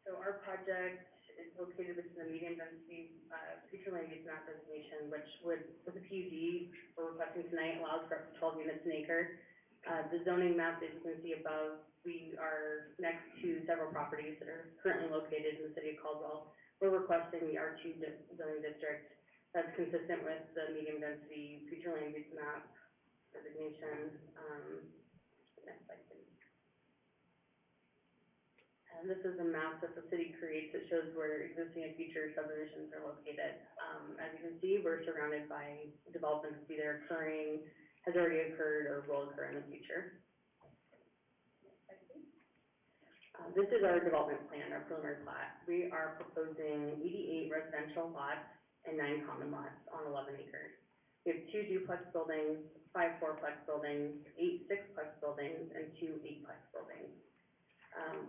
So our project is located within the medium density, future land use map designation, which would, with the PUD we're requesting tonight, allows for up to 12 units an acre. The zoning map that you can see above, we are next to several properties that are currently located in the city of Caldwell. We're requesting the R2 zoning district that's consistent with the medium density future land use map designation. Next slide, please. And this is a map that the city creates that shows where existing and future subdivisions are located. As you can see, we're surrounded by development that's either occurring, has already occurred, or will occur in the future. This is our development plan, our preliminary plat. We are proposing 88 residential lots and 9 common lots on 11 acres. We have 2 duplex buildings, 5 fourplex buildings, 8 sixplex buildings, and 2 eightplex buildings.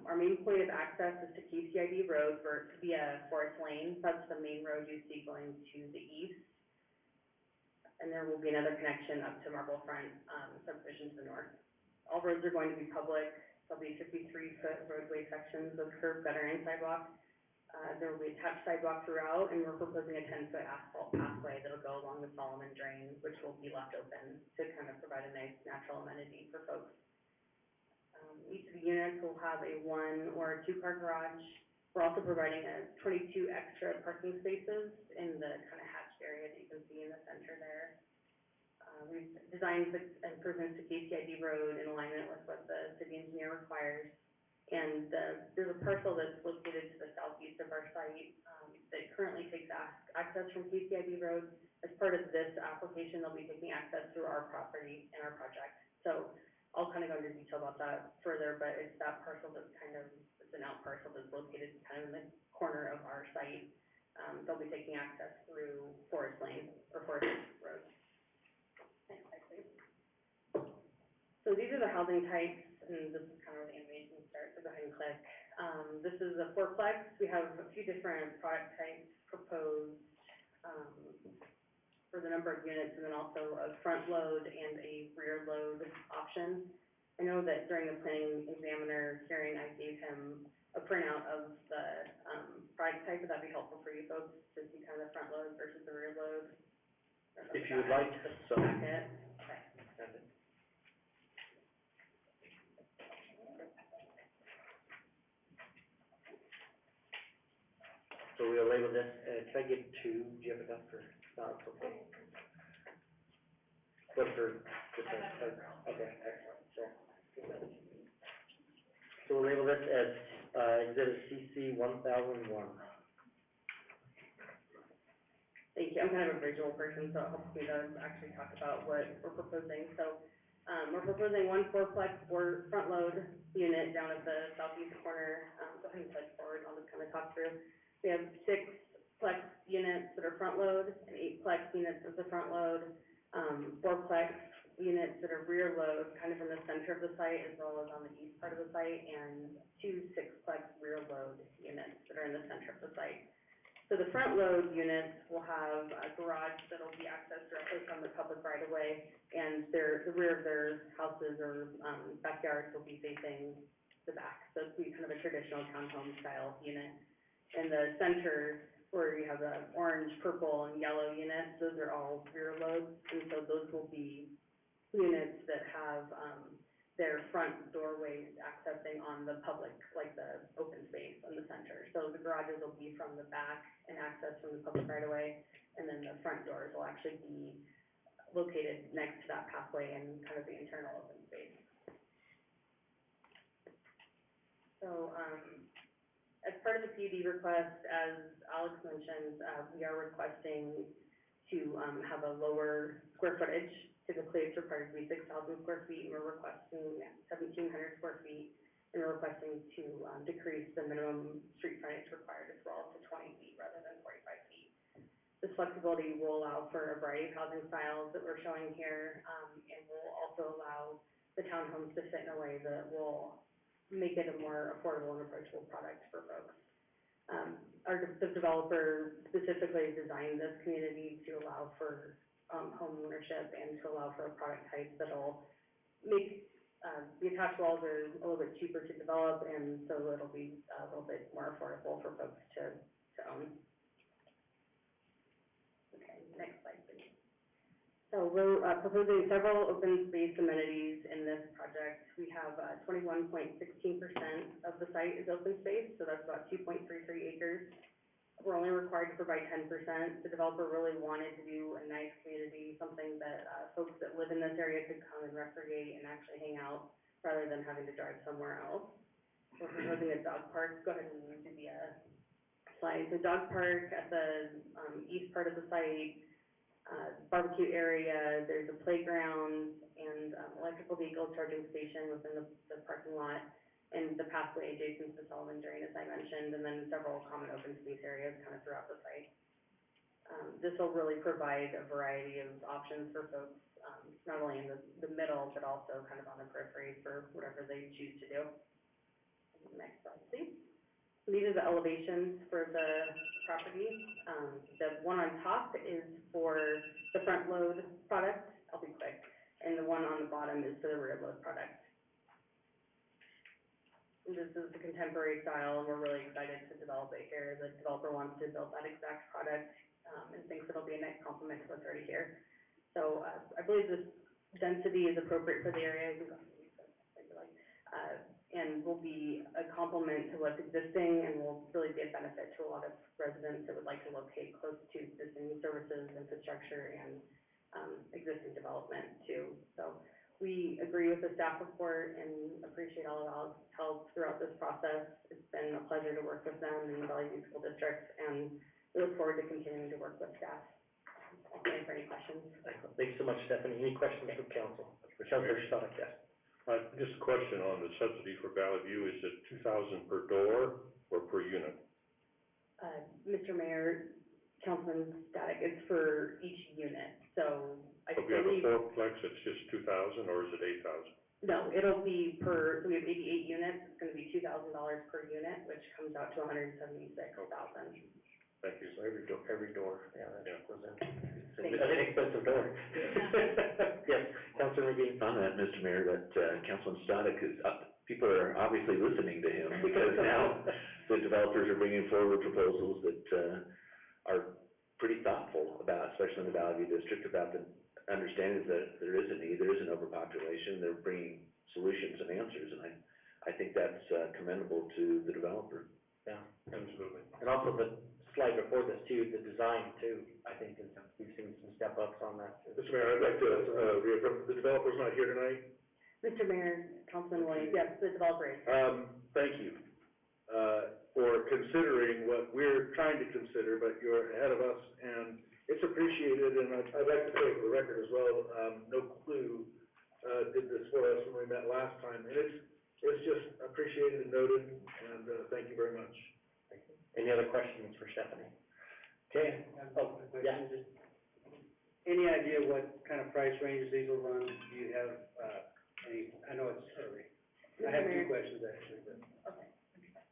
Our main point of access is to KCID Road via Forest Lane. That's the main road you see going to the east. And there will be another connection up to Marblefront subdivision to the north. All roads are going to be public. There'll be 53-foot roadway sections of curb, gutter, and sidewalk. There will be attached sidewalk throughout, and we're proposing a 10-foot asphalt pathway that'll go along the Solomon Drain, which will be left open to kind of provide a nice natural amenity for folks. Each of the units will have a 1 or 2 car garage. We're also providing 22 extra parking spaces in the kind of hatched area that you can see in the center there. We've designed the improvements to KCID Road in alignment with what the city engineer requires. And there's a parcel that's located to the southeast of our site that currently takes access from KCID Road. As part of this application, they'll be taking access through our property and our project. So I'll kind of go into detail about that further, but it's that parcel that's it's an out parcel that's located kind of in the corner of our site. They'll be taking access through Forest Lane or Forest Road. Next slide, please. So these are the housing types, and this is kind of where the animation starts, so go ahead and click. This is a fourplex. We have a few different product types proposed for the number of units, and then also a front load and a rear load option. I know that during the planning examiner hearing, I gave him a printout of the product type. Would that be helpful for you folks to see kind of the front load versus the rear load? If you would like, so. Packet. Okay. So we'll label this, can I get 2? Do you have enough for, no, it's okay. What for, just okay, excellent, sure. So we'll label this as, exhibit CC 1001. Thank you. I'm kind of a visual person, so it helps me to actually talk about what we're proposing. So, we're proposing 1 fourplex front load unit down at the southeast corner. Go ahead and click forward. I'll just kind of talk through. We have 6-plex units that are front load, and 8-plex units as a front load, 4-plex units that are rear load, kind of in the center of the site as well as on the east part of the site, and 2 6-plex rear load units that are in the center of the site. So the front load units will have a garage that'll be accessed directly from the public right of way, and the rear of their houses or backyards will be facing the back. So it'll be kind of a traditional townhome style unit. In the center, where you have the orange, purple, and yellow units, those are all rear loads, and so those will be units that have their front doorways accessing on the public, like the open space in the center. So the garages will be from the back and access from the public right away, and then the front doors will actually be located next to that pathway and kind of the internal open space. So, as part of the PUD request, as Alex mentioned, we are requesting to, have a lower square footage. Typically, it's required to be 6,000 square feet, and we're requesting 1,700 square feet. And we're requesting to, decrease the minimum street frontage required as well to 20 feet rather than 45 feet. This flexibility will allow for a variety of housing styles that we're showing here, and will also allow the townhomes to fit in a way that will make it a more affordable and approachable product for folks. The developer specifically designed this community to allow for, home ownership and to allow for a product type that'll make, the attached walls are a little bit cheaper to develop, and so it'll be a little bit more affordable for folks to own. Okay, next slide, please. So we're proposing several open space amenities in this project. We have 21.16% of the site is open space, so that's about 2.33 acres. We're only required to provide 10%. The developer really wanted to do a nice community, something that folks that live in this area could come and recreate and actually hang out rather than having to drive somewhere else. We're proposing a dog park. Go ahead and move to the slide. The dog park at the east part of the site. Barbecue area, there's a playground and electrical vehicle charging station within the parking lot, and the pathway adjacent to Solomon Drain, as I mentioned, and then several common open space areas kind of throughout the site. This will really provide a variety of options for folks, not only in the middle, but also kind of on the periphery for whatever they choose to do. Next slide, please. These are the elevations for the property. The one on top is for the front load product, I'll be quick, and the one on the bottom is for the rear load product. And this is the contemporary style, and we're really excited to develop it here. The developer wants to build that exact product, and thinks it'll be a nice complement to what's already here. So, I believe this density is appropriate for the area. And will be a complement to what's existing and will really be a benefit to a lot of residents that would like to locate close to existing services, infrastructure, and existing development too. So we agree with the staff report and appreciate all of Alex's help throughout this process. It's been a pleasure to work with them in the Valley View School District, and we look forward to continuing to work with staff. I'll answer any questions. Thanks so much, Stephanie. Any questions from council? Councilor Stoddard, yes. Just a question on the subsidy for Valley View, is it 2,000 per door or per unit? Mr. Mayor, Councilman Static, it's for each unit, so I If we have a fourplex, it's just 2,000, or is it 8,000? No, it'll be per, so we have 88 units, it's gonna be $2,000 per unit, which comes out to $176,000. Thank you. So every door, yeah, that goes in. Thank That's an expensive door. Yes, Councilor McGee. On that, Mr. Mayor, that Councilman Stoddard is people are obviously listening to him, because now the developers are bringing forward proposals that are pretty thoughtful about, especially in the Valley View District, about the understanding that there is a need, there is an overpopulation, they're bringing solutions and answers, and I think that's commendable to the developer. Yeah, Absolutely. and also the slide before this too, the design too, I think is, we've seen some step ups on that too. Mr. Mayor, I'd like to reaffirm, the developer's not here tonight. Mr. Mayor, Councilman Williams, yes, the developer is. Thank you, for considering what we're trying to consider, but you're ahead of us, and it's appreciated, and I'd like to say for the record as well, No Clue, did this for us when we met last time, and it's just appreciated and noted, and, thank you very much. Any other questions for Stephanie? Okay, oh, yeah. Any idea what kind of price ranges these will run? Do you have, any, I know it's early. I have two questions actually, but. Okay.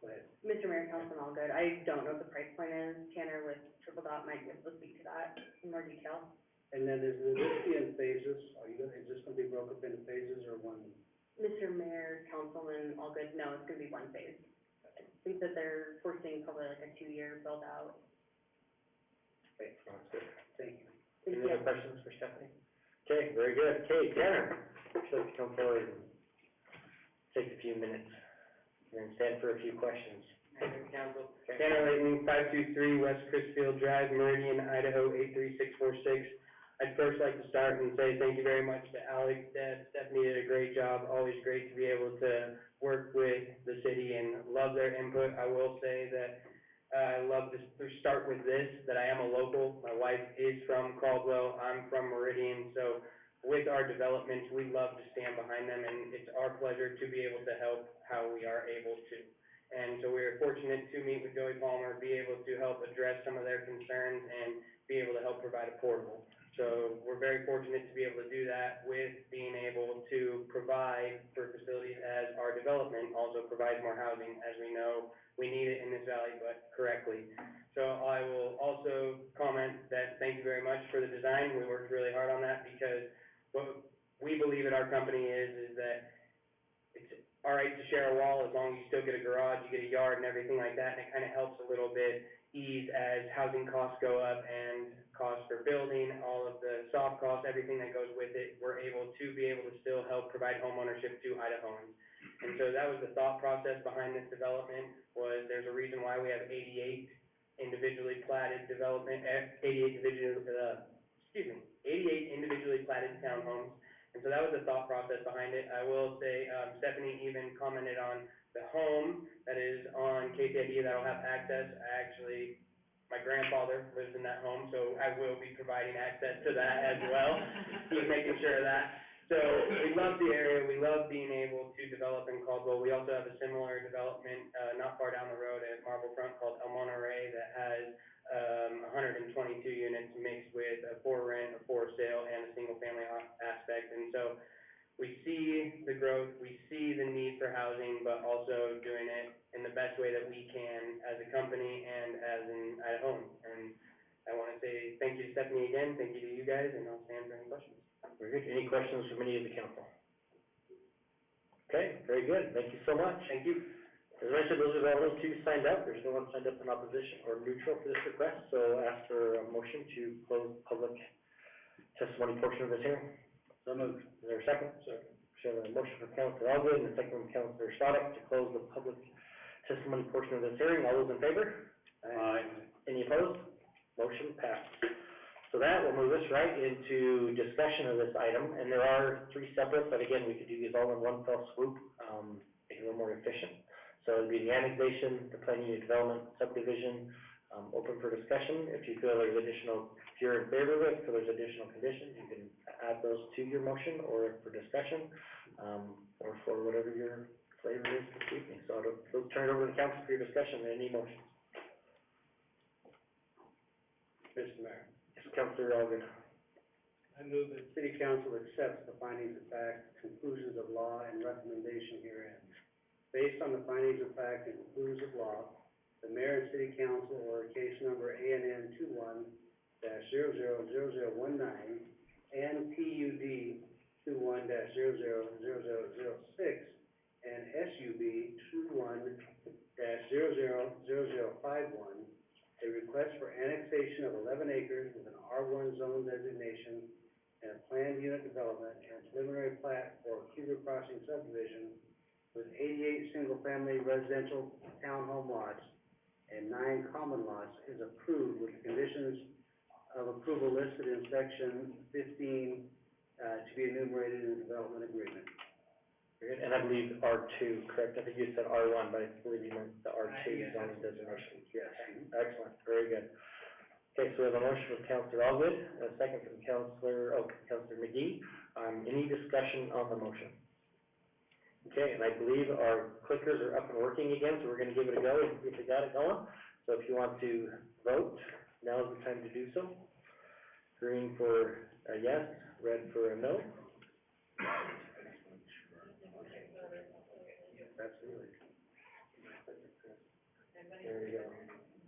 Go ahead. Mr. Mayor, Councilman Allgood, I don't know what the price point is. Tanner with Triple Dot might be able to speak to that in more detail. And then will this be in phases? Is this gonna be broken up into phases or one? Mr. Mayor, Councilman Allgood, no, it's gonna be one phase. I think that they're foreseeing probably like a 2-year build out. Okay, sounds good. Thank you. Any other questions for Stephanie? Okay, very good. Okay, Tanner, would you like to come forward and take a few minutes and then stand for a few questions? Council. Okay. Tanner Layton, 523 West Chrisfield Drive, Meridian, Idaho, 83646. I I'd first like to start and say thank you very much to Alex, Deb, Stephanie did a great job, always great to be able to work with the city and love their input. I will say that I love to start with this, that I am a local. My wife is from Caldwell, I'm from Meridian, so with our developments, we love to stand behind them, and it's our pleasure to be able to help how we are able to. And so we are fortunate to meet with Joey Palmer, be able to help address some of their concerns, and be able to help provide a portable. So we're very fortunate to be able to do that with being able to provide for facilities as our development also provides more housing, as we know we need it in this valley, but correctly. So I will also comment that thank you very much for the design. We worked really hard on that because what we believe at our company is that it's all right to share a wall as long as you still get a garage, you get a yard and everything like that, and it kind of helps a little bit ease as housing costs go up and costs for building, all of the soft costs, everything that goes with it. We're able to still help provide homeownership to Idahoans. And so that was the thought process behind this development, was there's a reason why we have 88 individually platted development, 88 individually platted townhomes. And so that was the thought process behind it. I will say, Stephanie even commented on the home that is on KCID that'll have access. My grandfather lives in that home, so I will be providing access to that as well. He's making sure of that. So we love the area, we love being able to develop in Caldwell. We also have a similar development, not far down the road at Marble Front called El Monterey that has 122 units mixed with a for rent, a for sale, and a single family aspect. And so we see the growth, we see the need for housing, but also doing it in the best way that we can as a company and at home. And I want to say thank you to Stephanie again, thank you to you guys, and I'll stand for any questions. Very good. Any questions from any of the council? Okay, very good. Thank you so much. Thank you. As mentioned, those are the only two signed up. There's no one signed up in opposition or neutral for this request, so ask for a motion to close the public testimony portion of this hearing. So moved. Is there a second? Second. We have a motion from Councilor Elgin and a second from Councilor Stoddard to close the public testimony portion of this hearing. All those in favor? Aye. Any opposed? Motion passed. So that will move us right into discussion of this item, and there are three separate, but again, we could do these all in one fell swoop, make it a little more efficient. So it'd be the annexation, the planning and development, subdivision, open for discussion. If you feel there's additional, if you're in favor of it, if there's additional conditions, you can add those to your motion, or for discussion, or for whatever your flavor is this evening. So I'll turn it over to the council for your discussion. Any motions? Mr. Mayor. Yes, Councilor Elgin. I move that City Council accepts the findings of fact, conclusions of law, and recommendation herein. Based on the findings of fact and conclusions of law, the Mayor and City Council, or case number ANN 21-000019 and PUD 21-000006 and SUB 21-000051, a request for annexation of 11 acres with an R1 zone designation and a planned unit development and preliminary plat for Cougar Crossing subdivision with 88 single-family residential townhome lots and 9 common lots is approved with the conditions of approval listed in section 15 to be enumerated in the development agreement. Very good. And I believe R2, correct? I think you said R1, but I believe you meant the R2 zoning designation. Yes. Excellent, very good. Okay, so we have a motion from Councilor Elgood, and a second from Councilor McGee. Any discussion on the motion? Okay, and I believe our clickers are up and working again, so we're going to give it a go and see if we got it going. So if you want to vote, now is the time to do so. Green for a yes, red for a no. Absolutely. There we go.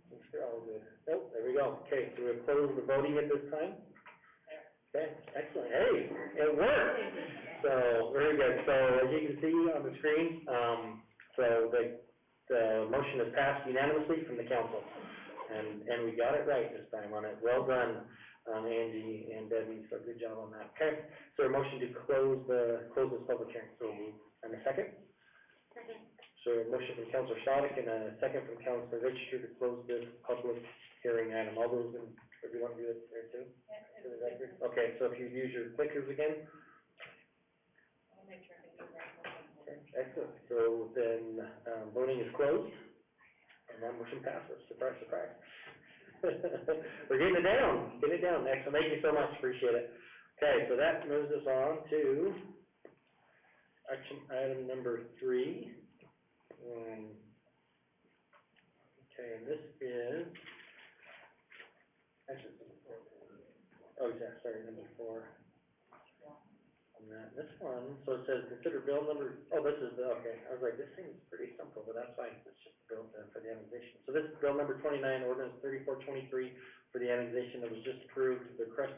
Mr. Elgood. Oh, there we go. Okay, so we'll close the voting at this time. Okay, excellent. Hey, it worked. So, very good. So, as you can see on the screen, so the motion is passed unanimously from the council. And we got it right this time on it. Well done, Angie and Debbie, so good job on that. Okay, so a motion to close this public hearing. So moved. And a second? Second. So a motion from Councilor Stoddard and a second from Councilor Richter to close this public hearing item. All those in If you want to do it there too? For the record? Okay, so if you use your clickers again. Okay, excellent. So then, voting is closed, and that motion passes. Surprise, surprise. We're getting it down, Excellent. Thank you so much, appreciate it. Okay, so that moves us on to action item number 3. Okay, and this is, actually, number 4. On that, this one, so it says consider bill number, this is the, okay, I was like, this seems pretty simple, but that's fine, it's just a bill for the annexation. So this is bill number 29, ordinance 3423 for the annexation that was just approved, the request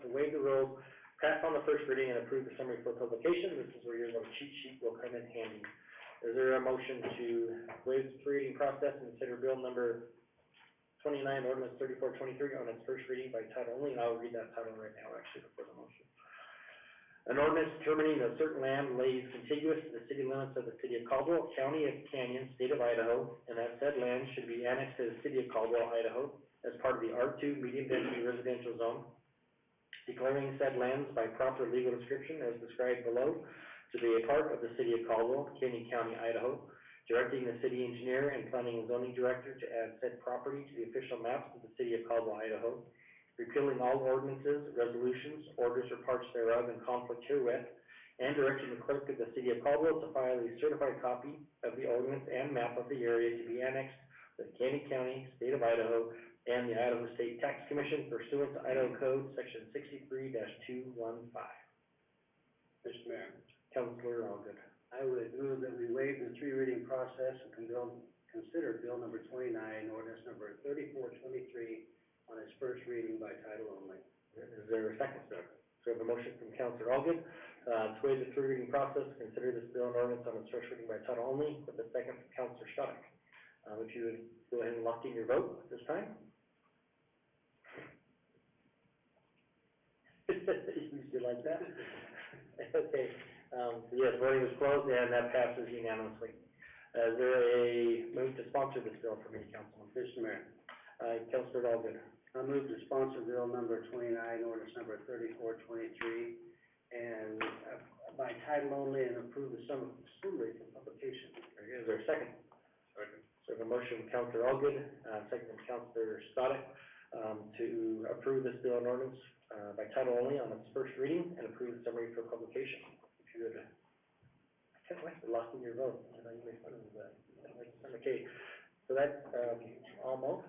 to waive the rules, pass on the first reading and approve the summary for publication. This is where your little cheat sheet will come in handy. Is there a motion to waive the reading process and consider bill number 29, ordinance 3423 on its first reading by title only, and I'll read that title right now, actually, before the motion. An ordinance determining that certain land lays contiguous to the city limits of the city of Caldwell, county of Canyon, state of Idaho, and that said land should be annexed to the city of Caldwell, Idaho, as part of the R2 medium density residential zone, declaring said lands by proper legal description as described below to be a part of the city of Caldwell, Canyon County, Idaho, directing the city engineer and planning and zoning director to add said property to the official maps of the city of Caldwell, Idaho, repealing all ordinances, resolutions, orders, or parts thereof in conflict herewith, and directing the clerk of the city of Caldwell to file a certified copy of the ordinance and map of the area to be annexed with Canyon County, state of Idaho, and the Idaho State Tax Commission pursuant to Idaho Code, section 63-215. Mr. Mayor, Councilor Allgood. I would move that we waive the 3 reading process and consider bill number 29, ordinance number 3423 on its first reading by title only. Is there a second? So we have a motion from Councilor Allgood, to waive the 3 reading process, consider this bill and ordinance on its first reading by title only, with a second from Councilor Stoddard. If you would go ahead and lock in your vote at this time. You like that? Okay, so yes, voting is closed and that passes unanimously. Is there a move to sponsor this bill for me, Councilman? Mr. Mayor, Councilor Allgood. I move to sponsor bill number 29, ordinance number 3423, and by title only, and approve the summary for publication. Very good. Is there a second? Second. So the motion from Councilor Allgood, second from Councilor Stoddard, to approve this bill and ordinance by title only on its first reading and approve the summary for publication. If you would, I can't wait to lock in your vote. I know you made fun of that. Okay, so that's almost.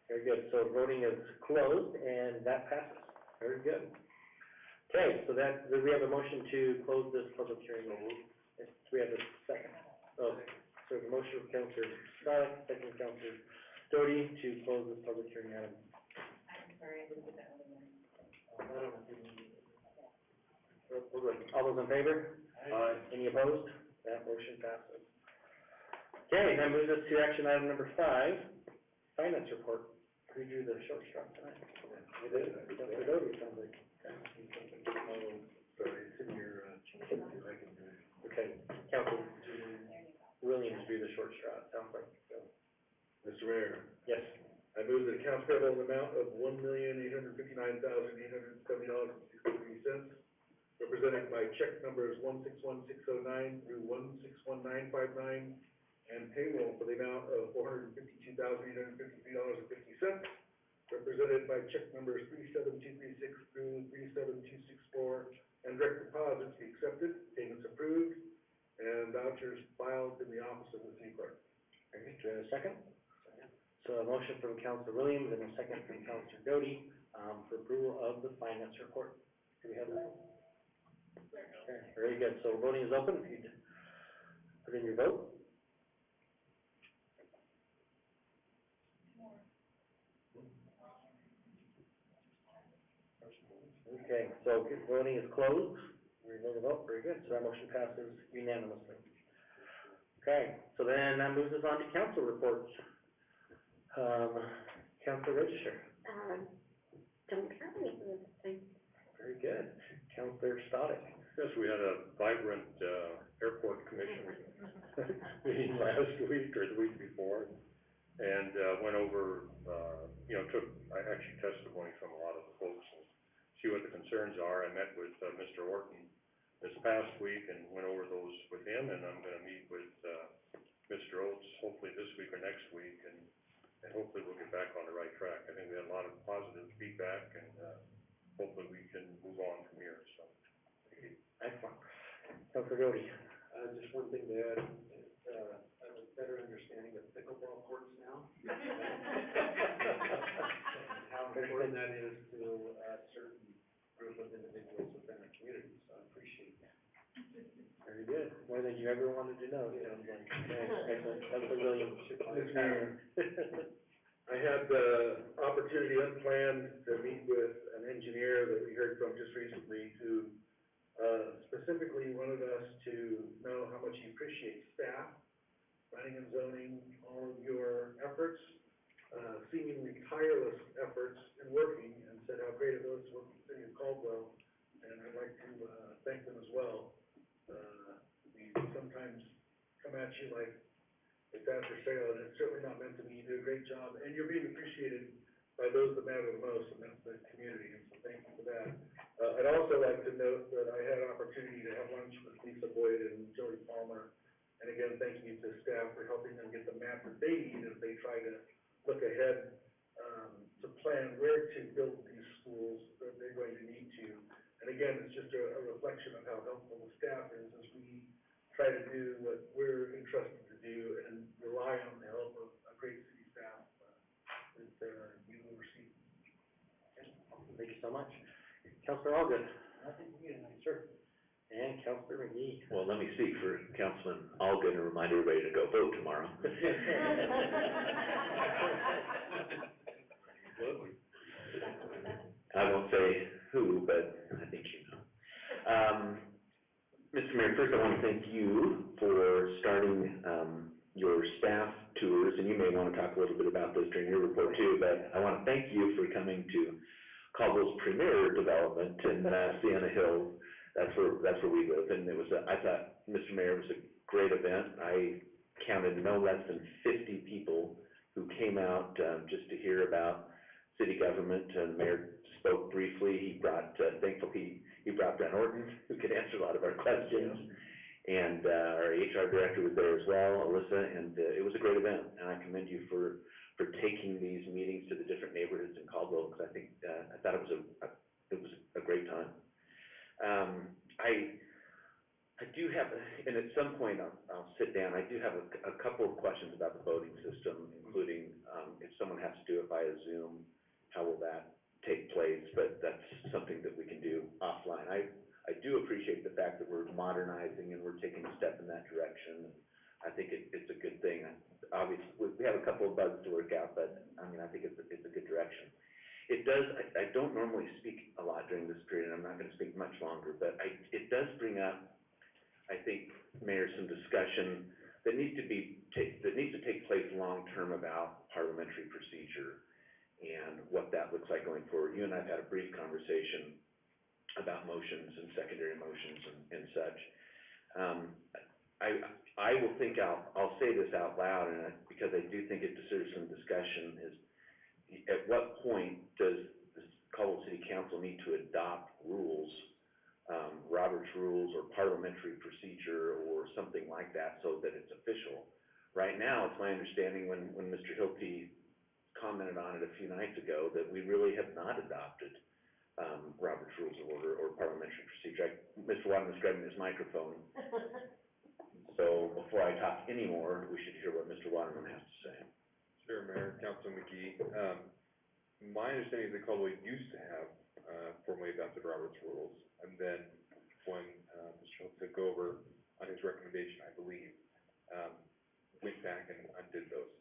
Very good. So voting is closed and that passes. Very good. Okay, so that, do we have a motion to close this public hearing? Yes, we have a second. Okay, so the motion from Councilor Stoddard, second from Councilor Doty to close this public hearing item. I'm sorry, I didn't get that one. All those in favor? Aye. Any opposed? That motion passes. Okay, that moves us to action item number 5, finance report. Who drew the short straw tonight? I did. Councilor Doty, sounds like. Sorry, it's in your, I can do it. Okay, Councilor Williams drew the short straw, it sounds like, so. Mr. Mayor, Yes. I move that accounts payable in the amount of $1,859,870.63, represented by check numbers 161609 through 161959, and payroll for the amount of $452,853.50, represented by check numbers 37236 through 37264, and direct deposits be accepted, payments approved, and vouchers filed in the office of the city clerk. Very good. Do I have a second? So a motion from Councilor Williams and a second from Councilor Doty, for approval of the finance report. Do we have that? Okay, very good. So voting is open. If you'd put in your vote. Okay, so voting is closed. We're going to vote. Very good. So that motion passes unanimously. Okay, so then that moves us on to council reports. Council Register. Don't have anything this time. Very good. Councilor Stoddard. Yes, we had a vibrant, airport commission meeting last week or the week before. and, went over, I actually testimony from a lot of the folks and see what the concerns are. I met with, Mr. Orton this past week and went over those with him, and I'm gonna meet with, Mr. Oates hopefully this week or next week, and hopefully we'll get back on the right track. I think we had a lot of positive feedback, and, hopefully we can move on from here, so. Excellent. Councilor Doty? Just one thing to add, I have a better understanding of pickleball courts now. How important that is to a certain group of individuals within the community, so I appreciate that. Very good. More than you ever wanted to know, it sounds like. Excellent. Councilor Williams? Mr. Mayor, I had the opportunity unplanned to meet with an engineer that we heard from just recently who specifically wanted us to know how much he appreciates staff, planning and zoning, all of your efforts, seemingly tireless efforts in working, and said how great it was to work with the city of Caldwell, and I'd like to thank them as well. We sometimes come at you like it's after sale, and it's certainly not meant to be. You do a great job, and you're being appreciated by those that matter the most, and that's the community, and so thank you for that. I'd also like to note that I had an opportunity to have lunch with Lisa Boyd and Jody Palmer, and again, thank you to staff for helping them get the map that they need as they try to look ahead to plan where to build these schools that they're going to need to. And again, it's just a reflection of how helpful the staff is as we try to do what we're entrusted to do and rely on the help of a great city staff that you will receive. Thank you so much. Councilor Allgood? Nothing for you tonight, sir. And Councilor McGee? Well, let me speak for Councilman Allgood and remind everybody to go vote tomorrow. I won't say who, but I think you know. Mr. Mayor, first I want to thank you for starting your staff tours, and you may want to talk a little bit about this during your report too, but I want to thank you for coming to Caldwell's premier development in Sienna Hills. That's where we live, and I thought, Mr. Mayor, it was a great event. I counted no less than 50 people who came out just to hear about city government, and the mayor spoke briefly. He brought, thankfully, he brought Brent Orton, who could answer a lot of our questions, and our HR director was there as well, Alyssa, and it was a great event, and I commend you for taking these meetings to the different neighborhoods in Caldwell, because I think, I thought it was a great time. I do have, and at some point I'll sit down, I do have a couple of questions about the voting system, including if someone has to do it via Zoom, how will that take place? But that's something that we can do offline. I do appreciate the fact that we're modernizing and we're taking a step in that direction. I think it's a good thing. Obviously, we have a couple of bugs to work out, but I mean, I think it's a good direction. It does, I don't normally speak a lot during this period, and I'm not going to speak much longer, but it does bring up, I think, Mayor, some discussion that needs to take place long-term about parliamentary procedure and what that looks like going forward. You and I have had a brief conversation about motions and secondary motions and such. I will think I'll say this out loud, and because I do think it deserves some discussion, is at what point does the Caldwell City Council need to adopt rules, Robert's rules or parliamentary procedure or something like that so that it's official? Right now, it's my understanding when Mr. Hilty commented on it a few nights ago that we really have not adopted Robert's Rules of Order or parliamentary procedure. Mr. Waterman's grabbing his microphone. So before I talk anymore, we should hear what Mr. Waterman has to say. Sure, Mayor, Councilman McGee. My understanding is that Caldwell used to have formally adopted Robert's rules, and then when Mr. Hill took over on his recommendation, I believe, went back and undid those,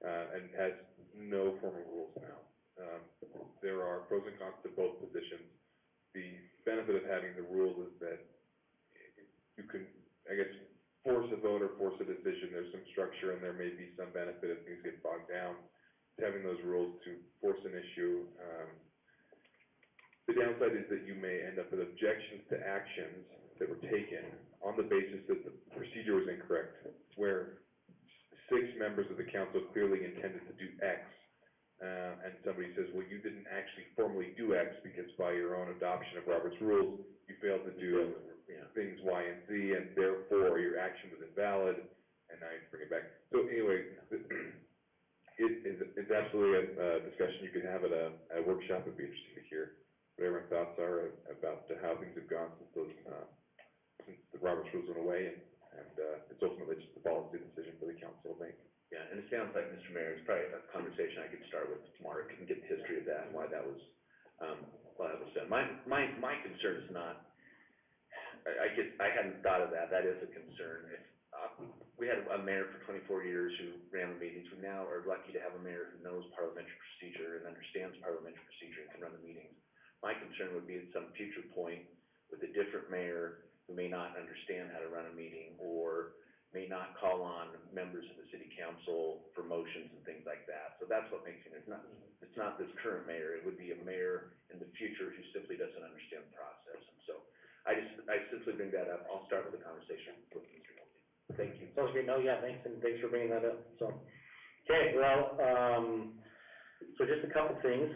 and has no formal rules now. There are pros and cons to both positions. The benefit of having the rules is that you can, I guess, force a vote or force a decision. There's some structure and there may be some benefit if things get bogged down to having those rules to force an issue. The downside is that you may end up with objections to actions that were taken on the basis that the procedure was incorrect, where 6 members of the council clearly intended to do X, and somebody says, well, you didn't actually formally do X because by your own adoption of Robert's rules, you failed to do things Y and Z, and therefore your action was invalid, and now you have to bring it back. So anyway, it's absolutely a discussion you could have at a workshop. It'd be interesting to hear what everyone's thoughts are about how things have gone since the Roberts rules went away, and it's ultimately just a policy decision for the council to make. Yeah, and it sounds like, Mr. Mayor, it's probably a conversation I could start with tomorrow, and get the history of that and why that was done. My concern is not, I hadn't thought of that. That is a concern. If, we had a mayor for 24 years who ran the meetings. We now are lucky to have a mayor who knows parliamentary procedure and understands parliamentary procedure and can run the meetings. My concern would be at some future point with a different mayor who may not understand how to run a meeting or may not call on members of the city council for motions and things like that. So that's what makes me, it's not this current mayor. It would be a mayor in the future who simply doesn't understand the process. And so I simply bring that up. I'll start with a conversation with Mr. Nolte. Thank you. Sounds great. No, yeah, thanks, and thanks for bringing that up. So, okay, well, so just a couple things,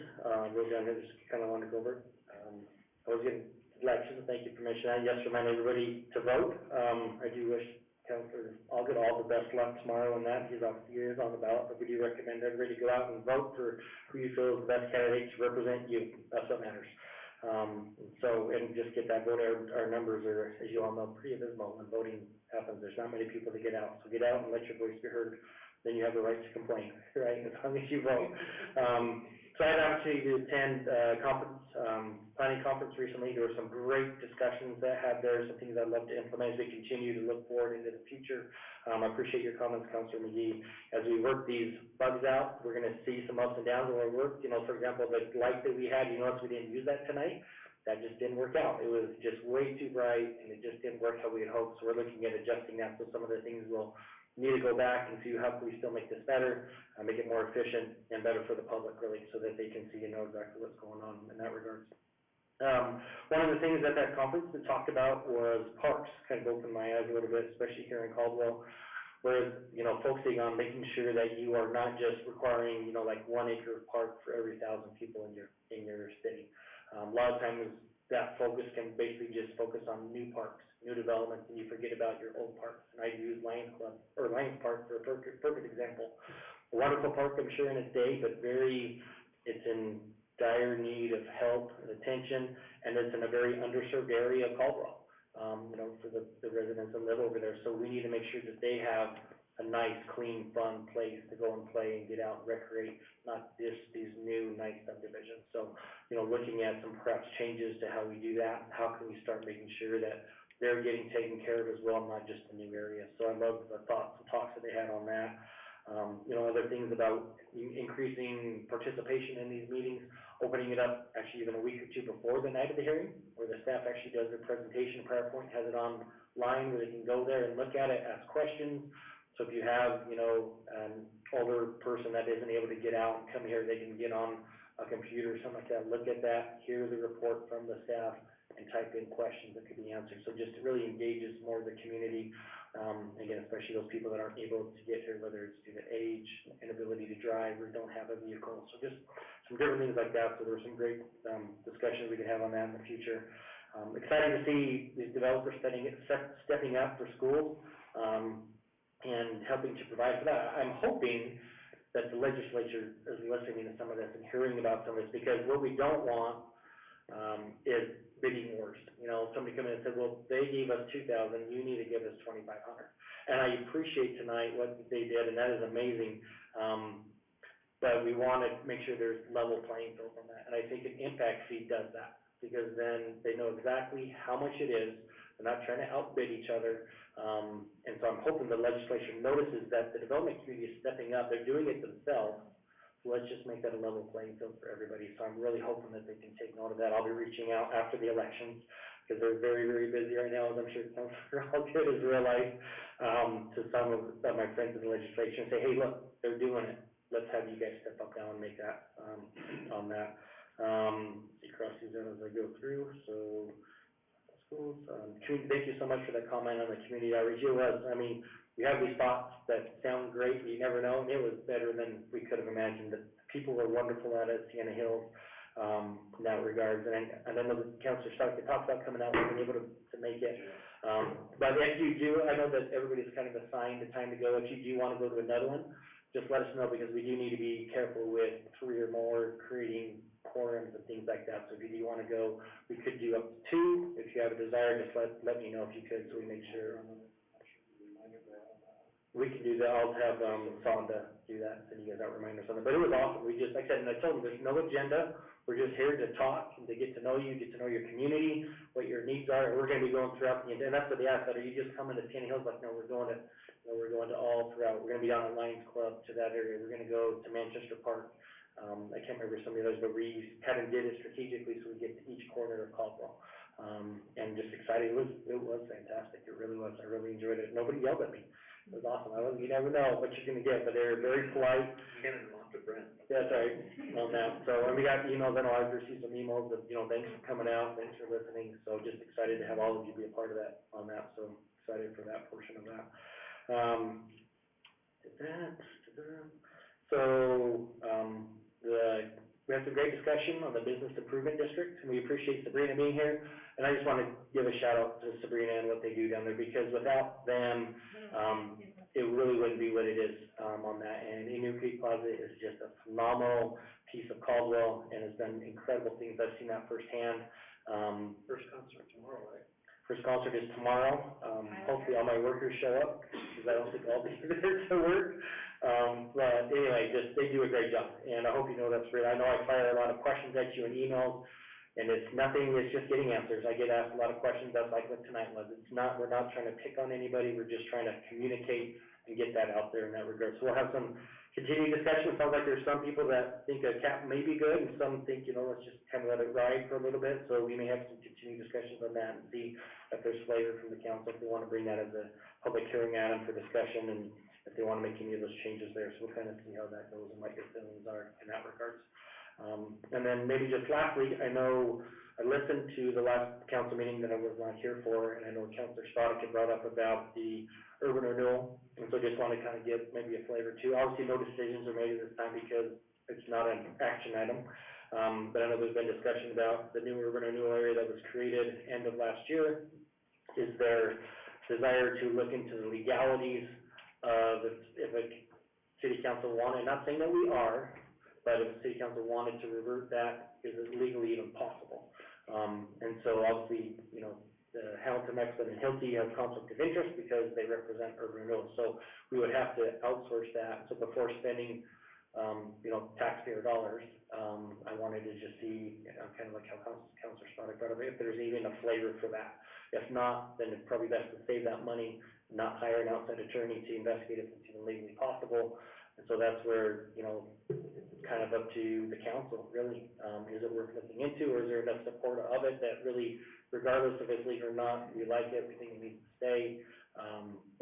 real down here, just kind of want to go over. I was getting elections, thank you for mentioning that. Yes, remind everybody to vote. I do wish Councilor Allgood all the best luck tomorrow on that. He is on the ballot, but we do recommend everybody go out and vote for who you feel is the best candidate to represent you. That's what matters. And just get that vote. Our numbers are, as you all know, pretty abysmal when voting happens. There's not many people to get out. So get out and let your voice be heard. Then you have the right to complain, right, as long as you vote. So I had an opportunity to attend a conference, planning conference recently. There were some great discussions that had there, some things I'd love to implement as we continue to look forward into the future. I appreciate your comments, Councilor McGee. As we work these bugs out, we're gonna see some ups and downs when we work. You know, for example, the light that we had, you notice we didn't use that tonight. That just didn't work out. It was just way too bright, and it just didn't work how we had hoped. So we're looking at adjusting that. So some of the things we'll need to go back and see how can we still make this better, make it more efficient and better for the public, really, so that they can see and know exactly what's going on in that regards. One of the things at that conference that talked about was parks. Kind of opened my eyes a little bit, especially here in Caldwell, where, you know, focusing on making sure that you are not just requiring, you know, like 1 acre of park for every 1,000 people in your city. A lot of times that focus can basically just focus on new parks, new developments, and you forget about your old parks. And I use Lions Park for a perfect example. A wonderful park, I'm sure, in its day, but it's in dire need of help and attention, and it's in a very underserved area of Caldwell, you know, for the residents that live over there. So we need to make sure that they have a nice, clean, fun place to go and play and get out and recreate, not these new, nice subdivisions. So, you know, looking at some perhaps changes to how we do that, how can we start making sure that they're getting taken care of as well, not just the new area. So I love the thoughts and talks that they had on that. You know, other things about increasing participation in these meetings, opening it up actually even a week or two before the night of the hearing, where the staff actually does their presentation, PowerPoint, has it online where they can go there and look at it, ask questions. So if you have, you know, an older person that isn't able to get out and come here, they can get on a computer or something like that, look at that, hear the report from the staff, and type in questions that could be answered. So just really engages more of the community, again, especially those people that aren't able to get here, whether it's due to age, inability to drive, or don't have a vehicle. So just some different things like that. So there were some great discussions we could have on that in the future. Exciting to see these developers stepping up for schools, and helping to provide for that. I'm hoping that the legislature is listening to some of this and hearing about some of this, because what we don't want is bidding wars. You know, somebody come in and said, well, they gave us 2,000, you need to give us 2,500. And I appreciate tonight what they did, and that is amazing. But we want to make sure there's level playing field on that. And I think an impact fee does that, because then they know exactly how much it is. They're not trying to outbid each other. And so I'm hoping the legislature notices that the development community is stepping up. They're doing it themselves. So let's just make that a level playing field for everybody. So I'm really hoping that they can take note of that. I'll be reaching out after the elections, because they're very, very busy right now, as I'm sure Councilor Allgood has realized, to some of my friends in the legislature and say, hey, look, they're doing it. Let's have you guys step up now and make that, on that. See, cross these out as I go through. So schools, thank you so much for that comment on the community outreach. It was, I mean, we have these spots that sound great, but you never know, and it was better than we could have imagined. The people were wonderful at it, Sienna Hills, in that regards, and I know that Councilor Stark had talked about coming out, and being able to make it. But if you do, I know that everybody's kind of assigned a time to go, if you do wanna go to another one, just let us know, because we do need to be careful with 3 or more creating quorums and things like that. So if you do wanna go, we could do up to 2. If you have a desire, just let me know if you could, so we make sure. We can do that. I'll have, Sonda do that, send you guys out reminders on that. But it was awesome. We just, like I said, and I told them, there's no agenda. We're just here to talk and to get to know you, get to know your community, what your needs are. And we're gonna be going throughout the, and that's what they asked, are you just coming to Sienna Hills? Like, no, we're going to all throughout. We're gonna be down at Lions Club to that area. We're gonna go to Manchester Park. I can't remember some of the others, but we kind of did it strategically so we get to each corner of Caldwell. And just excited. It was fantastic. It really was. I really enjoyed it. Nobody yelled at me. It was awesome. You never know what you're gonna get, but they're very polite. Handing them off to Brent. That's right, on that. So, and we got emails, I know I've received some emails of, thanks for coming out, thanks for listening. So just excited to have all of you be a part of that, on that. So excited for that portion of that. We had some great discussion on the business improvement district, and we appreciate Sabrina being here. And I just want to give a shout out to Sabrina and what they do down there, because without them, it really wouldn't be what it is, on that. And Emu Creek Plaza is just a phenomenal piece of Caldwell and has done incredible things. I've seen that firsthand. First concert tomorrow, right? First concert is tomorrow. Hopefully all my workers show up, because I don't think I'll be there to work. But anyway, they do a great job, and I hope you know that's great. I know I fire a lot of questions at you in emails, and it's just getting answers. I get asked a lot of questions, that's like what tonight was. We're not trying to pick on anybody, we're just trying to communicate and get that out there in that regard. So we'll have some continued discussion. It sounds like there's some people that think a cap may be good, and some think, let's just kind of let it ride for a little bit. So we may have some continued discussions on that and see if there's flavor from the council, if they want to bring that as a public hearing item for discussion, and if they want to make any of those changes there. So we'll kind of see how that goes and what your feelings are in that regards. And then maybe just lastly, I know I listened to the last council meeting that I was not here for, and I know Councilor Stoddard had brought up about the urban renewal, and so just want to kind of give maybe a flavor too. Obviously, no decisions are made at this time because it's not an action item, but I know there's been discussion about the new urban renewal area that was created end of last year. Is there desire to look into the legalities of if a city council wanted, not saying that we are, but if the city council wanted to revert that, is it legally even possible? And so obviously, the Hamilton, Mexican, and Hilti have conflict of interest because they represent urban renewal. So we would have to outsource that. So before spending, taxpayer dollars, I wanted to just see, kind of like how Councilor Stoddard brought up, if there's even a flavor for that. If not, then it's probably best to save that money, not hire an outside attorney to investigate if it's even legally possible. And so that's where, it's kind of up to the council, really. Is it worth looking into, or is there enough support of it that really, regardless if it's legal or not, we like it, we think it needs to stay,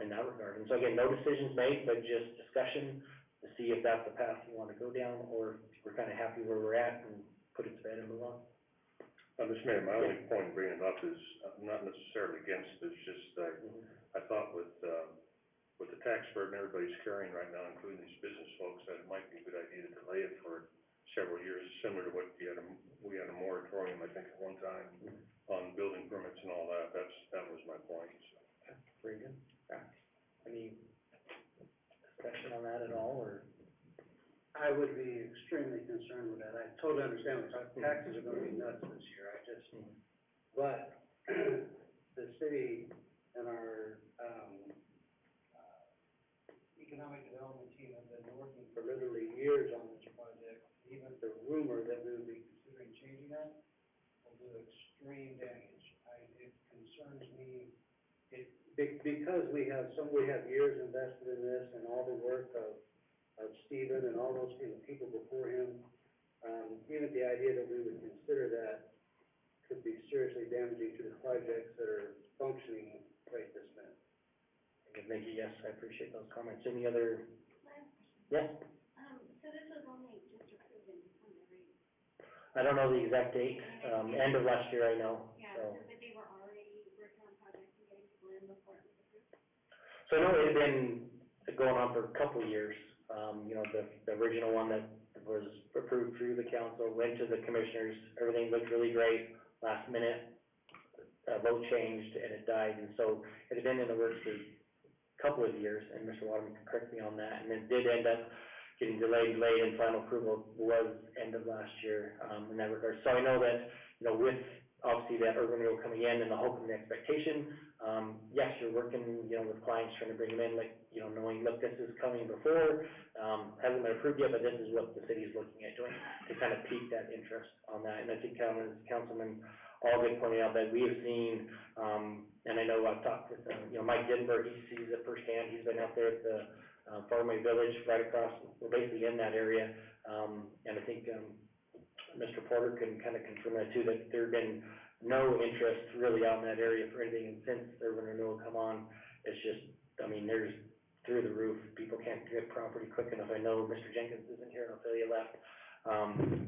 in that regard. And so again, no decisions made, but just discussion to see if that's the path you want to go down, or if we're kind of happy where we're at and put it to bed and move on. Mr. Mayor, my only point in bringing it up is not necessarily against it, it's just, I thought with the tax burden everybody's carrying right now, including these business folks, that it might be a good idea to delay it for several years, similar to what we had a moratorium, I think, at one time on building permits and all that. That was my point. So. Okay, very good. Yeah. Any discussion on that at all, or? I would be extremely concerned with that. I totally understand what taxes are gonna be nuts this year. But the city and our, economic development team have been working for literally years on this project. Even the rumor that we would be considering changing that will do extreme damage. It concerns me, because we have years invested in this, and all the work of Stephen and all those people before him, even the idea that we would consider that could be seriously damaging to the projects that are functioning right this minute. Thank you, yes, I appreciate those comments. Any other? Yes? So this was only just approved in December, right? I don't know the exact date, end of last year, I know, Yeah, so. but they were already working on projects and getting people in before it was approved? So I know it had been going on for a couple of years. You know, the original one that was approved through the council, went to the commissioners, everything looked really great. Last minute, vote changed and it died. And so it had been in the works for a couple of years, and Mr. Waterman can correct me on that. And then did end up getting delayed, and final approval was end of last year, in that regard. So I know that, you know, with obviously that urban renewal coming in and the hope and the expectation, yes, you're working, you know, with clients trying to bring them in, like, you know, knowing, look, this is coming before, hasn't been approved yet, but this is what the city's looking at doing to kind of pique that interest on that. And I think Councilman Alden pointed out that we have seen, and I know I've talked with, you know, Mike Denver, he sees it firsthand. He's been out there at the Farmway Village right across, we're basically in that area, and I think Mr. Porter can kind of confirm that too, that there have been no interest really out in that area for anything, and since urban renewal come on, it's just, I mean, there's through the roof, people can't get property quick enough. I know Mr. Jenkins isn't here, and I'll tell you left,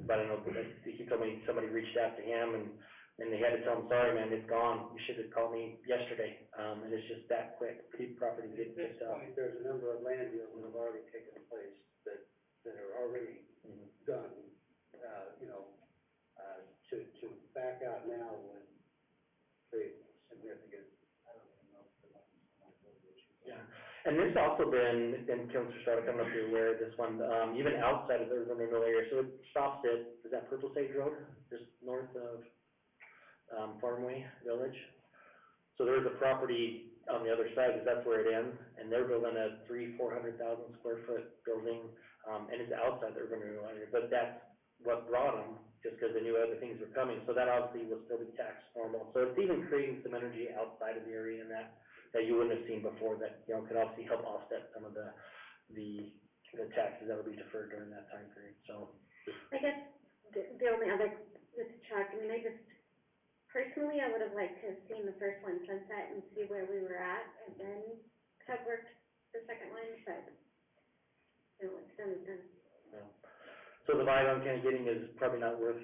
but I know that he told me somebody reached out to him, and they had to tell him, sorry, man, it's gone, you should have called me yesterday, and it's just that quick, property getting picked up. At this point, there's a number of land deals that have already taken place that are already done, you know, to back out now would create significant, I don't even know if there might be some liability issues. Yeah, and there's also been, Councilor Stark, I don't know if you're aware of this one, even outside of the urban renewal area, so it stops at, is that Purple Sage Road, just north of Farmway Village? So there's a property on the other side, because that's where it ends, and they're building a 400,000 square foot building, and it's outside the urban renewal area, but that's what brought them, just because they knew other things were coming, so that obviously will still be taxed normal. So it's even creating some energy outside of the area and that you wouldn't have seen before, that, you know, could obviously help offset some of the taxes that would be deferred during that time period, so. I guess the only other, this is Chuck, I mean, I just, personally, I would have liked to have seen the first one sunset and see where we were at, and then have worked the second one, but, you know, it's done, it's done. Yeah. So the vibe I'm kind of getting is probably not worth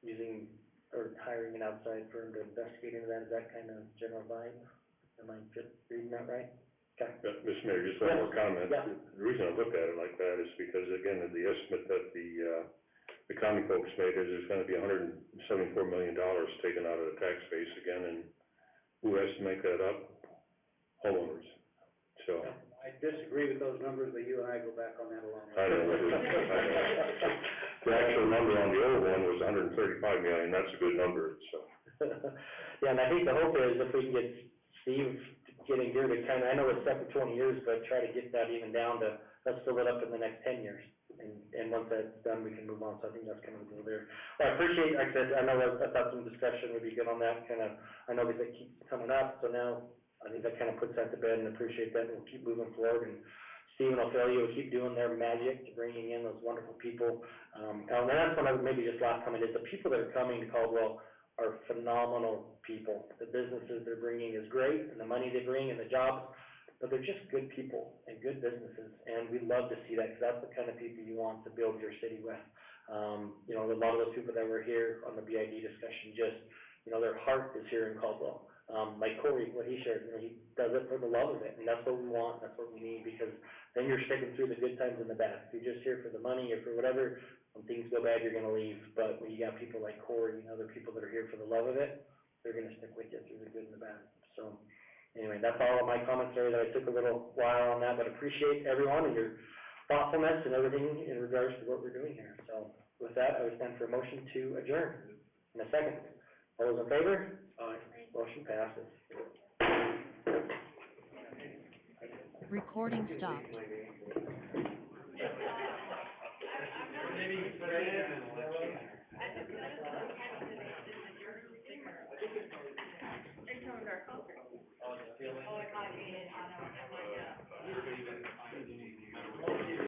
using or hiring an outside firm to investigate into that. Is that kind of general vibe? Am I just reading that right? Okay. Mr. Mayor, just one more comment. Yeah. The reason I look at it like that is because, again, the estimate that the county folks made is there's going to be $174 million taken out of the tax base again, and who has to make that up? Homeowners. So. I disagree with those numbers, but you and I go back on that a long way. I know. The actual number on the old one was $135 million. That's a good number, so. Yeah, and I think the hope is if we can get Steve getting here to kind of, I know it's set for 20 years, but try to get that even down to, let's fill it up in the next 10 years. And once that's done, we can move on. So I think that's kind of the goal there. Well, I appreciate, like I said, I know I thought some discussion would be good on that kind of, I know that keeps coming up, so now I think that kind of puts that to bed and appreciate that. We'll keep moving forward, and Stephen will tell you, will keep doing their magic, bringing in those wonderful people. And that's one of, maybe just last comment is the people that are coming to Caldwell are phenomenal people. The businesses they're bringing is great, and the money they bring and the jobs, but they're just good people and good businesses, and we love to see that, because that's the kind of people you want to build your city with. You know, a lot of those people that were here on the BID discussion, just, you know, their heart is here in Caldwell. Like Corey, what he shared, you know, he does it for the love of it, and that's what we want, that's what we need, because then you're sticking through the good times and the bad. If you're just here for the money or for whatever, when things go bad, you're gonna leave, but when you got people like Corey and other people that are here for the love of it, they're gonna stick with you through the good and the bad. So, anyway, that's all of my commentary that I took a little while on that, but appreciate everyone and your thoughtfulness and everything in regards to what we're doing here. So, with that, I would stand for a motion to adjourn in a second. All those in favor? Aye. Motion passes. Recording stopped.